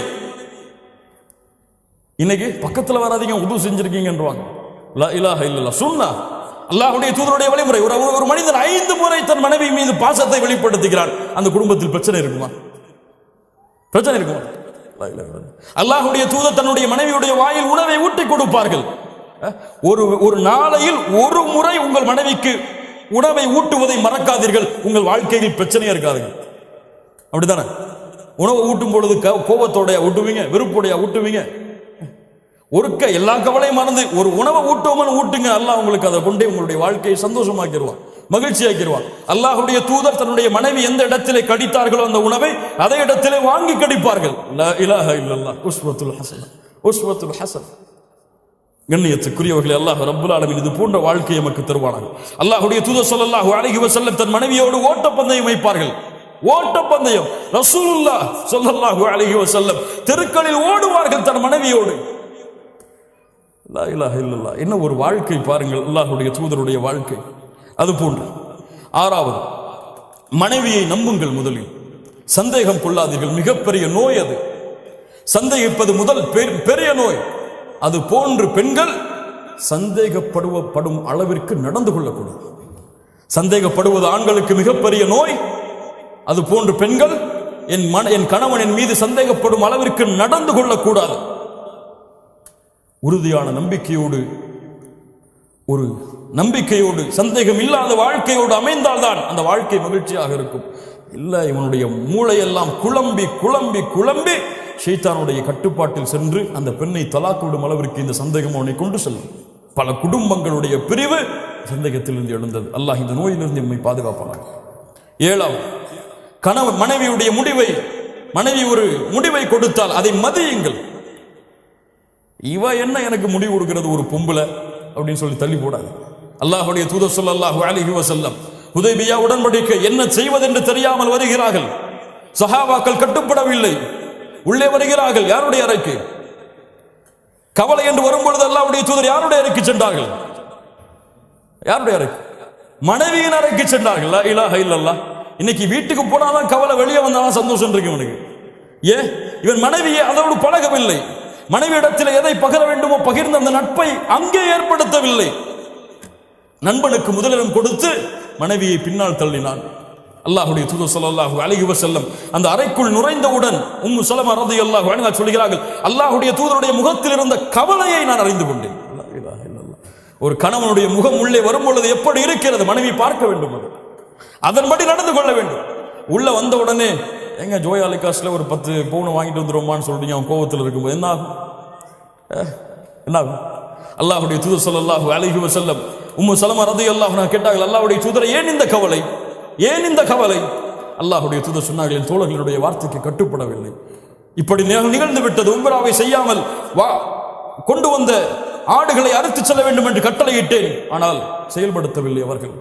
இன்னைக்கு பக்கத்தில் வராதீங்க, உது செஞ்சிருக்கீங்கன்றாங்க. லா இலாஹ இல்லல்லாஹ். சுன்னா அல்லாஹ்வுடைய தூதருடைய வழிமுறை. ஒரு மனிதன் 5 முறை தன் மனைவி மீது பாசத்தை வெளிப்படுத்துகிறான், அந்த குடும்பத்தில் பிரச்சனை இருக்குமா? பிரச்சனை இருக்குமா? அல்லாஹ்வுடைய தூதர் தன்னுடைய மனைவியுடைய வாயில் உணவை ஊட்டி கொடுப்பார்கள். ஒரு நாளையில் ஒரு முறை உங்கள் மனைவிக்கு உணவை ஊட்டுவதை மறக்காதீர்கள், உங்கள் வாழ்க்கையில் பிரச்சனையே இருக்காதுங்க. அப்படித்தானே? உணவை ஊட்டும் பொழுது கோபத்தோடைய ஊட்டுவீங்க, வெறுப்போடைய ஊட்டுவீங்க. ஒருக்க எல்லா கவலையும் மறந்து ஒரு உணவை ஊட்டுவோம்னு ஊட்டுங்க, அல்லாஹ் உங்களுக்கு அதை கொண்டே உங்களுடைய வாழ்க்கையை சந்தோஷமாக்கிடுவான், மகிழ்ச்சியாக்கிடுவான். அல்லாஹ்வுடைய தூதர் தன்னுடைய மனைவி எந்த இடத்திலே கடித்தார்களோ அந்த உணவை அதே இடத்திலே வாங்கி கடிப்பார்கள். லா இலாஹ இல்லல்லாஹ். உஸ்வத்துல் ஹஸனா, உஸ்வத்துல் ஹஸன். கண்ணியத்துக்குரியவர்களே, அல்லாஹ் ரப்புல் ஆலமீன் இது போன்ற வாழ்க்கையை நமக்கு தருவானாக. அல்லாஹ்வுடைய தூதர் ஸல்லல்லாஹு அலைஹி வஸல்லம் தன் மனைவியோடு ஓட்டப்பந்தயம் வைப்பார்கள். ஓட்டப்பந்தயம். ரசூலுல்லாஹ் ஸல்லல்லாஹு அலைஹி வஸல்லம் தெருக்களில் ஓடுவார்கள் தன் மனைவியோடு. லா இலாஹ இல்லல்லாஹ். என்ன ஒரு வாழ்க்கை பாருங்கள், அல்லாஹ்வுடைய தூதருடைய வாழ்க்கை. அது போன்று 6வது, மனைவியை நம்புங்கள். முதலில் சந்தேகம் கொள்ளாதீர்கள். மிகப்பெரிய நோய் அது. சந்தேகிப்பது முதல் பெரிய நோய். அது போன்று பெண்கள் சந்தேகப்படும் அளவிற்கு நடந்து கொள்ளக்கூடாது. சந்தேகப்படுவது ஆண்களுக்கு மிகப்பெரிய நோய். அது போன்று பெண்கள் என் கணவன் என் மீது சந்தேகப்படும் அளவிற்கு நடந்து கொள்ளக்கூடாது. உறுதியான நம்பிக்கையோடு, ஒரு நம்பிக்கையோடு, சந்தேகம் இல்லாத வாழ்க்கையோடு அமைந்தால்தான் அந்த வாழ்க்கை மகிழ்ச்சியாக இருக்கும். இல்லை, இவனுடைய மூளையெல்லாம் குழம்பி குழம்பி குழம்பி ஷைத்தானுடைய கட்டுப்பாட்டில் சென்று அந்த பெண்ணை தலாக்கு விடும் அளவிற்கு இந்த சந்தேகம் அவனை கொண்டு செல்லும். பல குடும்பங்களுடைய பிரிவு சந்தேகத்திலிருந்து எழுந்தது. அல்லாஹ் இந்த நோயிலிருந்து நம்மை பாதுகாப்பானாக. 7வது, கணவன் மனைவியுடைய மனைவி ஒரு முடிவை கொடுத்தால் அதை மதியுங்கள். இவ என்ன எனக்கு முடிவு கொடுக்கிறது, ஒரு பொம்பளை அப்படின்னு சொல்லி தள்ளி போடாது. அல்லாஹ்வுடைய தூதர் ஸல்லல்லாஹு அலைஹி வஸல்லம் ஹுதைபியா உடன்படிக்கை என்ன செய்வதென்று தெரியாமல் வருகிறார்கள். சஹாபாக்கள் கட்டுப்படவில்லை, உள்ளே வருகிறார்கள். யாருடைய அறைக்கு? கவலை என்று வரும்பொழுது அல்லாஹ்வுடைய தூதர் யாருடைய அறைக்கு சென்றார்கள்? யாருடைய அறைக்கு? மனைவியின் அறைக்கு சென்றார்கள். லா இலாஹ இல்லல்லாஹ். இன்னைக்கு வீட்டுக்கு போனாதான் கவலை, வெளியே வந்தாலும் சந்தோஷம் இருக்கு இவனுக்கு. இவன் மனைவியை அதோடு பழகவில்லை. மனைவியிடத்தில் எதை பகிர வேண்டுமோ பகிர்ந்த அந்த நட்பை அங்கே ஏற்படுத்தவில்லை. நண்பனுக்கு முதலிடம் கொடுத்து மனைவியை பின்னால் தள்ளினான். அல்லாஹ்வுடைய தூதர் ஸல்லல்லாஹு அலைஹி வஸல்லம் அந்த அறைக்குள் நுழைந்தவுடன் உம்மு ஸலமா ரலியல்லாஹு அன்ஹா சொல்கிறார்கள், அல்லாஹ்வுடைய தூதருடைய முகத்தில் இருந்த கவலையை நான் அறிந்து கொண்டேன். ஒரு கணவனுடைய முகம் உள்ளே வரும் பொழுது எப்படி இருக்கிறது மனைவி பார்க்க வேண்டும், அதன்படி நடந்து கொள்ள வேண்டும். உள்ள வந்த உடனே எங்க ஜோயாலி காசுல ஒரு 10 பவுன் வாங்கிட்டு வந்துருமான்னு சொல்றீங்க, அவன் கோபத்தில் இருக்கும்போது என்ன ஆகும்? அல்லாஹ்வுடைய தூதர் ஸல்லல்லாஹு அலைஹி வஸல்லம் உம்மு ஸலமா ரலியல்லாஹு அன்ஹா கேட்டார்கள், அல்லாஹ்வுடைய தூதரை ஏன் இந்த கவலை, ஏன் இந்த கவலை? அல்லாஹ்வுடைய தூதர் சொன்னார்கள், என் தோழர்களுடைய வார்த்தைக்கு கட்டுப்படவில்லை, இப்படி நிகழ்ந்து விட்டது. உம்ராவை செய்யாமல் கொண்டு வந்த ஆடுகளை அறுத்து செல்ல வேண்டும் என்று கட்டளையிட்டேன், ஆனால் செயல்படுத்தவில்லை அவர்கள்.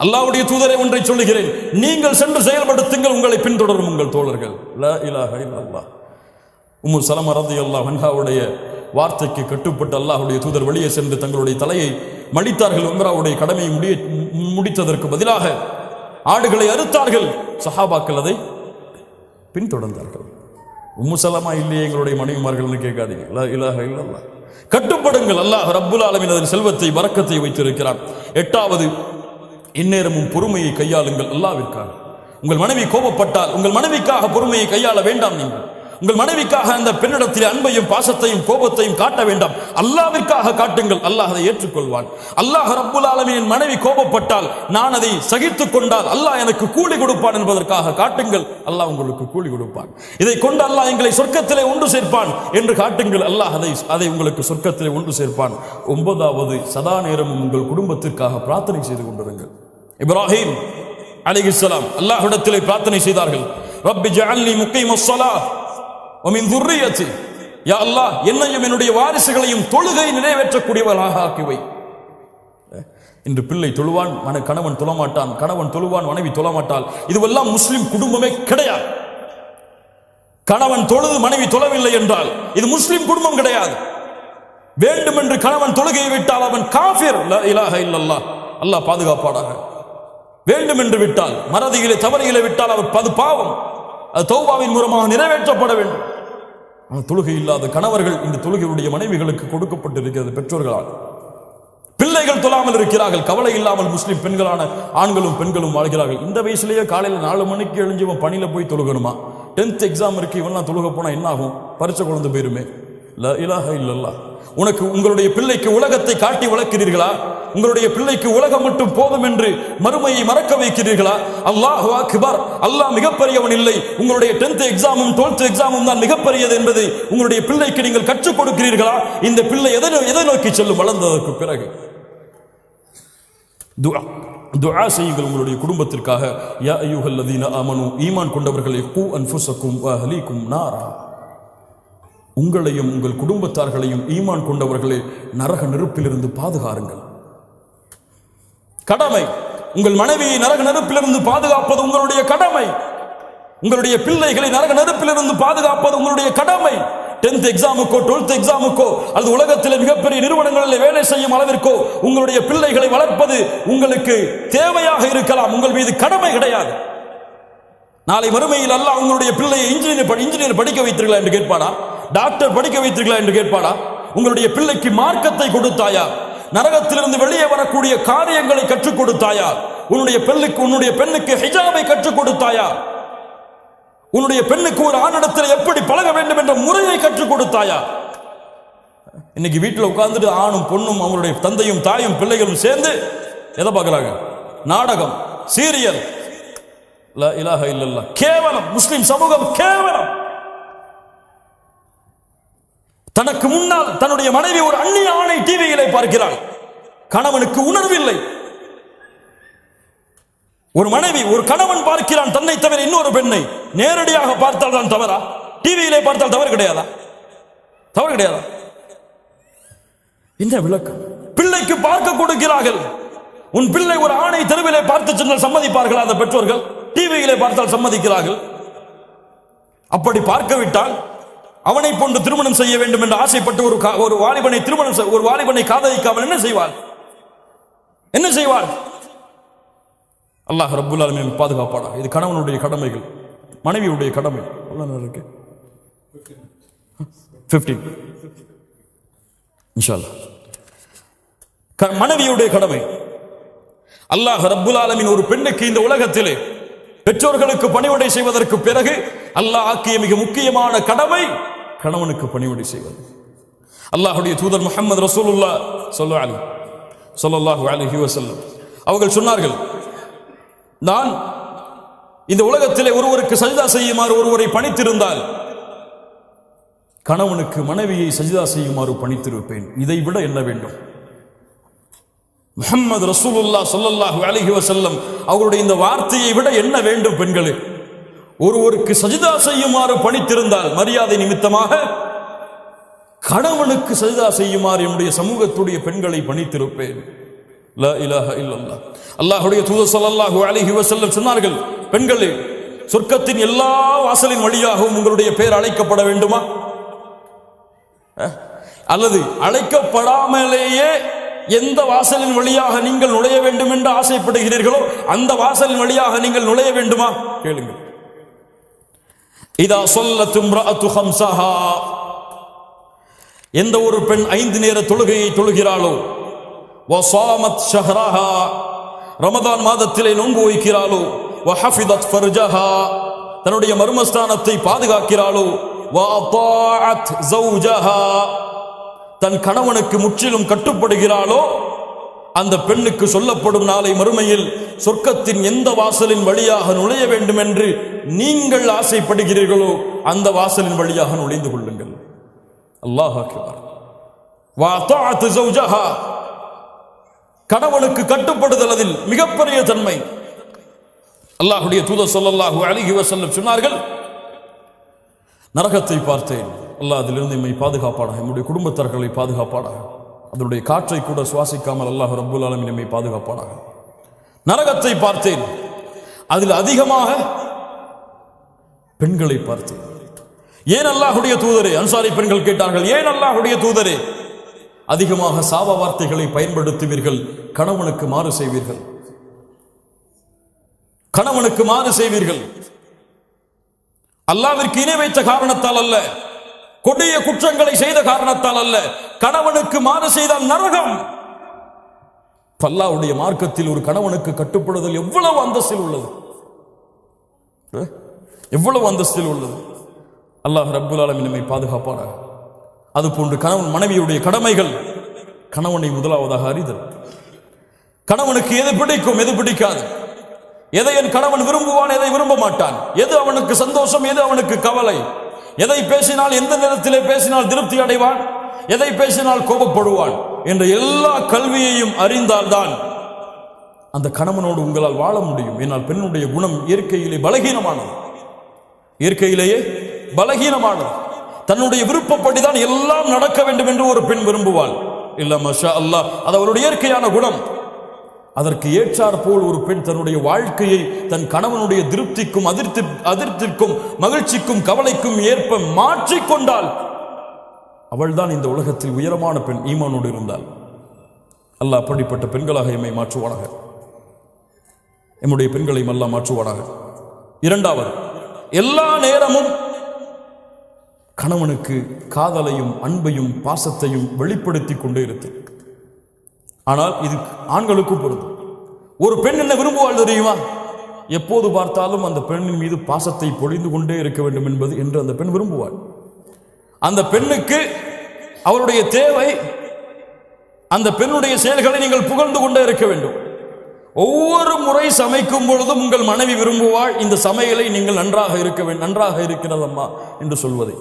அல்லாஹ்வுடைய தூதரை ஒன்றை சொல்லுகிறேன், நீங்கள் சென்று செயல்படுத்துங்கள், உங்களை பின்தொடரும் உங்கள் தோழர்கள். லா இலாஹ இல்லல்லாஹ். உம்மு ஸலமா ரலியல்லாஹு அன்ஹாவுடைய வார்த்தைக்கு கட்டுப்பட்டு அல்லாஹ்வுடைய தூதர் வெளியே சென்று தங்களுடைய தலையை மடித்தார்கள். உம்ராவுடைய கடமையை முடித்ததற்கு பதிலாக ஆடுகளை அறுத்தார்கள். சஹாபாக்கள் அதை பின்தொடர்ந்தார்கள். உம்மு ஸலமா இல்லையே எங்களுடைய மனைவிமார்கள் கேட்காதீங்க. லா இலாஹ இல்லல்லாஹ். கட்டுப்படுங்கள். அல்லாஹ் ரப்புல் ஆலமீன் அதன் செல்வத்தை பரக்கத்தை வைத்திருக்கிறான். 8வது, இந்நேரமும் பொறுமையை கையாளுங்கள் அல்லாஹ்விற்காக. உங்கள் மனைவி கோபப்பட்டால் உங்கள் மனைவிக்காக பொறுமையை கையாள வேண்டாம். நீங்கள் உங்கள் மனைவிக்காக அந்த பெண்ணிடத்தில் அன்பையும் பாசத்தையும் கோபத்தையும் காட்ட வேண்டாம், அல்லாஹ்விற்காக காட்டுங்கள். அல்லாஹ் அதை ஏற்றுக்கொள்வான். அல்லாஹ் ரப்புல் ஆலமீன் மனைவி கோபப்பட்டால் நான் அதை சகித்துக் கொண்டால் அல்லாஹ் எனக்கு கூலி கொடுப்பான் என்பதற்காக காட்டுங்கள், அல்லாஹ் உங்களுக்கு கூலி கொடுப்பான். இதை கொண்டு அல்லாஹ் எங்களை சொர்க்கத்திலே ஒன்று சேர்ப்பான் என்று காட்டுங்கள், அல்லாஹ் அதை உங்களுக்கு சொர்க்கத்திலே ஒன்று சேர்ப்பான். 9வது, சதா நேரமும் உங்கள் குடும்பத்திற்காக பிரார்த்தனை செய்து கொண்டிருங்கள். இப்ராஹிம் அலைஹிஸ்ஸலாம் அல்லாஹ்விடத்திலே பிரார்த்தனை செய்தார்கள். ரப்பி ஜஅல்னி முகீமஸ் ஸலாத் வ மின் ذُرِّيَّتِي, யா அல்லாஹ் என்னையும் என்னுடைய வாரிசுகளையும் தொழுகை நிறைவேற்றக்கூடியவர்களாக ஆக்கிவை. இன்று பிள்ளை தொழுவான், கணவன் தொழமாட்டான், கணவன் தொழுவான், மனைவி தொழமாட்டாள். இதுவெல்லாம் முஸ்லிம் குடும்பமே கிடையாது. கணவன் தொழுது மனைவி தொழவில்லை என்றால் இது முஸ்லிம் குடும்பம் கிடையாது. வேண்டும் என்று கணவன் தொழுகையை விட்டால் அவன் காஃபிர், லா இலாஹ இல்லல்லாஹ், அல்லாஹ் பாதுகாப்பாடாக. வேண்டும் என்று விட்டால், மறதியிலே தவறிகளை விட்டால் அவர் அது பாவம், அது தௌபாவின் மூலமாக நிறைவேற்றப்பட வேண்டும். ஆனால் தொழுகை இல்லாத கணவர்கள் இந்த தொழுகையுடைய மனைவிகளுக்கு கொடுக்கப்பட்டிருக்கிறது பெற்றோர்களால். பிள்ளைகள் தொழாமல் இருக்கிறார்கள், கவலை இல்லாமல் முஸ்லிம் பெண்களான ஆண்களும் பெண்களும் வாழ்கிறார்கள். இந்த வயசுலேயே காலையில் 4 மணிக்கு எழுஞ்சி இவன் பணியில போய் தொழுகணுமா? 10th எக்ஸாம் இருக்கு, இவன்லாம் தொழுக போனா என்ன ஆகும்? பரிச்சை குழந்தை போயிருமே. லா இலாஹ இல்லல்லாஹ். உங்களுடைய பிள்ளைக்கு உலகத்தை காட்டி வளர்க்கிறீர்களா? உங்களுடைய பிள்ளைக்கு உலகம் மட்டும் போதும் என்று மறுமையை மறக்க வைக்கிறீர்களா? அல்லாஹு அக்பர், அல்லாஹ் மிகப்பெரியவன் இல்லை, உங்களுடைய 10th எக்ஸாமும் 12th எக்ஸாமும் தான் மிகப்பெரியது என்பதை உங்களுடைய பிள்ளைக்கு நீங்கள் கற்றுக் கொடுக்கிறீர்களா? இந்த பிள்ளை எதை நோக்கி செல்லும் வளர்ந்ததற்கு பிறகு? துஆ செய்யுங்கள் உங்களுடைய குடும்பத்திற்காக. யா அய்யுஹல்லதீன ஆமனூ, ஈமான் கொண்டவர்களே, கூ அன்ஃபுஸக்கும் வ அஹ்லீக்கும் நாரா, உங்களையும் உங்கள் குடும்பத்தார்களையும் ஈமான் கொண்டவர்களே நரக நெருப்பிலிருந்து பாதுகாருங்கள். கடமை. உங்கள் மனைவியை நரக நெருப்பிலிருந்து பாதுகாப்பது உங்களுடைய கடமை. உங்களுடைய பிள்ளைகளை நரக நெருப்பிலிருந்து பாதுகாப்பது உங்களுடைய கடமை. 10th எக்ஸாமுக்கோ 12th எக்ஸாமுக்கோ அல்லது உலகத்தில் மிகப்பெரிய நிறுவனங்களில் வேலை செய்யும் அளவிற்கோ உங்களுடைய பிள்ளைகளை வளர்ப்பது உங்களுக்கு தேவையாக இருக்கலாம், உங்கள் மீது கடமை கிடையாது. நாளை மறுமையில் அல்லாஹ் உங்களுடைய பிள்ளையை இன்ஜினியர் படிக்க வைத்தீர்களா என்று கேட்பானா? டாக்டர் படிக்க வைத்தீர்களா என்று கேட்பானா? உங்களுடைய பிள்ளைக்கு மார்க்கத்தை கொடுத்தாயா? நரகத்திலிருந்து வெளியே வரக்கூடிய காரியங்களை கற்றுக் கொடுத்தாயா? உன்னுடைய பெண்ணுக்கு ஹிஜாபை கற்றுக் கொடுத்தாயா? உன்னுடைய பெண்ணுக்கு ஒரு ஆணிடத்தில் எப்படி பழக வேண்டும் என்ற முறையை கற்றுக் கொடுத்தாயா? இன்னைக்கு வீட்டில் உட்கார்ந்துட்டு ஆணும் பொண்ணும் அவங்களுடைய தந்தையும் தாயும் பிள்ளைகளும் சேர்ந்து எதை பார்க்கிறாங்க? நாடகம், சீரியல். லா இலாஹ இல்லல்லாஹ். கேவலம். முஸ்லிம் சமூகம் கேவலம். தனக்கு முன்னால் தன்னுடைய மனைவி ஒரு அந்நிய ஆணை டிவியிலே பார்க்கிறாள். கணவனுக்கு உணர்வில்லை. ஒரு மனைவி ஒரு கணவன் பார்க்கிறான் தன்னை தவிர இன்னொரு பெண்ணை. நேரடியாக பார்த்தால் தான் தவறா? டிவியிலே பார்த்தால் தவறு கிடையாதா? தவறு கிடையாதா? இந்த விளக்கம் பிள்ளைக்கு பார்க்க கொடுக்கிறார்கள். உன் பிள்ளை ஒரு ஆணை தெருவிலே பார்த்து சென்றால் சம்மதிப்பார்கள் அந்த பெற்றோர்கள்? டிவியிலே பார்த்தால் சம்மதிக்கிறார்கள். அப்படி பார்க்கவிட்டால் அவனை போன்று திருமணம் செய்ய வேண்டும் என்று ஆசைப்பட்டு ஒரு வாலிபனை காதலிக்காமல் என்ன செய்வாள்? என்ன செய்வாள்? அல்லாஹ் ரப்புல் ஆலமீன் பாதுகாப்பாடா. இது கணவனுடைய கடமைகள், மனைவியுடைய கடமை. இருக்கு 15 இன்ஷா அல்லாஹ். மனைவியுடைய கடமை. அல்லாஹ் ரப்புல் ஆலமீன் ஒரு பெண்ணுக்கு இந்த உலகத்திலே பெற்றோர்களுக்கு பணிவிடை செய்வதற்கு பிறகு அல்லாஹ் ஆக்கிய மிக முக்கியமான கடமை கணவனுக்கு பணிவிடை செய்வது. அல்லாஹ்வுடைய தூதர் முஹம்மது ரசூலுல்லாஹ் ஸல்லல்லாஹு அலைஹி வஸல்லம் அவர்கள் சொன்னார்கள், நான் இந்த உலகத்திலே ஒருவருக்கு சஜ்தா செய்யுமாறு ஒருவரை பணித்திருந்தால் கணவனுக்கு மனைவியை சஜ்தா செய்யுமாறு பணித்திருப்பேன். இதை விட என்ன வேண்டும்? முஹம்மது ரசூலுல்லாஹ் ஸல்லல்லாஹு அலைஹி வஸல்லம் அவருடைய இந்த வார்த்தையை விட என்ன வேண்டும்? பெண்களே, ஒருவருக்கு சஜ்தா செய்யுமாறு பணித்திருந்தால் மரியாதை நிமித்தமாக கணவனுக்கு சஜ்தா செய்யுமாறு என்னுடைய சமூகத்துடைய பெண்களை பணித்திருப்பேன். லா இலாஹ இல்லல்லாஹ். அல்லாஹ்வுடைய தூதர் ஸல்லல்லாஹு அலைஹி வஸல்லம் சொன்னார்கள், பெண்களே, சொர்க்கத்தின் எல்லா வாசலின் வழியாகவும் உங்களுடைய பெயர் அழைக்கப்பட வேண்டுமா? அல்லது அழைக்கப்படாமலேயே எந்த வாசலின் வழியாக நீங்கள் நுழைய வேண்டும் என்று ஆசைப்படுகிறீர்களோ அந்த வாசலின் வழியாக நீங்கள் நுழைய வேண்டுமா? கேளுங்கள். இதா ஸல்லத் இம்ரஅத்து ஹம்ஸஹா, எந்த ஒரு பெண் 5 நேர தொழுகையை தொழுகிறாளோ, வஸாமத் ஷஹ்ரஹா, ரமதான் மாதத்திலே நோன்பு வைக்கிறாளோ, வஹஃபிதத் ஃபர்ஜஹா, தன்னுடைய மர்மஸ்தானத்தை பாதுகாக்கிறாளோ, وَأَطَاعَتْ زَوْجَهَا தன் கணவனுக்கு முற்றிலும் கட்டுப்படுகிறாளோ அந்த பெண்ணுக்கு சொல்லப்படும் நாளை மறுமையில் சொர்க்கத்தின் எந்த வாசலின் வழியாக நுழைய வேண்டும் என்று நீங்கள் ஆசைப்படுகிறீர்களோ அந்த வாசலின் வழியாக நுழைந்து கொள்ளுங்கள். அல்லாஹ் அக்பர். وَأَطَاعَتْ زَوْجَهَا கணவனுக்கு கட்டுப்படுதல் அதில் மிகப்பெரிய தன்மை. அல்லாஹ்வுடைய தூதர் ஸல்லல்லாஹு அலைஹி வஸல்லம் சொன்னார்கள், நரகத்தை பார்த்தேன், அல்லாஹ் அதிலிருந்து நம்மை பாதுகாப்பானாக, நம்முடைய குடும்பத்தார்களை பாதுகாப்பானாக, அதனுடைய காற்றை கூட சுவாசிக்காமல் அல்லாஹ் ரப்புல் ஆலமீன் நம்மை பாதுகாப்பானாக. நரகத்தை பார்த்தேன், அதில் அதிகமாக பெண்களை பார்த்தேன். ஏன் அல்லாஹ்வுடைய தூதரே? அன்சாரி பெண்கள் கேட்டார்கள், ஏன் அல்லாஹ்வுடைய தூதரே அதிகமாக சாப வார்த்தைகளை பயன்படுத்துவீர்கள், கணவனுக்கு மாறு செய்வீர்கள், கணவனுக்கு மாறு செய்வீர்கள்? அல்லாஹ்விற்கு இணை வைத்த காரணத்தால் அல்ல, கொடிய குற்றங்களை செய்த காரணத்தால் அல்ல, கணவனுக்கு மாறு செய்தால் நரகம். அல்லாஹ்வுடைய மார்க்கத்தில் ஒரு கணவனுக்கு கட்டுப்படுதல் எவ்வளவு அந்தஸ்தில் உள்ளது, எவ்வளவு அந்தஸ்தில் உள்ளது. அல்லாஹ் ரப்புல் ஆலமீன் நம்மை பாதுகாப்பானாக. அதுபோன்று கணவன் மனைவியுடைய கடமைகள், கணவனை முதலாவதாக அறிதல். கணவனுக்கு எது பிடிக்கும், எது பிடிக்காது, எதை என் கணவன் விரும்புவான், எதை விரும்ப மாட்டான், எது அவனுக்கு சந்தோஷம், எது அவனுக்கு கவலை, எதை பேசினால் எந்த நேரத்திலே பேசினால் திருப்தி அடைவான், எதை பேசினால் கோபப்படுவான் என்ற எல்லா கல்வியையும் அறிந்தால்தான் அந்த கணவனோடு உங்களால் வாழ முடியும். ஏனால் பெண்ணுடைய குணம் இயற்கையிலே பலகீனமானது, இயற்கையிலேயே பலகீனமானது. தன்னுடைய விருப்பப்படிதான் எல்லாம் நடக்க வேண்டும் என்று ஒரு பெண் விரும்புவாள். இல்ல மாஷா அல்லாஹ், அது அவளுடைய இயற்கையான குணம். அதற்கு ஏற்றார் போல் ஒரு பெண் தன்னுடைய வாழ்க்கையை தன் கணவனுடைய திருப்திக்கும் அதிருப்திக்கும் மகிழ்ச்சிக்கும் கவலைக்கும் ஏற்ப மாற்றிக்கொண்டால் அவள்தான் இந்த உலகத்தில் உயரமான பெண், ஈமானோடு இருந்தால். அல்லாஹ் அப்படிப்பட்ட பெண்களாக எம்மை மாற்றுவானாக, எம்முடைய பெண்களையும் அல்லாஹ் மாற்றுவானாக. இரண்டாவது, எல்லா நேரமும் கணவனுக்கு காதலையும் அன்பையும் பாசத்தையும் வெளிப்படுத்தி கொண்டே இருக்கு. ஆனால் இது ஆண்களுக்கும் பொருந்தும். ஒரு பெண் என்ன விரும்புவாள் தெரியுமா? எப்போது பார்த்தாலும் அந்த பெண்ணின் மீது பாசத்தை பொழிந்து கொண்டே இருக்க வேண்டும் என்பது என்று அந்த பெண் விரும்புவாள். அந்த பெண்ணுக்கு அவருடைய தேவை, அந்த பெண்ணுடைய செயல்களை நீங்கள் புகழ்ந்து கொண்டே இருக்க வேண்டும். ஒவ்வொரு முறை சமைக்கும் பொழுதும் உங்கள் மனைவி விரும்புவாள், இந்த சமையலை நீங்கள் நன்றாக இருக்க வேண்டும், நன்றாக இருக்கிறதம்மா என்று சொல்வதை.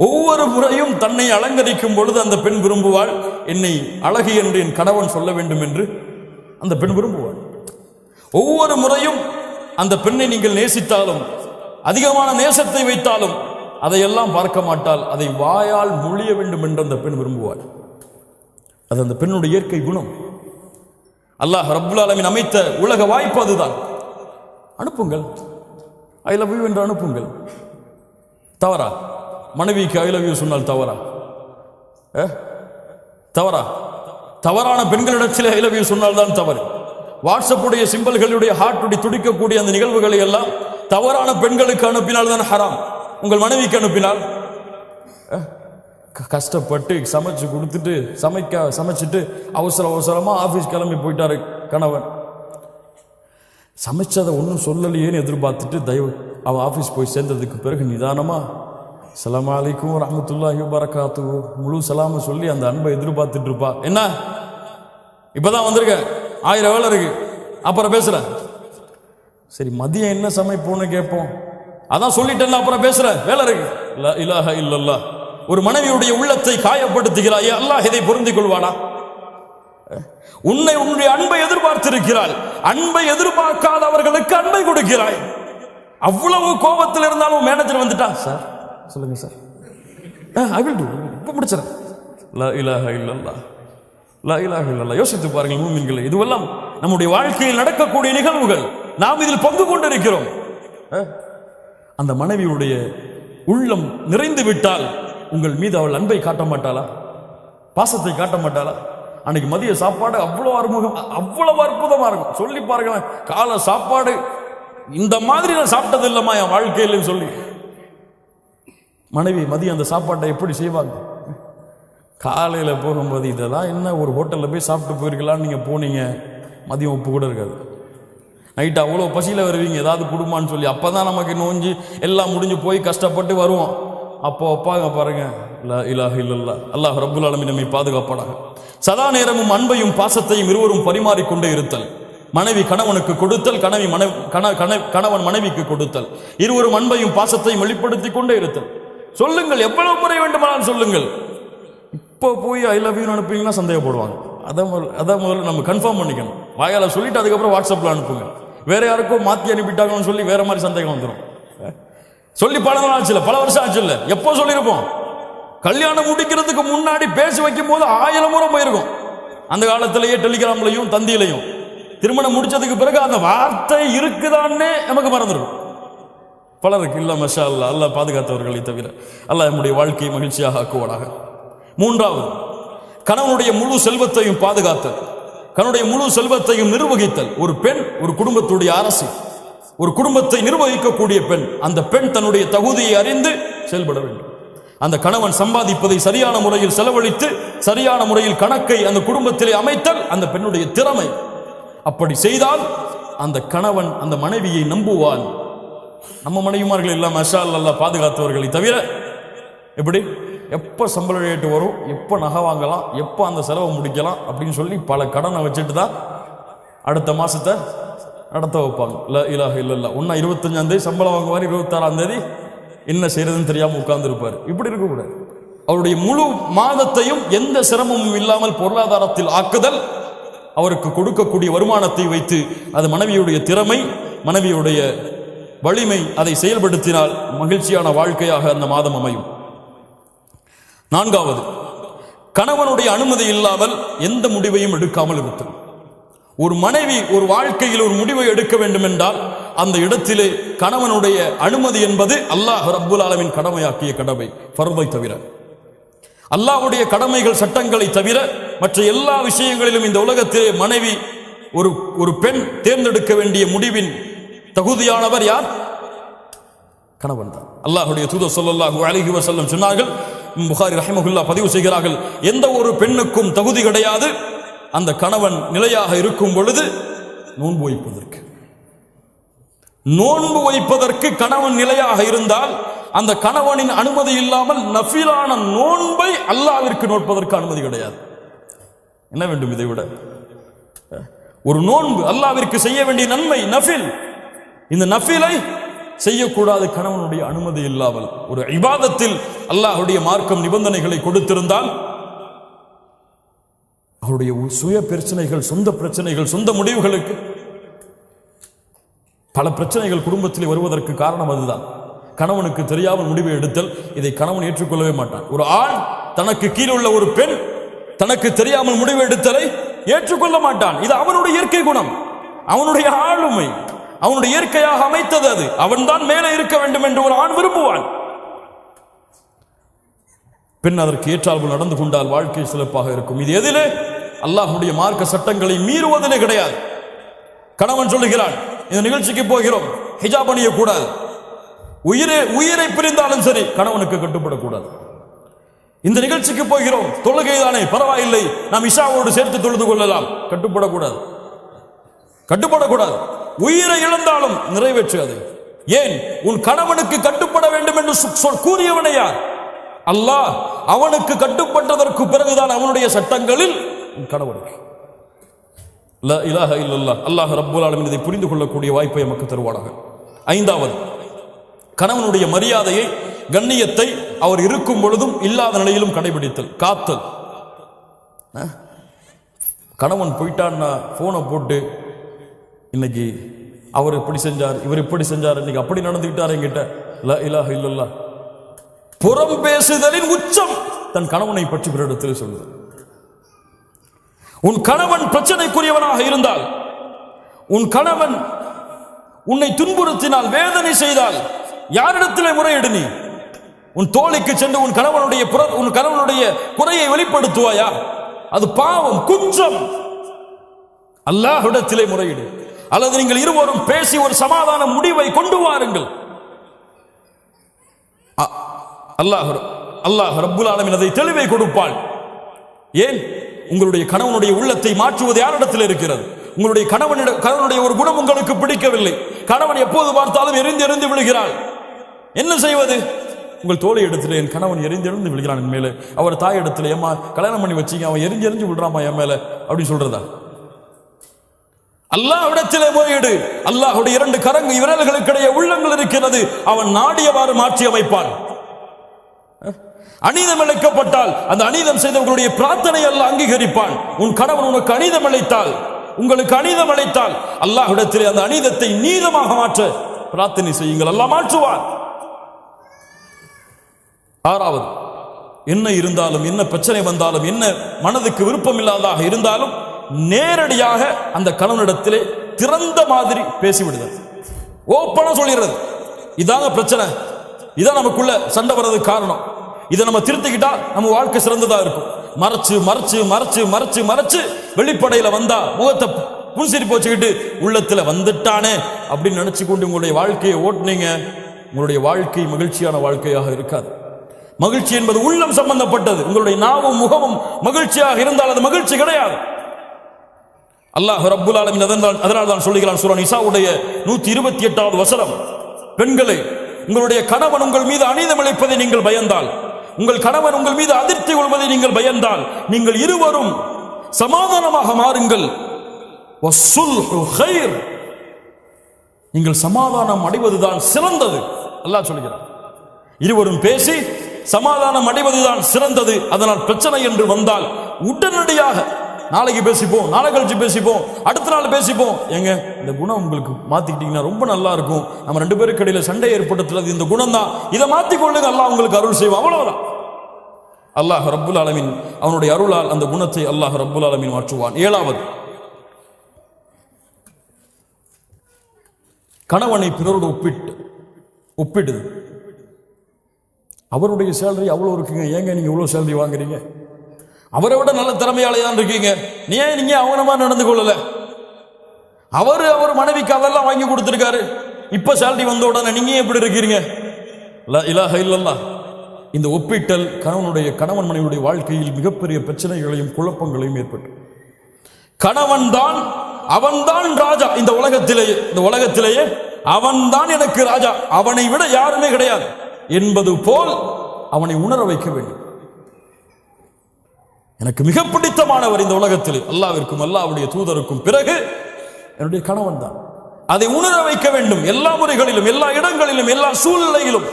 ஒவ்வொரு முறையும் தன்னை அலங்கரிக்கும் பொழுது அந்த பெண் விரும்புவாள், என்னை அழகு என்று என் கணவன் சொல்ல வேண்டும் என்று அந்த பெண் விரும்புவாள். ஒவ்வொரு முறையும் அந்த பெண்ணை நீங்கள் நேசித்தாலும், அதிகமான நேசத்தை வைத்தாலும் அதையெல்லாம் பார்க்க மாட்டாள், அதை வாயால் மொழிய வேண்டும் என்று அந்த பெண் விரும்புவாள். அது அந்த பெண்ணுடைய இயற்கை குணம். அல்லாஹ் ரப்புல் ஆலமீன் அமைத்த உலக வாய்ப்பு அதுதான். அனுப்புங்கள், ஐ லவ் யூ என்று அனுப்புங்கள். தவறா? மனைவிக்கு ஐ லவ் யூ சொன்னால் தவறா? தவறா? தவறான பெண்களிடத்தில் ஐ லவ் யூ சொன்னால் தான் தவறு. வாட்ஸ்அப்புடைய சிம்பல்களுடைய ஹார்ட்டுடைய துடிக்கக்கூடிய அந்த நிகழ்வுகளை எல்லாம் தவறான பெண்களுக்கு அனுப்பினால் தான் ஹராம். உங்கள் மனைவிக்கு அனுப்பினால், கஷ்டப்பட்டு சமைச்சு கொடுத்துட்டு சமைச்சிட்டு அவசரமா ஆஃபீஸ் கிளம்பி போயிட்டாரு கணவன், சமைச்சதை ஒன்றும் சொல்லலையேன்னு எதிர்பார்த்துட்டு அவன் ஆஃபீஸ் போய் சேர்ந்ததுக்கு பிறகு நிதானமா அஸ்ஸலாமு அலைக்கும் வரஹ்மத்துல்லாஹி வபரகாத்துஹு முழு சலாம சொல்லி அந்த அன்பை எதிர்பார்த்துட்டு இருப்பா. என்ன இப்பதான் வந்திருக்க, 1000 வேலை இருக்கு, அப்புறம் பேசுற. சரி மதியம் என்ன சமைப்போன்னு கேட்போம், அதான் சொல்லிட்டேன் அப்புறம் பேசுற, வேலை இருக்கு. லா இலாஹ இல்லல்லாஹ். ஒரு மனைவியுடைய உள்ளத்தை காயப்படுத்துகிறாய், அல்லாஹ் இதை பொருந்திக் கொள்வானா? உன்னுடைய அன்பை எதிர்பார்த்திருக்கிறாள், அன்பை எதிர்பார்க்காதவர்களுக்கு அன்பை கொடுக்கிறாய். அவ்வளவு கோபத்தில் இருந்தாலும் மேனேஜர் வந்துட்டா, சார் சொல்லுங்க சார், ஐ வில் டு, இப்ப முடிச்சிடறேன். லா இலாஹ இல்லல்லாஹ், லா இலாஹ இல்லல்லாஹ். யோசித்து பாருங்கள் மூமின்களே, இதுவெல்லாம் நம்முடைய வாழ்க்கையில் நடக்கக்கூடிய நிகழ்வுகள், நாம் இதில் பங்கு கொண்டிருக்கிறோம். அந்த மனைவியுடைய உள்ளம் நிறைந்து விட்டால் உங்கள் மீது அவள் அன்பை காட்ட மாட்டாளா, பாசத்தை காட்ட மாட்டாளா? அன்னைக்கு மதிய சாப்பாடு அவ்வளவு அவ்வளவு அற்புதமா இருக்கும். சொல்லி பாருங்களேன், காலை சாப்பாடு இந்த மாதிரி நான் சாப்பிட்டது இல்லைம்மா என் வாழ்க்கையில சொல்லி மனைவி மதியம் அந்த சாப்பாட்டை எப்படி செய்வாங்க? காலையில போகும்போது இதெல்லாம் என்ன, ஒரு ஹோட்டல்ல போய் சாப்பிட்டு போயிருக்கலாம்னு நீங்க போனீங்க, மதியம் உப்பு கூட இருக்காது. நைட்டு அவ்வளோ பசியில் வருவீங்க, ஏதாவது குடும்பம்னு சொல்லி. அப்போ தான் நமக்கு நோஞ்சி எல்லாம் முடிஞ்சு போய் கஷ்டப்பட்டு வருவோம். அப்போ அப்பாங்க பாருங்க, லா இலாஹ இல்லல்லாஹ், அல்லாஹ் ரப்புல் ஆலமீன் நம்மை பாதுகாப்பானாக. சதா நேரமும் அன்பையும் பாசத்தையும் இருவரும் பரிமாறிக்கொண்டே இருத்தல். மனைவி கணவனுக்கு கொடுத்தல், கணவன் மனைவிக்கு கொடுத்தல். இருவரும் அன்பையும் பாசத்தையும் வெளிப்படுத்தி கொண்டே இருத்தல். சொல்லுங்கள், எவ்வளவு முறை வேண்டுமானாலும் சொல்லுங்கள். இப்போ போய் ஐ லவ் யூ அனுப்புவீங்கன்னா சந்தேகப்படுவாங்க. அதான் முதல்ல நம்ம கன்ஃபார்ம் பண்ணிக்கணும். வாயால் சொல்லிட்டு அதுக்கப்புறம் வாட்ஸ்அப்பில் அனுப்புங்க. வேற யாருக்கும் மாற்றி அனுப்பிட்டாங்கன்னு சொல்லி வேற மாதிரி சந்தேகம் வந்துடும். சொல்லி பல நாள் ஆச்சு, பல வருஷம் ஆச்சு. இல்லை, எப்போ சொல்லியிருப்போம்? கல்யாணம் முடிக்கிறதுக்கு முன்னாடி பேசி வைக்கும் போது 1000 முறை போயிருக்கும். அந்த காலத்திலேயே டெலிகிராம்லையும் தந்தியிலையும். திருமணம் முடிச்சதுக்கு பிறகு அந்த வார்த்தை இருக்குதான்னே நமக்கு மறந்துடும். பலருக்கு இல்ல. மஷா அல்லாஹ், அல்லாஹ் பாதுகாத்தவர்களை தவிர. அல்லாஹ் நம்முடைய வாழ்க்கையை மகிழ்ச்சியாக ஆக்குவானாக. மூன்றாவது, கணவனுடைய முழு செல்வத்தையும் பாதுகாத்தல், கணவனுடைய முழு செல்வத்தையும் நிர்வகித்தல். ஒரு பெண் ஒரு குடும்பத்துடைய அரசி, ஒரு குடும்பத்தை நிர்வகிக்கக்கூடிய பெண். அந்த பெண் தன்னுடைய தகுதியை அறிந்து செயல்பட வேண்டும். அந்த கணவன் சம்பாதிப்பதை சரியான முறையில் செலவழித்து சரியான முறையில் கணக்கை அந்த குடும்பத்திலே அமைத்தல் அந்த பெண்ணுடைய திறமை. அப்படி செய்தால் அந்த கணவன் அந்த மனைவியை நம்புவான். நம்ம மனைவிமார்கள் எல்லாம் மஷா அல்லாஹ் பாதுகாத்தவர்களை தவிர எப்படி எப்போ சம்பள ரேட்டு வரும், எப்போ நகை வாங்கலாம், எப்போ அந்த செலவை முடிக்கலாம் அப்படின்னு சொல்லி பல கடனை வச்சுட்டு தான் அடுத்த மாதத்தை நடத்த வைப்பாங்க. இல்லை இலாஹ இல்லல்லா. ஒன்றா 25ஆம் தேதி சம்பளம் வாங்குவார், 26ஆம் தேதி என்ன செய்யறதுன்னு தெரியாமல் உட்கார்ந்துருப்பார். இப்படி இருக்கக்கூடாது. அவருடைய முழு மாதத்தையும் எந்த சிரமமும் இல்லாமல் பொருளாதாரத்தில் ஆக்குதல், அவருக்கு கொடுக்கக்கூடிய வருமானத்தை வைத்து அது மனைவியுடைய திறமை, மனைவியுடைய வலிமை, அதை செயல்படுத்தினால் மகிழ்ச்சியான வாழ்க்கையாக அந்த மாதம் அமையும். நான்காவது, கணவனுடைய அனுமதி இல்லாமல் எந்த முடிவையும் எடுக்காமல் இருத்தல். ஒரு மனைவி ஒரு வாழ்க்கையில் ஒரு முடிவை எடுக்க வேண்டும் என்றால் அந்த இடத்திலே கணவனுடைய அனுமதி என்பது அல்லாஹ் ரப்புல் ஆலமீன் கடமையாக்கிய கடமை, ஃபர்தை தவிர. அல்லாஹ்வுடைய கடமைகள் சட்டங்களை தவிர மற்ற எல்லா விஷயங்களிலும் இந்த உலகத்திலே மனைவி ஒரு பெண் தேர்ந்தெடுக்க வேண்டிய முடிவின் தகுதியானவர் யார்? கணவன் தான். அல்லாஹ்வுடைய தூதர் ஸல்லல்லாஹு அலைஹி வஸல்லம் சொன்னார்கள், புகாரி ரஹிமஹுல்லாஹ் பதிவு செய்கிறார்கள், எந்த ஒரு பெண்ணுக்கும் தகுதி கிடையாது அந்த கணவன் நிலையாக இருக்கும் பொழுது நோன்பு வைப்பதற்கு. நோன்பு வைப்பதற்கு கணவன் நிலையாக இருந்தால் அந்த கணவனின் அனுமதி இல்லாமல் நஃபிலான நோன்பை அல்லாஹ்விற்கு நோற்பதற்கு அனுமதி கிடையாது. என்ன வேண்டும் இதை விட? ஒரு நோன்பு அல்லாஹ்விற்கு செய்ய வேண்டிய நன்மை நஃபில். இந்த நஃபிலை செய்யக்கூடாது கணவனுடைய அனுமதி இல்லாமல். ஒரு இபாதத்தில் அல்லாஹ்வுடைய மார்க்கம் நிபந்தனைகளை கொடுத்திருந்தால் அவருடைய சுய பிரச்சனைகள், சொந்த பிரச்சனைகள், சொந்த முடிவுகளுக்கு பல பிரச்சனைகள் குடும்பத்தில் வருவதற்கு காரணம் அதுதான். கணவனுக்கு தெரியாமல் முடிவை எடுத்தல். இதை கணவன் ஏற்றுக்கொள்ளவே மாட்டான். ஒரு ஆண் தனக்கு கீழே உள்ள ஒரு பெண் தனக்கு தெரியாமல் முடிவு எடுத்தலை ஏற்றுக்கொள்ள மாட்டான். இது அவனுடைய இயற்கை குணம், அவனுடைய ஆளுமை, அவனுடைய இயற்கையாக அமைத்தது அது. அவன் தான் மேலே இருக்க வேண்டும் என்று ஒரு ஆண் விரும்புவான். பெண் அதற்கு ஏற்றால் நடந்து கொண்டால் வாழ்க்கை சிறப்பாக இருக்கும். இது எதிலே? அல்லாஹ்வுடைய மார்க்க சட்டங்களை மீறுவதிலே கிடையாது. கணவன் சொல்லுகிறான், இந்த நிகழ்ச்சிக்கு போகிறோம், ஹிஜாப் அணியக்கூடாது. உயிரை பிரிந்தாலும் சரி கணவனுக்கு கட்டுப்படக்கூடாது. இந்த நிகழ்ச்சிக்கு போகிறோம், தொழுகைதானே பரவாயில்லை, நாம் இஷாவோடு சேர்த்து தொழுது கொள்ளலாம், கட்டுப்படக்கூடாது. உயிரை இழந்தாலும் நிறைவேற்றாது. ஏன்? உன் கணவனுக்கு கட்டுப்பட வேண்டும் என்று கூறியவனை யார்? அல்லாஹ். அவனுக்கு கட்டுப்பட்டதற்கு பிறகுதான் அவனுடைய சட்டங்களில் கணவனுக்கு. லா இலாஹ இல்லல்லாஹ். அல்லாஹ் ரப்புல் ஆலமீன் இதை புரிந்து கொள்ளக்கூடிய வாய்ப்பை நமக்கு தருவானாக. ஐந்தாவது, கணவனுடைய மரியாதையை, கண்ணியத்தை அவர் இருக்கும் பொழுதும் இல்லாத நிலையிலும் கடைபிடித்தல், காத்தல். கணவன் போயிட்டான்னா போனை போட்டு இன்னைக்கு அவர் இப்படி செஞ்சார், இவர் இப்படி செஞ்சார், இன்னைக்கு அப்படி நடந்துக்கிட்டார் என்கிட்ட. லா இலாஹ இல்லல்லாஹ். புறம் பேசுதலின் உச்சம் தன் கணவனை பற்றி பிறரிடத்தில் சொல்லுது. உன் கணவன் பிரச்சனைக்குரியவனாக இருந்தால், உன் கணவன் உன்னை துன்புறுத்தினால், வேதனை செய்தால் யாரிடத்திலே முறையிடு? நீ உன் தோழிக்கு சென்று உன் கணவனுடைய குறையை வெளிப்படுத்துவாயா? அது பாவம், குற்றம். அல்லாஹ்விடத்திலே முறையிடு. அல்லது நீங்கள் இருவரும் பேசி ஒரு சமாதான முடிவை கொண்டு வாருங்கள். அல்லாஹ் ரப்புல் ஆலமீன் அதை தெளிவை கொடுப்பாள். ஏன்? உங்களுடைய கணவனுடைய உள்ளத்தை மாற்றுவது யாரிடத்தில் இருக்கிறது? உங்களுடைய கணவனுடைய ஒரு குணம் உங்களுக்கு பிடிக்கவில்லை. கணவன் எப்போது பார்த்தாலும் எரிந்து எரிந்து விழுகிறாள். என்ன செய்வது? உங்கள் தோழி இடத்துல என் கணவன் எரிந்து விழுகிறான் என் மேலே, அவர் தாய் இடத்துல ஏமா கல்யாணம் பண்ணி வச்சிங்க, அவன் எரிஞ்சு விழுறாமா என் மேல அப்படின்னு சொல்றதா? அல்லாஹ்விடத்திலே முறையீடு. அல்லாஹ்வுடைய 2 விரல்களுக்கிடையே உள்ளங்கள் இருக்கிறது. அவன் நாடியவாறு மாற்றி அமைப்பான். அநீதம் இழைக்கப்பட்டால் அந்த அநீதம் செய்தவர்களுடைய பிரார்த்தனை அல்லாஹ் அங்கீகரிப்பான். உன் கணவன் உனக்கு அநீதம் இழைத்தால், உங்களுக்கு அநீதம் இழைத்தால் அல்லாஹ்விடத்திலே அந்த அநீதத்தை நீதமாக மாற்ற பிரார்த்தனை செய்யுங்கள், அல்லாஹ் மாற்றுவார். 6வது, என்ன இருந்தாலும், என்ன பிரச்சனை வந்தாலும், என்ன மனதுக்கு விருப்பம் இல்லாததாக இருந்தாலும் நேரடியாக அந்த கணவனிடத்திலே திறந்த மாதிரி பேசிவிடுதல். ஓப்பனா சொல்லிடுறது, இதாங்க பிரச்சனை, இதான் நமக்குள்ள சண்டை வர்றதுக்கு காரணம், இதை நம்ம திருத்திக்கிட்டா நம்ம வாழ்க்கை சிறந்ததா இருக்கும். மறைச்சு மறைச்சு மறைச்சு மறைச்சு மறைச்சு வெளிப்படையில வந்தா முகத்தை புன்சிரிப்பு வச்சுக்கிட்டு உள்ளத்துல வந்துட்டானே அப்படின்னு நினைச்சு கொண்டு உங்களுடைய வாழ்க்கையை ஓட்டுனீங்க, உங்களுடைய வாழ்க்கை மகிழ்ச்சியான வாழ்க்கையாக இருக்காது. மகிழ்ச்சி என்பது உள்ளம் சம்பந்தப்பட்டது. உங்களுடைய நாவும் முகமும் மகிழ்ச்சியாக இருந்தால் அது மகிழ்ச்சி கிடையாது. அல்லாஹ் ரப்புல் ஆலமீன் அதனால் தான் சொல்லுகிறான் சூரா நிசாவுடைய 128வது வசனம், பெண்களே, உங்களுடைய கணவன் உங்கள் மீது அநீதம் இழைப்பதை நீங்கள் பயந்தால், உங்கள் கணவன் உங்கள் மீது அதிர்ச்சி கொள்வதை நீங்கள் பயந்தால், நீங்கள் இருவரும் சமாதானமாக மாறுங்கள். வஸ்ஸுல்ஹு கைர், நீங்கள் சமாதானம் அடைவதுதான் சிறந்தது. அல்லாஹ் சொல்கிறார், இருவரும் பேசி சமாதானம் அடைவதுதான் சிறந்தது. அதனால் பிரச்சனை என்று வந்தால் உடனடியாக நாளைக்கு பேசிப்போம், நாளை கழிச்சு பேசிப்போம், அடுத்த நாள் பேசிப்போம். எங்க இந்த குணம் உங்களுக்கு மாத்திக்கிட்டீங்கன்னா ரொம்ப நல்லா இருக்கும். நம்ம 2 பேருக்கு இடையில சண்டை ஏற்படுத்துறது இந்த குணம் தான், இதை மாத்திக்கொள்ளுங்க, அல்லாஹ் உங்களுக்கு அருள் செய்வோம். அவ்வளவுதான். அல்லாஹ் ரப்புல் ஆலமீன் அவனுடைய அருளால் அந்த குணத்தை அல்லாஹ் ரப்புல் ஆலமீன் மாற்றுவான். 7வது, கணவனை பிறரோடு ஒப்பிடுது. அவருடைய சேலரி அவ்வளோ இருக்குங்க, ஏங்க நீங்க இவ்வளோ சேலரி வாங்குறீங்க? அவரை விட நல்ல திறமையாளையா இருக்கீங்க, நீங்க அவங்க மாதிரி நடந்து கொள்ளல? அவர் மனைவிக்கு அதெல்லாம் வாங்கி கொடுத்திருக்காரு, இப்ப சேலரி வந்த உடனே நீங்க எப்படி இருக்கிறீங்க? லா இலாஹ இல்லல்லாஹ். இந்த ஒப்பிட்டல் கணவன் மனைவியுடைய வாழ்க்கையில் மிகப்பெரிய பிரச்சனைகளையும் குழப்பங்களையும் ஏற்பட்டு, அவன்தான் ராஜா இந்த உலகத்திலேயே அவன்தான் எனக்கு ராஜா, அவனை விட யாருமே கிடையாது என்பது போல் அவனை உணர வைக்க வேண்டும். எனக்கு மிக பிடித்தமானவர் இந்த உலகத்தில் அல்லாஹ்விற்கும் அல்லாஹ்வுடைய தூதருக்கும் பிறகு என்னுடைய கணவன் தான். அதை உணர வைக்க வேண்டும். எல்லா முறைகளிலும், எல்லா இடங்களிலும், எல்லா சூழ்நிலையிலும்.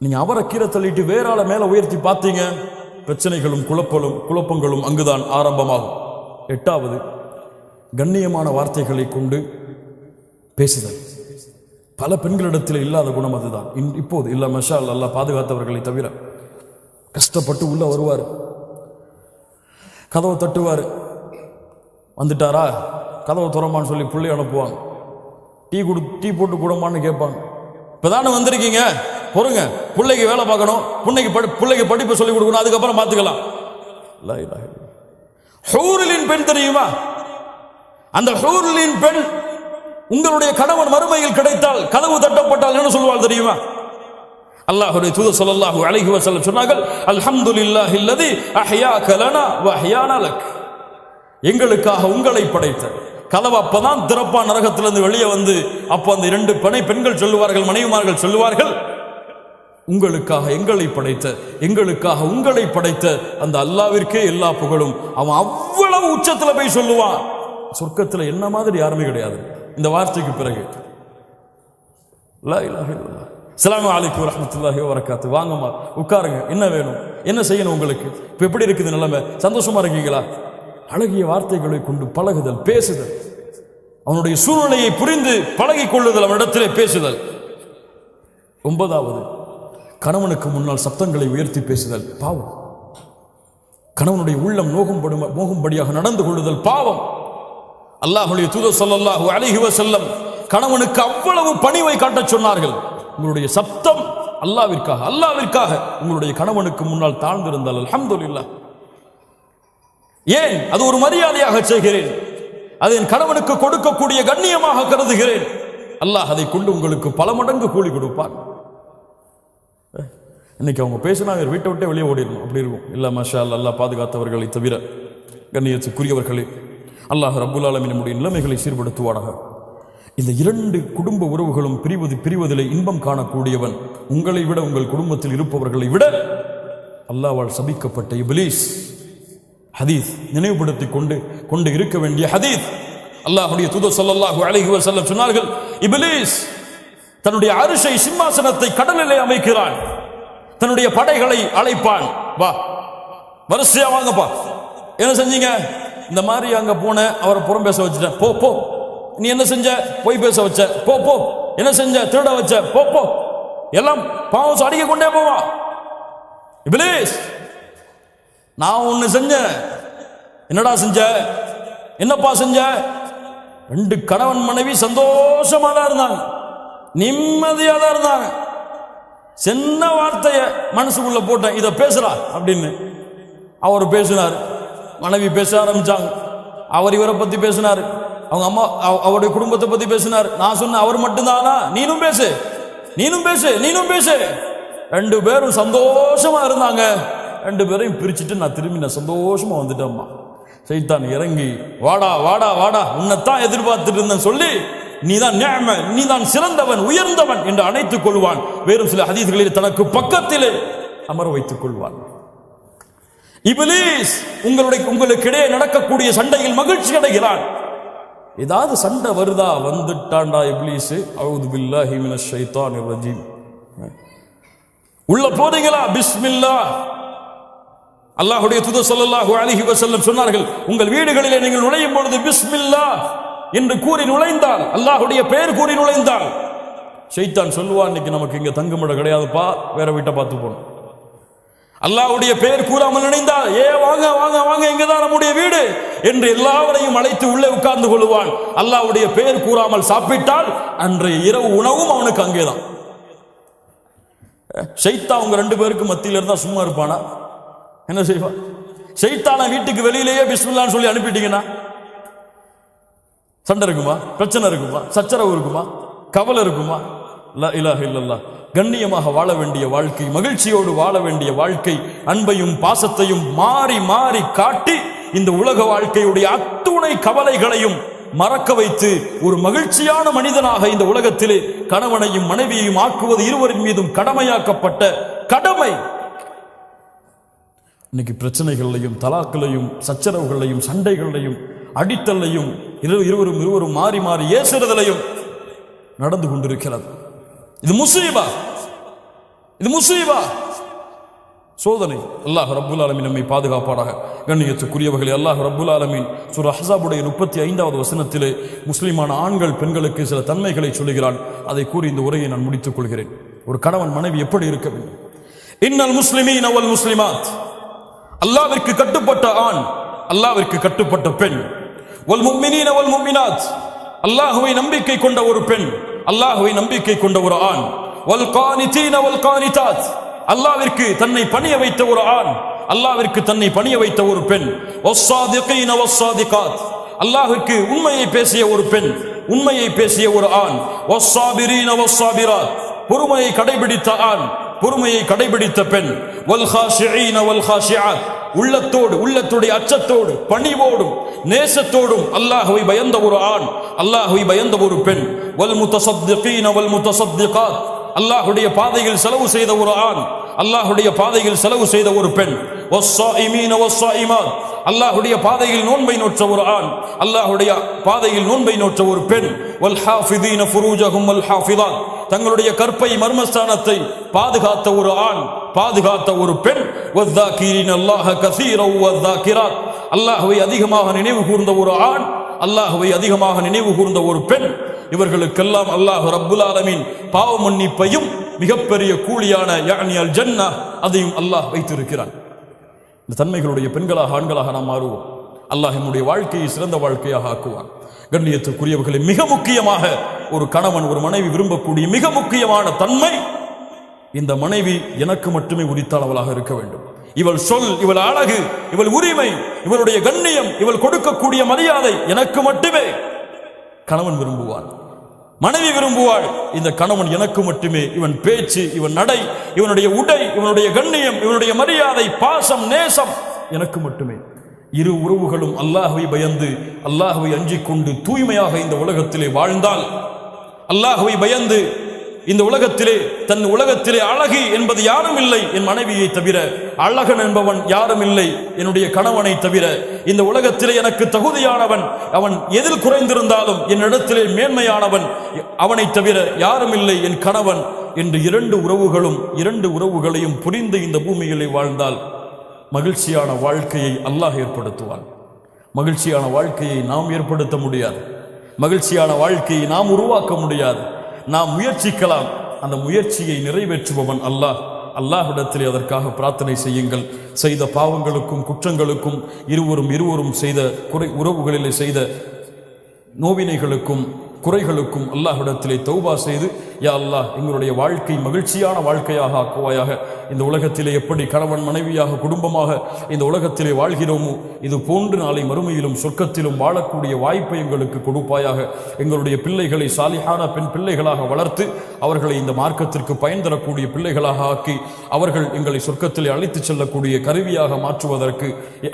நீங்க அவரை கீழே தள்ளிட்டு வேற ஆளை மேல உயர்த்தி பார்த்தீங்க, பிரச்சனைகளும் குழப்பங்களும் அங்குதான் ஆரம்பமாகும். 8வது, கண்ணியமான வார்த்தைகளை கொண்டு பேசுதல். பல பெண்களிடத்தில் இல்லாத குணம் அதுதான். இப்போது இல்ல, மஷா அல்லாஹ் பாதுகாத்தவர்களை தவிர. கஷ்டப்பட்டு உள்ள வருவார், கதவை தட்டுவார், வந்துட்டாரா கதவை துறமான்னு சொல்லி பிள்ளை அனுப்புவாங்க. டீ போட்டு கூடமான்னு கேட்பாங்க. இப்பதானே வந்திருக்கீங்க, பொறுங்க, பிள்ளைக்கு வேலை பார்க்கணும், பிள்ளைக்கு படிப்பு சொல்லி கொடுக்கணும், அதுக்கப்புறம் பார்த்துக்கலாம். ஹூரிலின் பெண் தெரியுமா? அந்த ஹூரிலின் பெண் உங்களுடைய கணவன் மறுமையில் கிடைத்தால், கதவு தட்டப்பட்டால் என்ன சொல்வாள் தெரியுமா? அல்லாஹ்வுடைய தூதர் ஸல்லல்லாஹு அலைஹி வஸல்லம் சொன்னார்கள், அல்ஹம்துலில்லாஹில்லதி அஹ்யாக லனா வ அஹ்யானா லக். எங்களுக்காக உங்களை படைத்த. கதவு அப்பதான் திறப்பா நரகத்திலிருந்து வெளியே வந்து, அப்போ அந்த 2 பெண்கள் சொல்லுவார்கள், மனைவிமார்கள் சொல்லுவார்கள், உங்களுக்காக எங்களை படைத்த, எங்களுக்காக உங்களை படைத்த அந்த அல்லாஹ்விற்கே எல்லா புகழும். அவன் அவ்வளவு உச்சத்துல போய் சொல்லுவான். சொர்க்கத்துல என்ன மாதிரி யாருமே கிடையாது இந்த வார்த்தைக்கு பிறகு. லா இலாஹ இல்லல்லாஹ். அஸ்ஸலாமு அலைக்கும் வரஹ்மத்துல்லாஹி வபரகாத்து. வாங்கம்மா, உட்காருங்க, என்ன வேணும், என்ன செய்யணும் உங்களுக்கு, இப்ப எப்படி இருக்குது நிலைமை, சந்தோஷமா இருக்கீங்களா? அழகிய வார்த்தைகளை கொண்டு பழகுதல், பேசுதல், அவனுடைய சூழ்நிலையை புரிந்து பழகிக் கொள்ளுதல், அவனிடத்திலே பேசுதல். 9வது, கணவனுக்கு முன்னால் சப்தங்களை உயர்த்தி பேசுதல் பாவம். கணவனுடைய உள்ளம் நோகும்படியாக நடந்து கொள்ளுதல் பாவம். அல்லாஹ்வுடைய தூதர் ஸல்லல்லாஹு அலைஹி வஸல்லம் கணவனுக்கு அவ்வளவு பணிவை காட்டச் சொன்னார்கள். உங்களுடைய சப்தம் அல்லாஹ்விற்காக உங்களுடைய கணவனுக்கு முன்னால் தாழ்ந்திருந்தால் அல்ஹம்துலில்லாஹ். ஏன்? அது ஒரு மரியாதையாக செய்கிறேன், அதை என் கணவனுக்கு கொடுக்கக்கூடிய கண்ணியமாக கருதுகிறேன். அல்லாஹ் அதை கொண்டு உங்களுக்கு பல மடங்கு கூலி கொடுப்பான். இன்னைக்கு அவங்க பேசினா வீட்டை விட்டே வெளியே ஓடிடணும், அப்படி இருக்கும். இல்ல மஷா அல்லாஹ் பாதுகாத்தவர்களை தவிர. கண்ணியத்துக்குரியவர்களே, அல்லாஹ் ரப்புல் ஆலமீன் நம்முடைய நிலைமைகளை சீர்படுத்துவானாக. இந்த இரண்டு குடும்ப உறவுகளும் பிரிவதிலே இன்பம் காணக்கூடியவன் உங்களை விட, உங்கள் குடும்பத்தில் இருப்பவர்களை விட அல்லாஹ்வால் சபிக்கப்பட்ட இப்லீஸ். ஹதீஸ் நினைவுபடுத்திக் கொண்டு இருக்க வேண்டிய ஹதீஸ். அல்லாஹ்வுடைய தூதர் ஸல்லல்லாஹு அலைஹி வஸல்லம் சொன்னார்கள், இப்லீஸ் தன்னுடைய அரிசை சிம்மாசனத்தை கடலிலே அமைக்கிறான், தன்னுடைய படைகளை அழைப்பான், வா வரிசையா வாங்கப்பா. என்ன செஞ்சீங்க? இந்த மாதிரி அங்க போன, அவரை புறம் பேச வச்சுட்டேன், போ போ. நீ என்ன செஞ்ச? போய் பேச வச்ச, போ போ. என்ன செஞ்ச? திருட வச்ச, போ போ. எல்லாம் பாவம் அடிக்க கொண்டே போவா. இப்லீஸ், நான் ஒண்ணு செஞ்சேன். என்னடா செஞ்ச? என்னப்பா செஞ்ச? 2 கணவன் மனைவி சந்தோஷமா தான் இருந்தாங்க, நிம்மதியா தான் இருந்தாங்க. சின்ன வார்த்தைய மனசுக்குள்ள போட்டேன், இதை பேசுறா அப்படின்னு. அவர் பேசினார், மனைவி பேச ஆரம்பிச்சாங்க. அவர் இவரை பத்தி பேசினார், அவங்க அம்மா அவருடைய குடும்பத்தை பத்தி பேசினார். நான் சொன்னேன், அவர் மட்டும்தானா? நீனும் பேசு, நீனும் பேசு, நீனும் பேசு. 2 பேரும் சந்தோஷமா இருந்தாங்க. 2 பேரையும் பிரிச்சுட்டு நான் திரும்பி சந்தோஷமா வந்துட்டேம்மா. சைத்தான் இறங்கி, வாடா வாடா வாடா, உன்னைத்தான் எதிர்பார்த்துட்டு இருந்தேன் சொல்லி, நீதான் நிஅம, நீதான் சிறந்தவன், உயர்ந்தவன் என்று அணைத்துக் கொள்வான். வேறும் சில ஹதீஸ்களில் தனக்கு பக்கத்திலே அமர வைத்துக் கொள்வான். இப்லீஸ் உங்களுக்கிடையே நடக்கக்கூடிய சண்டையில் மகிழ்ச்சி அடைகிறான். ஏதாவது சண்டை வருதா? வந்துட்டான்டா இப்லீஸ், அஊது பில்லாஹி மினஷ் ஷைத்தானிர் ரஜீம். உள்ள போறீங்களா? பிஸ்மில்லாஹ். அல்லாஹ்வுடைய தூதர் ஸல்லல்லாஹு அலைஹி வஸல்லம் சொன்னார்கள், உங்கள் வீடுகளிலே நீங்கள் நுழையும் பொழுது பிஸ்மில்லாஹ் என்று கூறி நுழைந்தால், அல்லாஹ்வுடைய பெயர் கூறி நுழைந்தால், ஷைத்தான் சொல்லுவான், இன்னைக்கு நமக்கு இங்க தங்குமிடம் கிடையாதுப்பா, வேற வீட்டை பார்த்து போகணும். அல்லாஹ்வுடைய பெயர் கூறாமல் நினைந்தால், வாங்க வாங்க வாங்க, இங்கதான் நம்முடைய வீடு என்று எல்லாவரையும் அழைத்து உள்ளே உட்கார்ந்து கொள்வான். அல்லாஹ்வுடைய பெயர் கூறாமல் சாப்பிட்டால் அன்றைய இரவு உணவும் அவனுக்கு அங்கேதான். ஷைத்தான் உங்க 2 பேருக்கு மத்தியில இருந்தா சும்மா இருப்பானா? என்ன செய்வான்? ஷைத்தான வீட்டுக்கு வெளியிலேயே பிஸ்மில்லான்னு சொல்லி அனுப்பிட்டீங்கன்னா சண்டை இருக்குமா? பிரச்சனை இருக்குமா? சச்சரவு இருக்குமா? கவலை இருக்குமா? லா இலாஹ இல்லல்லாஹ். கண்ணியமாக வாழ வேண்டிய வாழ்க்கை, மகிழ்ச்சியோடு வாழ வேண்டிய வாழ்க்கை, அன்பையும் பாசத்தையும் மாறி மாறி காட்டி இந்த உலக வாழ்க்கையுடைய அத்துணை கவலைகளையும் மறக்க வைத்து ஒரு மகிழ்ச்சியான மனிதனாக இந்த உலகத்திலே கணவனையும் மனைவியையும் ஆக்குவது இருவரின் மீதும் கடமையாக்கப்பட்ட கடமை. இன்னைக்கு பிரச்சனைகளையும், தலாக்களையும், சச்சரவுகளையும், சண்டைகளையும், அடித்தலையும், இருவரும் மாறி மாறி ஏசுறதிலையும் நடந்து கொண்டிருக்கிறது. இது முசீபா, இது முசீபா, சோதனை. அல்லாஹ் ரப்புல் ஆலமீன் நம்மை பாதுகாப்பாராக. கண்ணியத்துக்குரியவர்களே, அல்லாஹ் ரப்புல் ஆலமீன் சூரா அஹ்ஸாபுடைய 35வது வசனத்திலே முஸ்லிமான ஆண்கள் பெண்களுக்கு சில தன்மைகளை சொல்லுகிறான். அதை கூறி இந்த உரையை நான் முடித்துக் கொள்கிறேன். ஒரு கணவன் மனைவி எப்படி இருக்க வேண்டும்? இன்னல் முஸ்லிமீன வல் முஸ்லிமாத், அல்லாஹ்விற்கு கட்டுப்பட்ட ஆண், அல்லாஹ்விற்கு கட்டுப்பட்ட பெண். வல் முஃமினீன வல் முஃமினாத், அல்லாஹ்வை நம்பிக்கை கொண்ட ஒரு பெண், அல்லாஹ்வை நம்பிக்கை கொண்ட ஒரு ஆண். வல் கானிதீன வல் கானிதாத், அல்லாஹ்விற்கு தன்னை பணிய வைத்த ஒரு ஆண், அல்லாஹ்விற்கு தன்னை பணிய வைத்த ஒரு பெண். வஸ்ஸாதிகீன வஸ்ஸாதிகாத், அல்லாஹ்விற்கு உண்மையை பேசிய ஒரு பெண், உண்மையை பேசிய ஒரு ஆண். வஸ்ஸாபிரீன வஸ்ஸாபிராத், பொறுமையை கடைபிடித்த ஆண், பொறுமையை கடைபிடித்த பெண். வல் காஷிஈன வல் காஷிஆத், உள்ளத்தோடு, உள்ளத்துடைய அச்சத்தோடு, பணிவோடும் நேசத்தோடும் அல்லாஹ்வை பயந்த ஒரு ஆண், அல்லாஹ்வை பயந்த ஒரு பெண். வல் முத்தஸத்திகீன வல் முத்தஸத்திகாத், அல்லாஹ்வுடைய பாதையில் செலவு செய்த ஒரு ஆண், அல்லாஹ்வுடைய பாதையில் செலவு செய்த ஒரு பெண். வஸ்ஸாயிமீன வஸ்ஸாயிமாத், அல்லாஹ்வுடைய பாதையில் நோன்பை நோற்ற ஒரு ஆண், அல்லாஹ்வுடைய பாதையில் நோன்பை நோற்ற ஒரு பெண். வல் ஹாஃபிதீன ஃபுரூஜஹும் வல் ஹாஃபிதாத், தங்களுடைய கற்பை மர்மஸ்தானத்தை பாதுகாத்த ஒரு ஆண், பாதுகாத்த ஒரு பெண். வஸ்ஸாகிரீன அல்லாஹ கஸீரன் வஸ்ஸாகிராத், அல்லாஹ்வை அதிகமாக நினைவு கூர்ந்த ஒரு ஆண், அல்லாஹ்வை அதிகமாக நினைவு கூர்ந்த ஒரு பெண். இவர்களுக்கெல்லாம் அல்லாஹ் ரப்புல் ஆலமீன் பாவ மன்னிப்பையும் மிகப்பெரிய கூலியான யானி அல் ஜன்னா அதையும் அல்லாஹ் வைத்திருக்கிறான். இந்த தன்மைகளுடைய பெண்களாக, ஆண்களாக நாம் மாறுவோம். அல்லாஹ் நம்முடைய வாழ்க்கையை சிறந்த வாழ்க்கையாக ஆக்குவான். கண்ணியத்துக்குரியவர்களை, மிக முக்கியமாக ஒரு கணவன், ஒரு மனைவி விரும்பக்கூடிய மிக முக்கியமான தன்மை, இந்த மனைவி எனக்கு மட்டுமே உரித்தானவளாக இருக்க வேண்டும். இவள் சொல், இவள் அழகு, இவள் உரிமை, இவளுடைய கண்ணியம், இவள் கொடுக்கக்கூடிய மரியாதை எனக்கு மட்டுமே கணவன் விரும்புவான், மனைவி விரும்புவாள். இந்த கணவன் எனக்கு மட்டுமே, இவன் பேச்சு, இவன் நடை, இவனுடைய உடை, இவனுடைய கண்ணியம், இவனுடைய மரியாதை, பாசம், நேசம் எனக்கு மட்டுமே. இரு உறவுகளும் அல்லாஹ்வை பயந்து அல்லாஹ்வை அஞ்சிக் கொண்டு தூய்மையாக இந்த உலகத்திலே வாழ்ந்தால், அல்லாஹ்வை பயந்து இந்த உலகத்திலே தன் உலகத்திலே அழகி என்பது யாரும் இல்லை என் மனைவியை தவிர, அழகன் என்பவன் யாரும் இல்லை என்னுடைய கணவனை தவிர, இந்த உலகத்திலே எனக்கு தகுதியானவன் அவன் எதில் குறைந்திருந்தாலும் என்னிடத்திலே மேன்மையானவன் அவனை தவிர யாரும் இல்லை என் கணவன் என்று இரண்டு உறவுகளையும் புரிந்து இந்த பூமியிலே வாழ்ந்தால் மகிழ்ச்சியான வாழ்க்கையை அல்லாஹ் ஏற்படுத்துவான். மகிழ்ச்சியான வாழ்க்கையை நாம் ஏற்படுத்த முடியாது, மகிழ்ச்சியான வாழ்க்கையை நாம் உருவாக்க முடியாது. நாம் முயற்சிக்கலாம், அந்த முயற்சியை நிறைவேற்றுபவன் அல்லாஹ். அல்லாஹ்விடத்திலே அதற்காக பிரார்த்தனை செய்யுங்கள். செய்த பாவங்களுக்கும் குற்றங்களுக்கும் இருவரும் செய்த உறவுகளிலே செய்த நோவினைகளுக்கும் குறைகளுக்கும் அல்லாஹ்விடத்திலே தௌபா செய்து, யா அல்லாஹ் எங்களுடைய வாழ்க்கை மகிழ்ச்சியான வாழ்க்கையாக ஆக்குவாயாக. இந்த உலகத்திலே எப்படி கணவன் மனைவியாக குடும்பமாக இந்த உலகத்திலே வாழ்கிறோமோ இது போன்று நாளை மறுமையிலும் சொர்க்கத்திலும் வாழக்கூடிய வாய்ப்பை எங்களுக்கு கொடுப்பாயாக. எங்களுடைய பிள்ளைகளை சாலிஹான பெண் பிள்ளைகளாக வளர்த்து அவர்களை இந்த மார்க்கத்திற்கு பயன் தரக்கூடிய பிள்ளைகளாக ஆக்கி அவர்கள் எங்களை சொர்க்கத்திலே அழைத்து செல்லக்கூடிய கருவியாக மாற்றுவதற்கு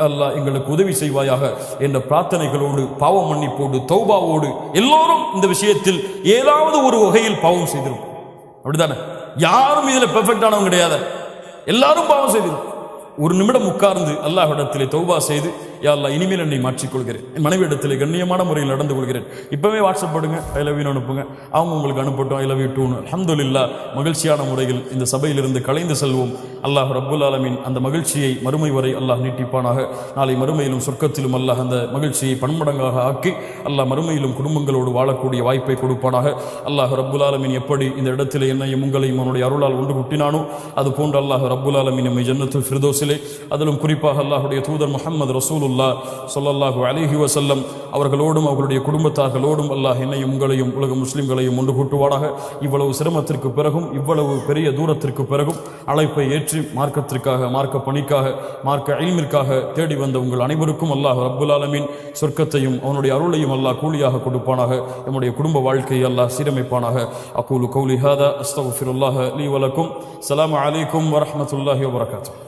அல்லாஹ் எங்களுக்கு உதவி செய்வாயாக என்ற பிரார்த்தனைகளோடு, பாவ மன்னிப்போடு, தௌபாவோடு எல்லோரும் இந்த விஷயத்தில் ஏதாவது ஒரு வகையில் பாவம் செய்திருக்கும். அப்படித்தானே? யாரும் இதுல பெர்ஃபெக்டானவங்க கிடையாது, எல்லாரும் பாவம் செய்திருக்கும். ஒரு நிமிடம் உட்கார்ந்து அல்லாஹ்விடத்திலே தௌபா செய்து, யா அல்லாஹ் இனிமேல் என்னை மாற்றிக்கொள்கிறேன், என் மனைவி இடத்திலே கண்ணியமான முறையில் நடந்து கொள்கிறேன். இப்பவே வாட்ஸ்அப் போடுங்க, ஐ லவ் யூ அனுப்புங்க, அவங்க உங்களுக்கு அனுப்பட்டும், ஐ லவ் யூ டூன்னு. அல்ஹம்துலில்லாஹ் மகிழ்ச்சியான முறையில் இந்த சபையிலிருந்து கலைந்து செல்வோம். அல்லாஹ் ரப்புல் ஆலமீன் அந்த மகிழ்ச்சியை மறுமை வரை அல்லாஹ் நீட்டிப்பானாக. நாளை மறுமையிலும் சொர்க்கத்திலும் அல்லாஹ் அந்த மகிழ்ச்சியை பன்மடங்காக ஆக்கி அல்லாஹ் மறுமையிலும் குடும்பங்களோடு வாழக்கூடிய வாய்ப்பை கொடுப்பானாக. அல்லாஹ் ரப்புல் ஆலமீன் எப்படி இந்த இடத்திலே என்னையும் உங்களையும் அவனுடைய அருளால் ஒன்று குட்டினானோ அது போன்று அல்லாஹ் ரப்புல் ஆலமீன் நம்மை ஜன்னத்துல் ஃபிர்தௌஸிலே, அதிலும் குறிப்பாக அல்லாஹுடைய தூதர் முஹம்மது ரசூலுல்லாஹ் ஸல்லல்லாஹு அலைஹி வஸல்லம் அவர்களோடும் அவர்களுடைய குடும்பத்தார்களோடும் அல்லாஹ் என்னையும் உங்களையும் உலக முஸ்லிம்களையும் ஒன்று கூட்டுவானாக. இவ்வளவு சிரமத்திற்கு பிறகும் இவ்வளவு பெரிய தூரத்திற்கு பிறகும் அழைப்பை ஏற்று மார்க்கத்திற்காக, மார்க்க பணிக்காக, மார்க்க இல்மிற்காக தேடி வந்த உங்கள் அனைவருக்கும் அல்லாஹ் ரப்புல் ஆலமீன் சொர்க்கத்தையும் அவனுடைய அருளையும் அல்லாஹ் கூலியாக கொடுப்பானாக. நம்முடைய குடும்ப வாழ்க்கையை அல்லாஹ் சீரமைப்பானாக. அகூலு கௌலி ஹாதா அஸ்தக்ஃபிருல்லாஹ லீ வலக்கும். ஸலாமு அலைக்கும் வரஹ்மத்துல்லாஹி வபரகாத்துஹு.